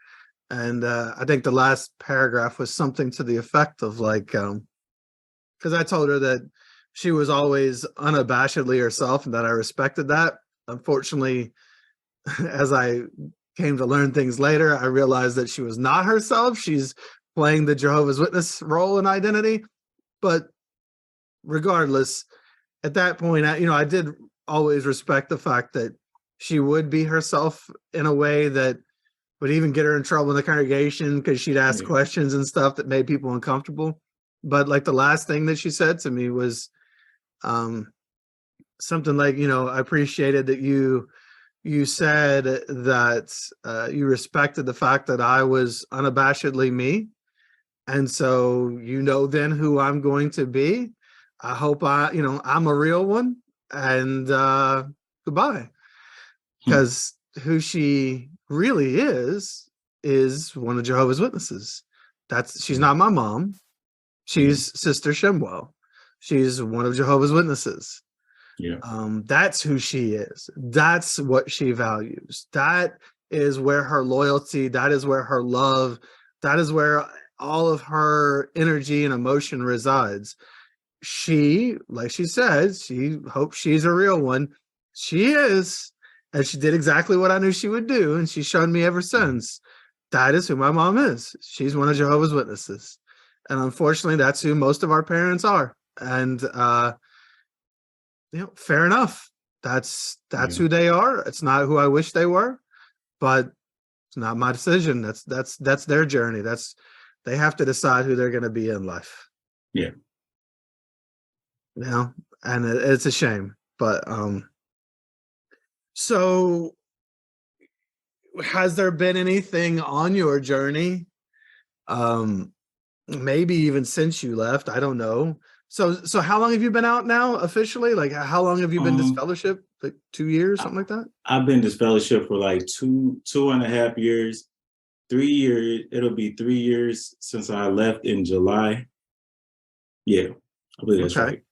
And I think the last paragraph was something to the effect of, like, because I told her that she was always unabashedly herself and that I respected that. Unfortunately, as I came to learn things later, I realized that she was not herself. She's playing the Jehovah's Witness role and identity. But regardless, at that point, I did always respect the fact that she would be herself in a way that would even get her in trouble in the congregation, because she'd ask questions and stuff that made people uncomfortable. But, like, the last thing that she said to me was something like, I appreciated that you said that you respected the fact that I was unabashedly me. And so, then who I'm going to be. I hope I'm a real one, and goodbye. Because who she really is one of Jehovah's Witnesses. She's not my mom. She's Sister Shemwell. She's one of Jehovah's Witnesses. Yeah. That's who she is. That's what she values. That is where her loyalty, that is where her love, that is where all of her energy and emotion resides. She, like she said, she hopes she's a real one. She is. And she did exactly what I knew she would do. And she's shown me ever since. That is who my mom is. She's one of Jehovah's Witnesses. And unfortunately, that's who most of our parents are. And, fair enough. That's who they are. It's not who I wish they were, but it's not my decision. That's their journey. They have to decide who they're going to be in life. Yeah. And it's a shame, but, so has there been anything on your journey, maybe even since you left? I don't know. So how long have you been out now officially? Like, how long have you been disfellowship? Like 2 years, something like that? I've been disfellowship for like 2.5 years, 3 years. It'll be 3 years since I left in July. Yeah, I believe that's right.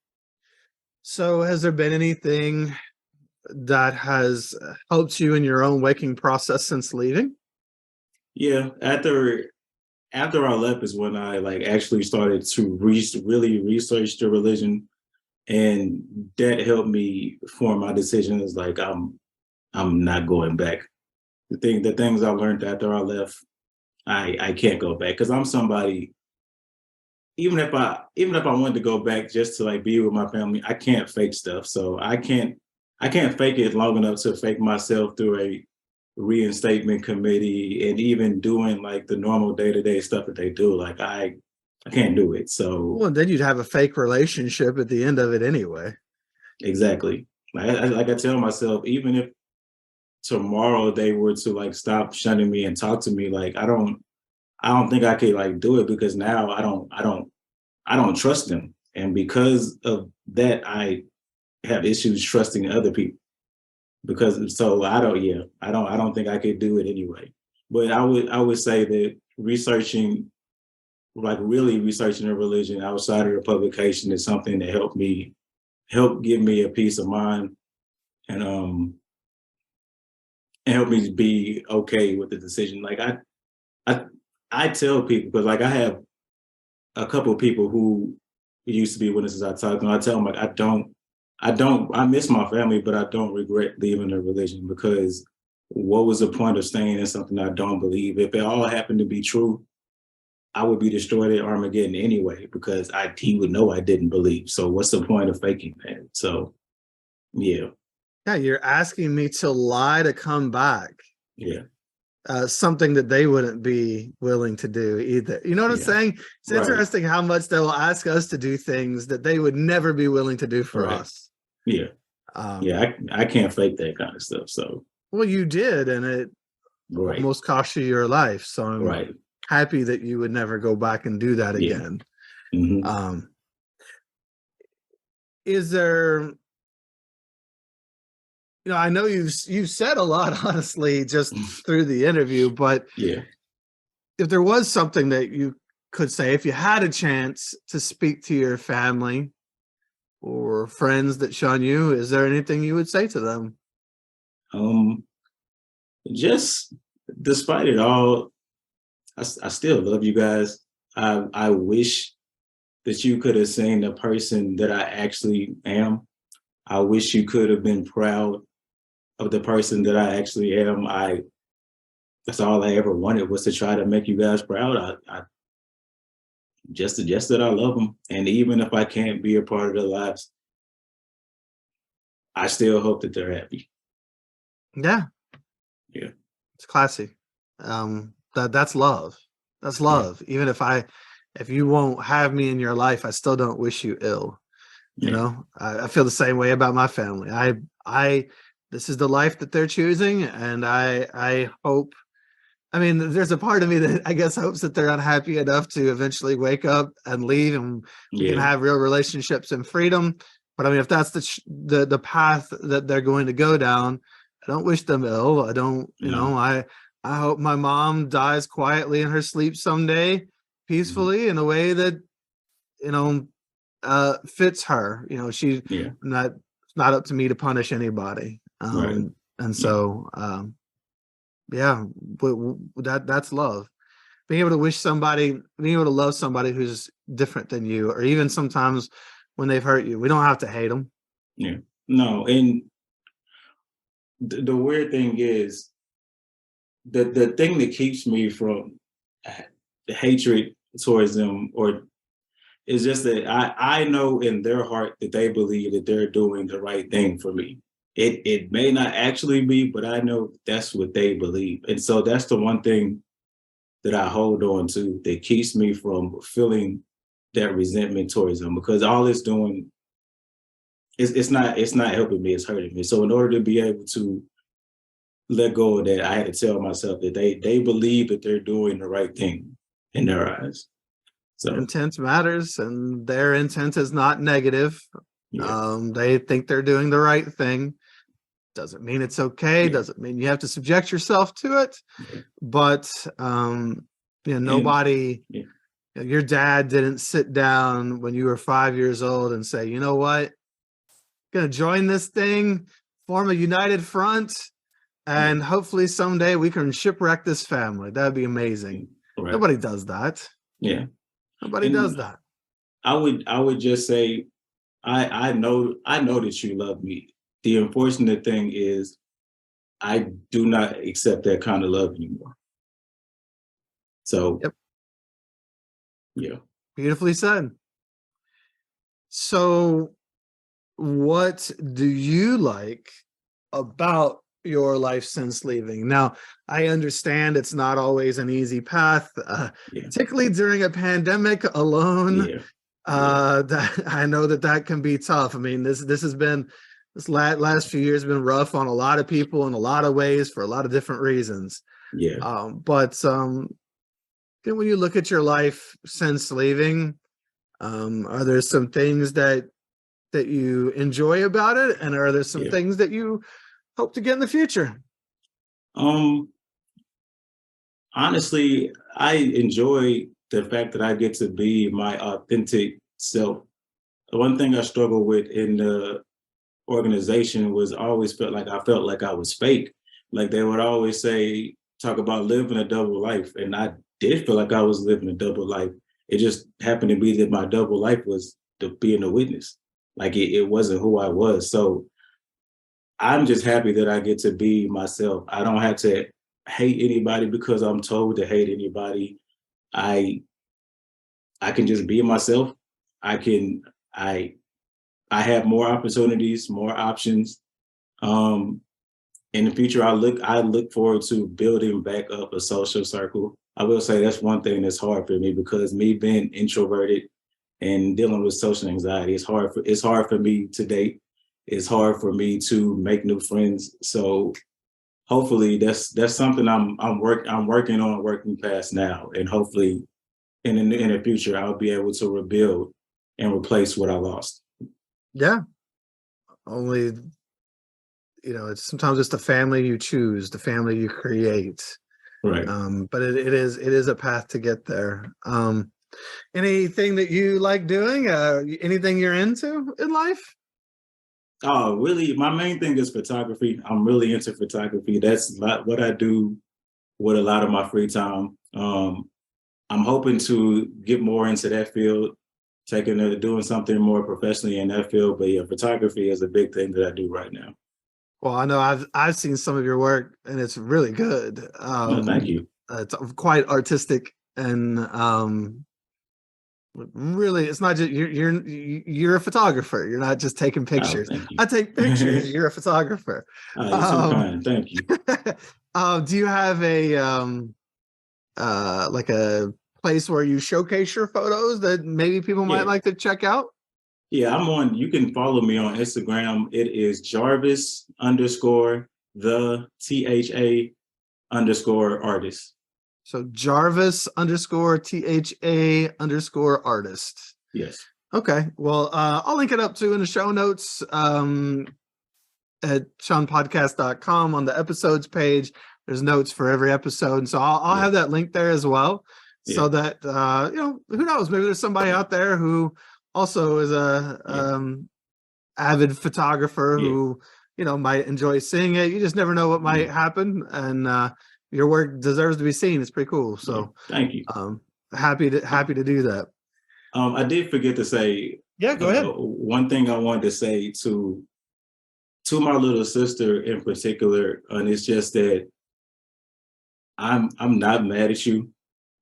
So has there been anything that has helped you in your own waking process since leaving? Yeah, after I left is when I actually started to really research the religion, and that helped me form my decision. Is I'm not going back. The things I learned after I left I can't go back because I'm somebody. Even if I wanted to go back just to like be with my family, I can't fake stuff. So I can't fake it long enough to fake myself through a reinstatement committee and even doing like the normal day-to-day stuff that they do. Like I can't do it. So Well, then you'd have a fake relationship at the end of it anyway. exactly. Like I tell myself, even if tomorrow they were to like stop shunning me and talk to me, like I don't think I could like do it because now I don't trust them. And because of that, I have issues trusting other people. Because so I don't think I could do it anyway. But I would say that really researching a religion outside of the publication is something that help give me a peace of mind and and help me be okay with the decision. Like I I tell people because like I have a couple of people who used to be witnesses I talk to, and I tell them like I miss my family, but I don't regret leaving the religion because what was the point of staying in something I don't believe? If it all happened to be true, I would be destroyed at Armageddon anyway because he would know I didn't believe. So what's the point of faking that? So yeah, Yeah, you're asking me to lie to come back. yeah, Something that they wouldn't be willing to do either. You know what I'm yeah, saying? It's right, interesting how much they will ask us to do things that they would never be willing to do for right, us. yeah, Um, yeah. I can't fake that kind of stuff. So well, you did, and it right, almost cost you your life. So I'm right, happy that you would never go back and do that yeah, again. hmm Um, is there, I know you've said a lot, honestly, just through the interview, but yeah. if there was something that you could say, if you had a chance to speak to your family or friends that shun you, is there anything you would say to them? Um, just despite it all, I still love you guys. I wish that you could have seen the person that I actually am. I wish you could have been proud of the person that I actually am. That's all I ever wanted was to try to make you guys proud. I just that I love them, and even if I can't be a part of their lives, I still hope that they're happy. Yeah, Yeah, it's classy. That's love. That's yeah, love. Even if you won't have me in your life, I still don't wish you ill. yeah, I feel the same way about my family. I this is the life that they're choosing, and I hope. I mean, there's a part of me that I guess hopes that they're unhappy enough to eventually wake up and leave, and we can yeah, have real relationships and freedom. But I mean, if that's the path that they're going to go down, I don't wish them ill. I don't, no, I hope my mom dies quietly in her sleep someday, mhm, peacefully, in a way that you know fits her. She yeah, not it's not up to me to punish anybody. right, And yeah, so yeah, that's love. Being able to being able to love somebody who's different than you, or even sometimes when they've hurt you. We don't have to hate them. yeah. No, and the weird thing is the thing that keeps me from the hatred towards them or is just that I know in their heart that they believe that they're doing the right thing for me. It may not actually be, but I know that's what they believe. And so that's the one thing that I hold on to that keeps me from feeling that resentment towards them because all it's doing is it's not helping me, it's hurting me. So in order to be able to let go of that, I had to tell myself that they believe that they're doing the right thing in their eyes. So Intent matters, and their intent is not negative. yeah, They think they're doing the right thing. Doesn't mean it's okay. yeah, Doesn't mean you have to subject yourself to it. yeah. But And nobody. yeah, Your dad didn't sit down when you were 5 years old and say, "You know what? Gonna join this thing, form a united front, yeah, and hopefully someday we can shipwreck this family." That'd be yeah. amazing. Right. Nobody does that. Yeah. Nobody does And that. I would just say I know that you love me. The unfortunate thing is I do not accept that kind of love anymore. So, yep. Yeah. Beautifully said. So what do you like about your life since leaving? Now, I understand it's not always an easy path, particularly during a pandemic alone. That I know that can be tough. I mean, this has been last few years have been rough on a lot of people in a lot of ways for a lot of different reasons. But then when you look at your life since leaving, are there some things that you enjoy about it, and are there some things that you hope to get in the future? Honestly, I enjoy the fact that I get to be my authentic self. The one thing I struggled with in the organization was I always felt like I was fake. Like they would always talk about living a double life, and I did feel like I was living a double life. It just happened to be that my double life was being a witness. Like it wasn't who I was. So I'm just happy that I get to be myself. I don't have to hate anybody because I'm told to hate anybody. I can just be myself. I have more opportunities, more options. In the future, I look forward to building back up a social circle. I will say that's one thing that's hard for me, because me being introverted and dealing with social anxiety, it's hard for me to date. It's hard for me to make new friends. So hopefully that's something I'm working past now, and hopefully in the future I'll be able to rebuild and replace what I lost. Yeah. Only, it's sometimes it's the family you choose, the family you create. Right. But it is a path to get there. Anything that you like doing? Anything you're into in life? Oh, really? My main thing is photography. I'm really into photography. That's what I do with a lot of my free time. I'm hoping to get more into that field, doing something more professionally in that field. But yeah, photography is a big thing that I do right now. Well, I know I've seen some of your work, and it's really good. No, thank you. It's quite artistic, and really, it's not just you're a photographer. You're not just taking pictures. Oh, thank you. I take pictures. You're a photographer. Oh, you're so kind. Thank you. Do you have a like a place where you showcase your photos that maybe people might like to check out? Yeah, you can follow me on Instagram. It is Jarvis _the THA_artist. So Jarvis _THA_artist. Yes. Okay. Well, I'll link it up too in the show notes at shunnedpodcast.com on the episodes page. There's notes for every episode. And so I'll have that link there as well. So that, who knows, maybe there's somebody out there who also is a avid photographer who, might enjoy seeing it. You just never know what might happen. And your work deserves to be seen. It's pretty cool. So thank you. Happy to do that. I did forget to say, go ahead. One thing I wanted to say to my little sister in particular, and it's just that I'm not mad at you.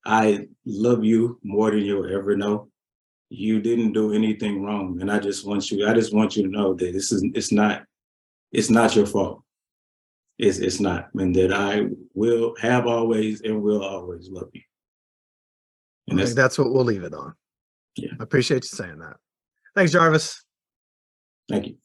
I love you more than you'll ever know. You didn't do anything wrong, and I just want you to know that it's not your fault. It's not, and that I will have always and will always love you. And I think that's what we'll leave it on. Yeah. I appreciate you saying that. Thanks, Jarvis. Thank you.